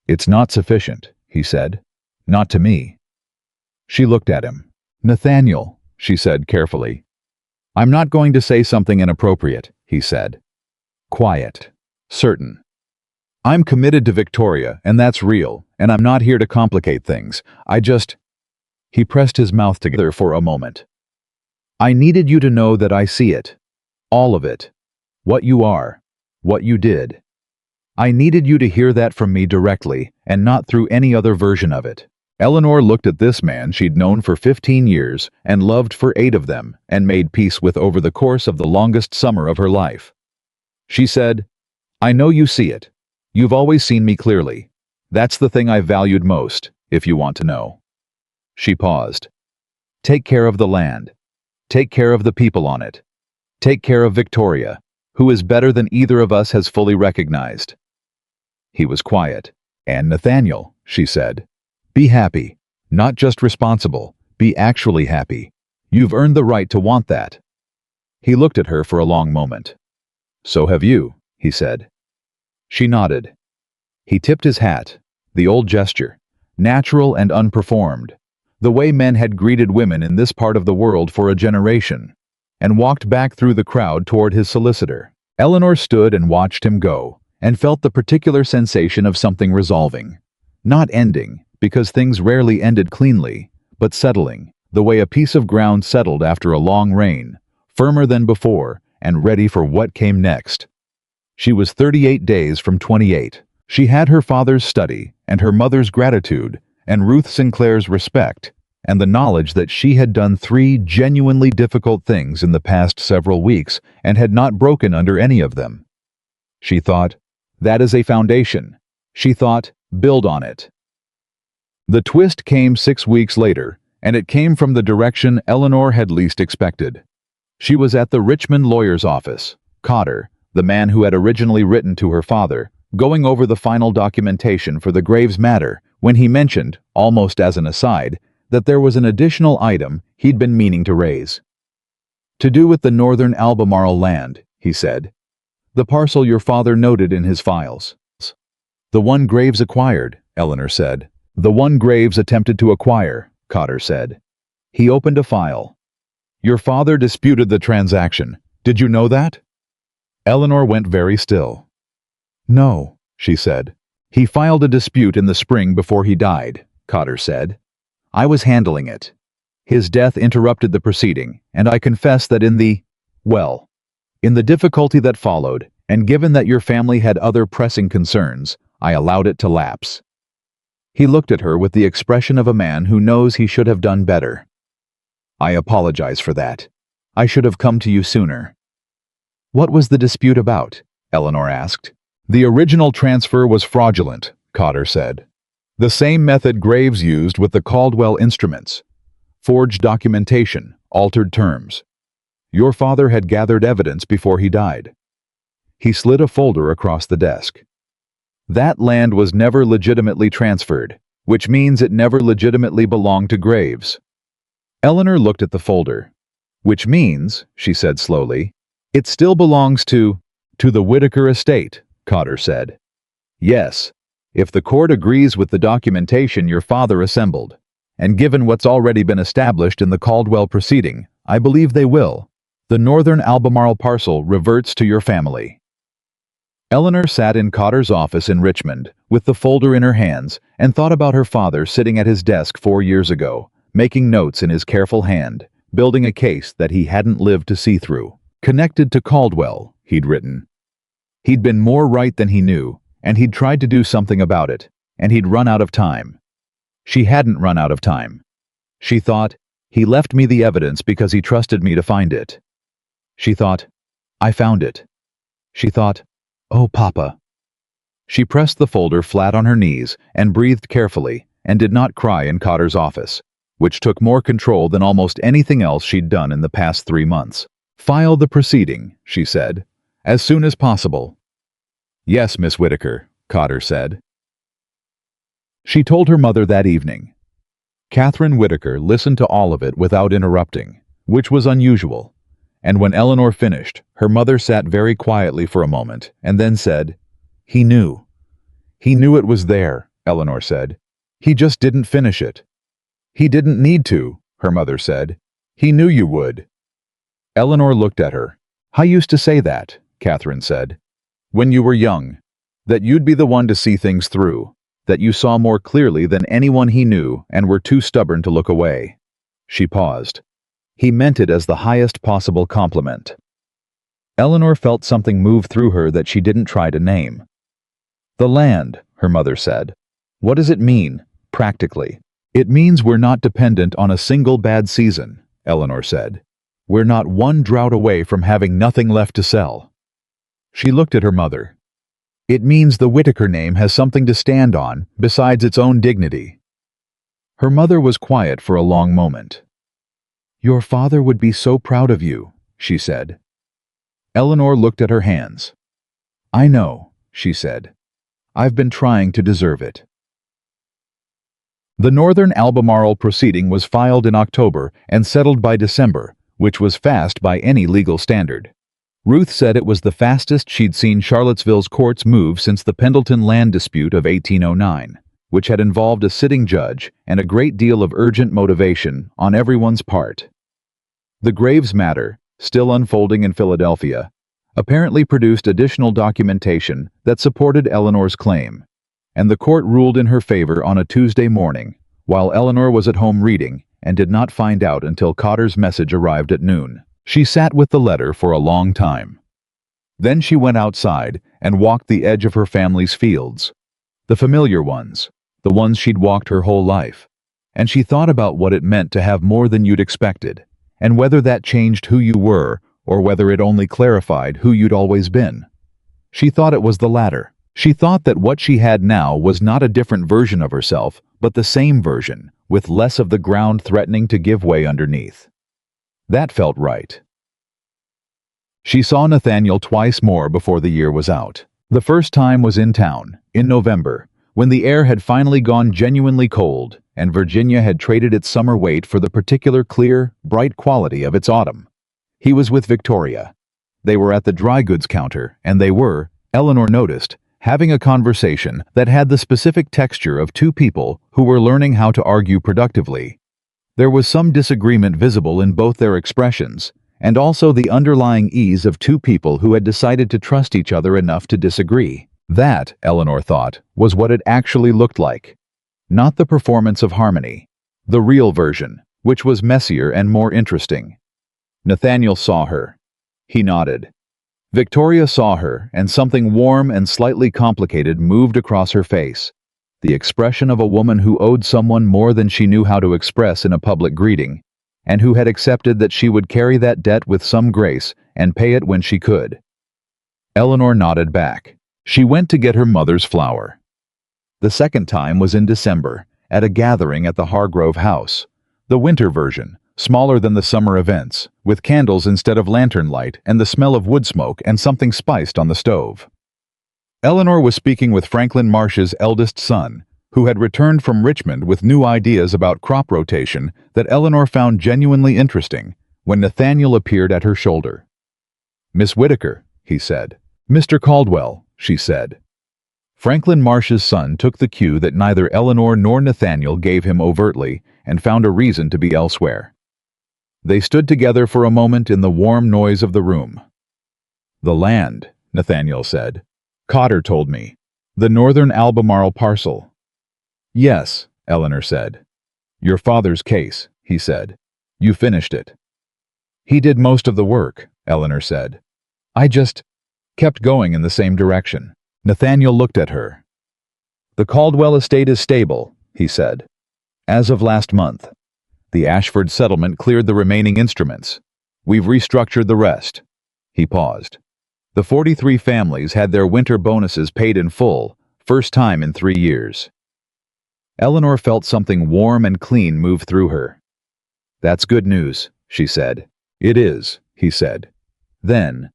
"It's not sufficient," he said. "Not to me." She looked at him. "Nathaniel," she said carefully. "I'm not going to say something inappropriate," he said. Quiet. Certain. "I'm committed to Victoria, and that's real, and I'm not here to complicate things. He pressed his mouth together for a moment. "I needed you to know that I see it. All of it. What you are. What you did. I needed you to hear that from me directly, and not through any other version of it." Eleanor looked at this man she'd known for 15 years and loved for 8 of them and made peace with over the course of the longest summer of her life. She said, "I know you see it. You've always seen me clearly. That's the thing I valued most, if you want to know." She paused. "Take care of the land. Take care of the people on it. Take care of Victoria, who is better than either of us has fully recognized." He was quiet. "And Nathaniel," she said, "be happy. Not just responsible. Be actually happy. You've earned the right to want that." He looked at her for a long moment. "So have you," he said. She nodded. He tipped his hat, the old gesture, natural and unperformed, the way men had greeted women in this part of the world for a generation, and walked back through the crowd toward his solicitor. Eleanor stood and watched him go, and felt the particular sensation of something resolving. Not ending, because things rarely ended cleanly, but settling, the way a piece of ground settled after a long rain, firmer than before, and ready for what came next. She was 38 days from 28. She had her father's study, and her mother's gratitude, and Ruth Sinclair's respect, and the knowledge that she had done 3 genuinely difficult things in the past several weeks and had not broken under any of them. She thought, that is a foundation. She thought, build on it. The twist came 6 weeks later, and it came from the direction Eleanor had least expected. She was at the Richmond lawyer's office. Cotter, the man who had originally written to her father, going over the final documentation for the Graves matter, when he mentioned, almost as an aside, that there was an additional item he'd been meaning to raise. "To do with the northern Albemarle land," he said. "The parcel your father noted in his files." "The one Graves acquired," Eleanor said. "The one Graves attempted to acquire," Cotter said. He opened a file. "Your father disputed the transaction. Did you know that?" Eleanor went very still. "No," she said. "He filed a dispute in the spring before he died," Cotter said. "I was handling it. His death interrupted the proceeding, and I confess that in the difficulty that followed, and given that your family had other pressing concerns, I allowed it to lapse." He looked at her with the expression of a man who knows he should have done better. "I apologize for that. I should have come to you sooner." "What was the dispute about?" Eleanor asked. "The original transfer was fraudulent," Cotter said. "The same method Graves used with the Caldwell instruments. Forged documentation, altered terms. Your father had gathered evidence before he died." He slid a folder across the desk. "That land was never legitimately transferred, which means it never legitimately belonged to Graves." Eleanor looked at the folder. "Which means," she said slowly, "it still belongs to the Whitaker estate," Cotter said. "Yes, if the court agrees with the documentation your father assembled, and given what's already been established in the Caldwell proceeding, I believe they will. The northern Albemarle parcel reverts to your family." Eleanor sat in Cotter's office in Richmond, with the folder in her hands, and thought about her father sitting at his desk 4 years ago, making notes in his careful hand, building a case that he hadn't lived to see through. "Connected to Caldwell," he'd written. He'd been more right than he knew, and he'd tried to do something about it, and he'd run out of time. She hadn't run out of time. She thought, he left me the evidence because he trusted me to find it. She thought, I found it. She thought, oh, Papa. She pressed the folder flat on her knees and breathed carefully and did not cry in Cotter's office. which took more control than almost anything else she'd done in the past 3 months. "File the proceeding," she said, "as soon as possible." "Yes, Miss Whitaker," Cotter said. She told her mother that evening. Catherine Whitaker listened to all of it without interrupting, which was unusual, and when Eleanor finished, her mother sat very quietly for a moment and then said, "He knew. He knew it was there," Eleanor said. "He just didn't finish it." "He didn't need to," her mother said. "He knew you would." Eleanor looked at her. "I used to say that," Catherine said, "when you were young, that you'd be the one to see things through, that you saw more clearly than anyone he knew and were too stubborn to look away." She paused. He meant it as the highest possible compliment. Eleanor felt something move through her that she didn't try to name. "The land," her mother said. "What does it mean, practically?" "It means we're not dependent on a single bad season," Eleanor said. "We're not one drought away from having nothing left to sell." She looked at her mother. "It means the Whitaker name has something to stand on besides its own dignity." Her mother was quiet for a long moment. "Your father would be so proud of you," she said. Eleanor looked at her hands. "I know," she said. "I've been trying to deserve it." The Northern Albemarle proceeding was filed in October and settled by December, which was fast by any legal standard. Ruth said it was the fastest she'd seen Charlottesville's courts move since the Pendleton land dispute of 1809, which had involved a sitting judge and a great deal of urgent motivation on everyone's part. The Graves matter, still unfolding in Philadelphia, apparently produced additional documentation that supported Eleanor's claim, and the court ruled in her favor on a Tuesday morning, while Eleanor was at home reading and did not find out until Cotter's message arrived at noon. She sat with the letter for a long time. Then she went outside and walked the edge of her family's fields, the familiar ones, the ones she'd walked her whole life, and she thought about what it meant to have more than you'd expected, and whether that changed who you were or whether it only clarified who you'd always been. She thought it was the latter. She thought that what she had now was not a different version of herself, but the same version, with less of the ground threatening to give way underneath. That felt right. She saw Nathaniel twice more before the year was out. The first time was in town, in November, when the air had finally gone genuinely cold, and Virginia had traded its summer wait for the particular clear, bright quality of its autumn. He was with Victoria. They were at the dry goods counter, and they were, Eleanor noticed, having a conversation that had the specific texture of two people who were learning how to argue productively. There was some disagreement visible in both their expressions, and also the underlying ease of two people who had decided to trust each other enough to disagree. That, Eleanor thought, was what it actually looked like. Not the performance of harmony. The real version, which was messier and more interesting. Nathaniel saw her. He nodded. Victoria saw her, and something warm and slightly complicated moved across her face. The expression of a woman who owed someone more than she knew how to express in a public greeting, and who had accepted that she would carry that debt with some grace and pay it when she could. Eleanor nodded back. She went to get her mother's flower. The second time was in December, at a gathering at the Hargrove house, the winter version, smaller than the summer events, with candles instead of lantern light and the smell of wood smoke and something spiced on the stove. Eleanor was speaking with Franklin Marsh's eldest son, who had returned from Richmond with new ideas about crop rotation that Eleanor found genuinely interesting, when Nathaniel appeared at her shoulder. "Miss Whitaker," he said. "Mr. Caldwell," she said. Franklin Marsh's son took the cue that neither Eleanor nor Nathaniel gave him overtly and found a reason to be elsewhere. They stood together for a moment in the warm noise of the room. "The land," Nathaniel said. "Cotter told me. The Northern Albemarle parcel." "Yes," Eleanor said. "Your father's case," he said. "You finished it." "He did most of the work," Eleanor said. "I just kept going in the same direction." Nathaniel looked at her. "The Caldwell estate is stable," he said. "As of last month. The Ashford settlement cleared the remaining instruments. We've restructured the rest." He paused. "The 43 families had their winter bonuses paid in full, first time in 3 years." Eleanor felt something warm and clean move through her. "That's good news," she said. "It is," he said. Then,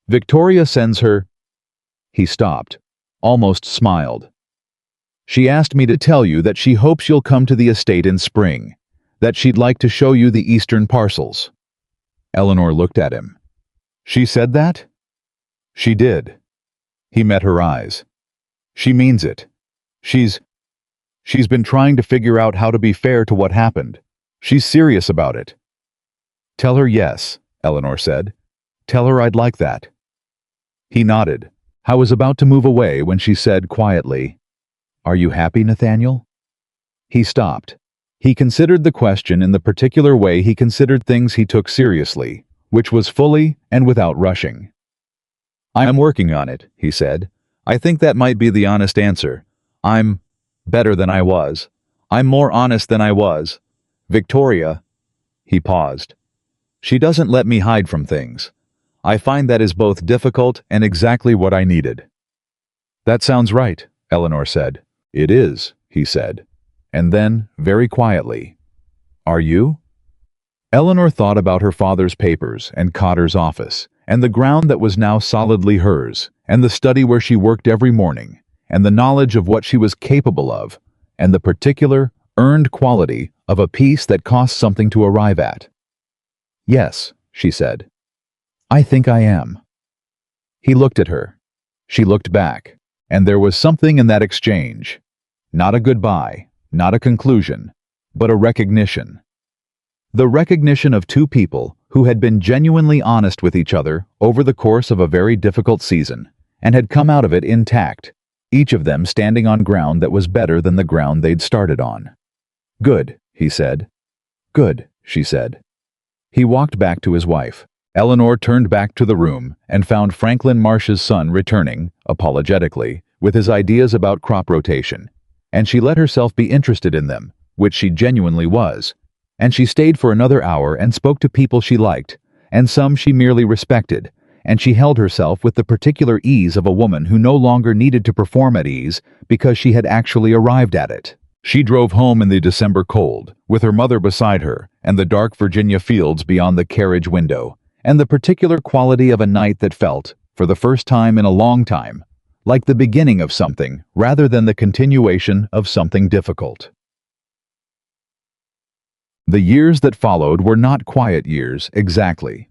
"Victoria sends her—" He stopped, almost smiled. "She asked me to tell you that she hopes you'll come to the estate in spring, that she'd like to show you the eastern parcels." Eleanor looked at him. "She said that?" "She did." He met her eyes. "She means it. She's been trying to figure out how to be fair to what happened. She's serious about it." "Tell her yes," Eleanor said. "Tell her I'd like that." He nodded. I was about to move away when she said quietly, "Are you happy, Nathaniel?" He stopped. He considered the question in the particular way he considered things he took seriously, which was fully and without rushing. "I'm working on it," he said. "I think that might be the honest answer. I'm better than I was. I'm more honest than I was. Victoria—" He paused. "She doesn't let me hide from things. I find that is both difficult and exactly what I needed." "That sounds right," Eleanor said. "It is," he said. And then, very quietly, "Are you?" Eleanor thought about her father's papers and Cotter's office, and the ground that was now solidly hers, and the study where she worked every morning, and the knowledge of what she was capable of, and the particular, earned quality of a peace that cost something to arrive at. "Yes," she said. "I think I am." He looked at her. She looked back, and there was something in that exchange. Not a goodbye, not a conclusion, but a recognition. The recognition of two people who had been genuinely honest with each other over the course of a very difficult season, and had come out of it intact, each of them standing on ground that was better than the ground they'd started on. "Good," he said. "Good," she said. He walked back to his wife. Eleanor turned back to the room and found Franklin Marsh's son returning, apologetically, with his ideas about crop rotation, and she let herself be interested in them, which she genuinely was, and she stayed for another hour and spoke to people she liked, and some she merely respected, and she held herself with the particular ease of a woman who no longer needed to perform at ease because she had actually arrived at it. She drove home in the December cold, with her mother beside her, and the dark Virginia fields beyond the carriage window, and the particular quality of a night that felt, for the first time in a long time, like the beginning of something rather than the continuation of something difficult. The years that followed were not quiet years, exactly.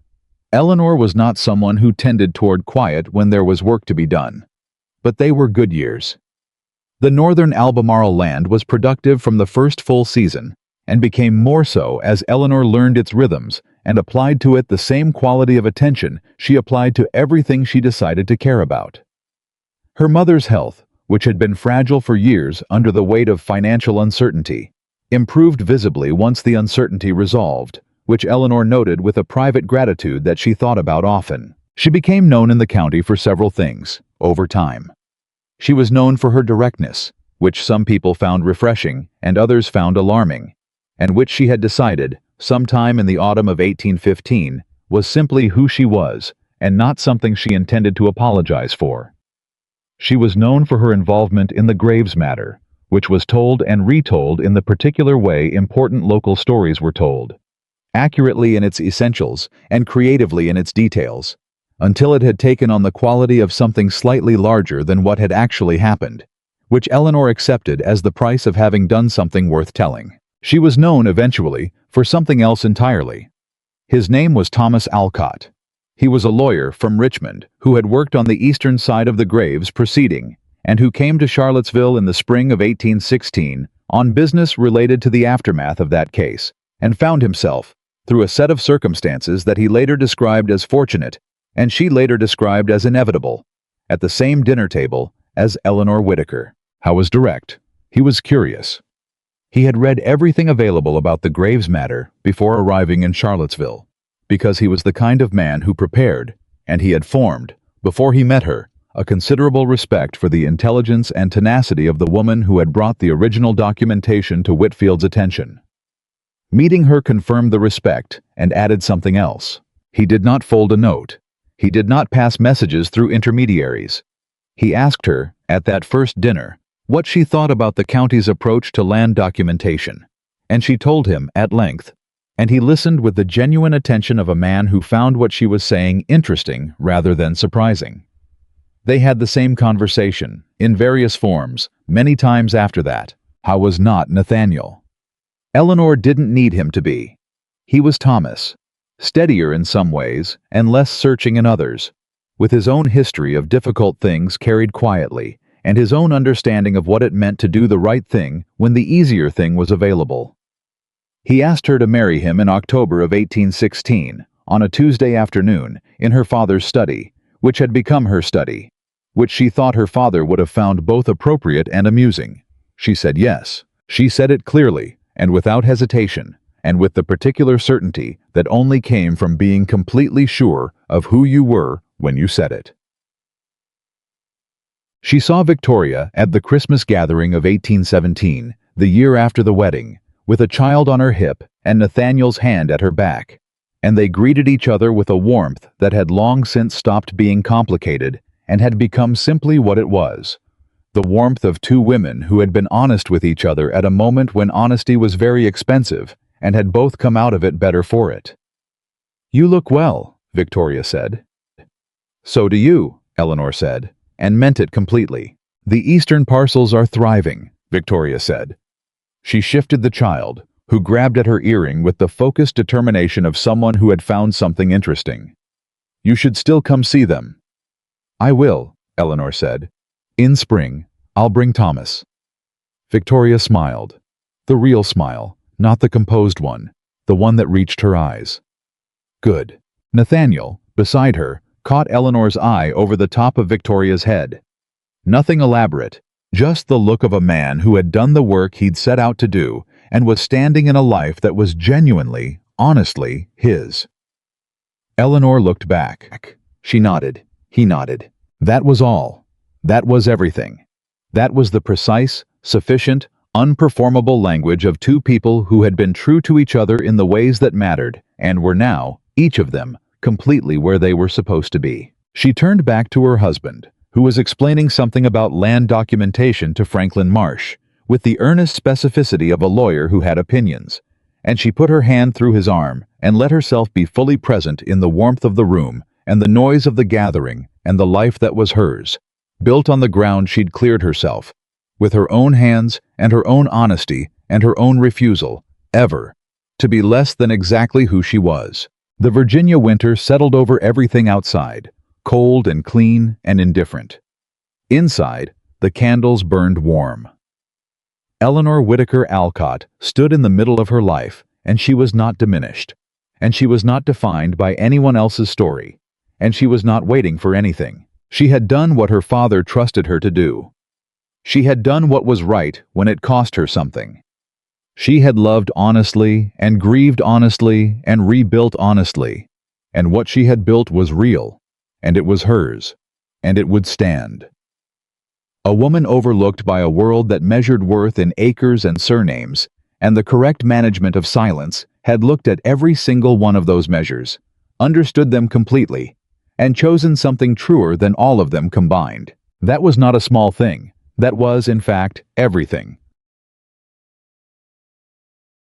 Eleanor was not someone who tended toward quiet when there was work to be done. But they were good years. The northern Albemarle land was productive from the first full season, and became more so as Eleanor learned its rhythms and applied to it the same quality of attention she applied to everything she decided to care about. Her mother's health, which had been fragile for years under the weight of financial uncertainty, improved visibly once the uncertainty resolved, which Eleanor noted with a private gratitude that she thought about often. She became known in the county for several things, over time. She was known for her directness, which some people found refreshing and others found alarming, and which she had decided, sometime in the autumn of 1815, was simply who she was, and not something she intended to apologize for. She was known for her involvement in the Graves matter, which was told and retold in the particular way important local stories were told, accurately in its essentials and creatively in its details, until it had taken on the quality of something slightly larger than what had actually happened, which Eleanor accepted as the price of having done something worth telling. She was known, eventually, for something else entirely. His name was Thomas Alcott. He was a lawyer from Richmond who had worked on the eastern side of the Graves proceeding, and who came to Charlottesville in the spring of 1816 on business related to the aftermath of that case, and found himself, through a set of circumstances that he later described as fortunate, and she later described as inevitable, at the same dinner table as Eleanor Whittaker. Howe was direct. He was curious. He had read everything available about the Graves matter before arriving in Charlottesville, because he was the kind of man who prepared, and he had formed, before he met her, a considerable respect for the intelligence and tenacity of the woman who had brought the original documentation to Whitfield's attention. Meeting her confirmed the respect and added something else. He did not fold a note. He did not pass messages through intermediaries. He asked her, at that first dinner, what she thought about the county's approach to land documentation, and she told him at length, and he listened with the genuine attention of a man who found what she was saying interesting rather than surprising. They had the same conversation, in various forms, many times after that. How was not Nathaniel? Eleanor didn't need him to be. He was Thomas, steadier in some ways and less searching in others, with his own history of difficult things carried quietly, and his own understanding of what it meant to do the right thing when the easier thing was available. He asked her to marry him in October of 1816, on a Tuesday afternoon, in her father's study, which had become her study, which she thought her father would have found both appropriate and amusing. She said yes. She said it clearly, and without hesitation, and with the particular certainty that only came from being completely sure of who you were when you said it. She saw Victoria at the Christmas gathering of 1817, the year after the wedding, with a child on her hip and Nathaniel's hand at her back, and they greeted each other with a warmth that had long since stopped being complicated and had become simply what it was. The warmth of two women who had been honest with each other at a moment when honesty was very expensive and had both come out of it better for it. "You look well," Victoria said. "So do you," Eleanor said, and meant it completely. "The eastern parcels are thriving," Victoria said. She shifted the child, who grabbed at her earring with the focused determination of someone who had found something interesting. "You should still come see them." "I will," Eleanor said. "In spring, I'll bring Thomas." Victoria smiled. The real smile, not the composed one, the one that reached her eyes. "Good." Nathaniel, beside her, caught Eleanor's eye over the top of Victoria's head. Nothing elaborate, just the look of a man who had done the work he'd set out to do and was standing in a life that was genuinely, honestly, his. Eleanor looked back. She nodded. He nodded. That was all. That was everything. That was the precise, sufficient, unperformable language of two people who had been true to each other in the ways that mattered and were now, each of them, completely where they were supposed to be. She turned back to her husband, who was explaining something about land documentation to Franklin Marsh, with the earnest specificity of a lawyer who had opinions, and she put her hand through his arm and let herself be fully present in the warmth of the room and the noise of the gathering and the life that was hers, built on the ground she'd cleared herself, with her own hands and her own honesty and her own refusal, ever, to be less than exactly who she was. The Virginia winter settled over everything outside, cold and clean and indifferent. Inside, the candles burned warm. Eleanor Whittaker Alcott stood in the middle of her life, and she was not diminished, and she was not defined by anyone else's story, and she was not waiting for anything. She had done what her father trusted her to do. She had done what was right when it cost her something. She had loved honestly and grieved honestly and rebuilt honestly, and what she had built was real, and it was hers, and it would stand. A woman overlooked by a world that measured worth in acres and surnames, and the correct management of silence had looked at every single one of those measures, understood them completely, and chosen something truer than all of them combined. That was not a small thing. That was, in fact, everything.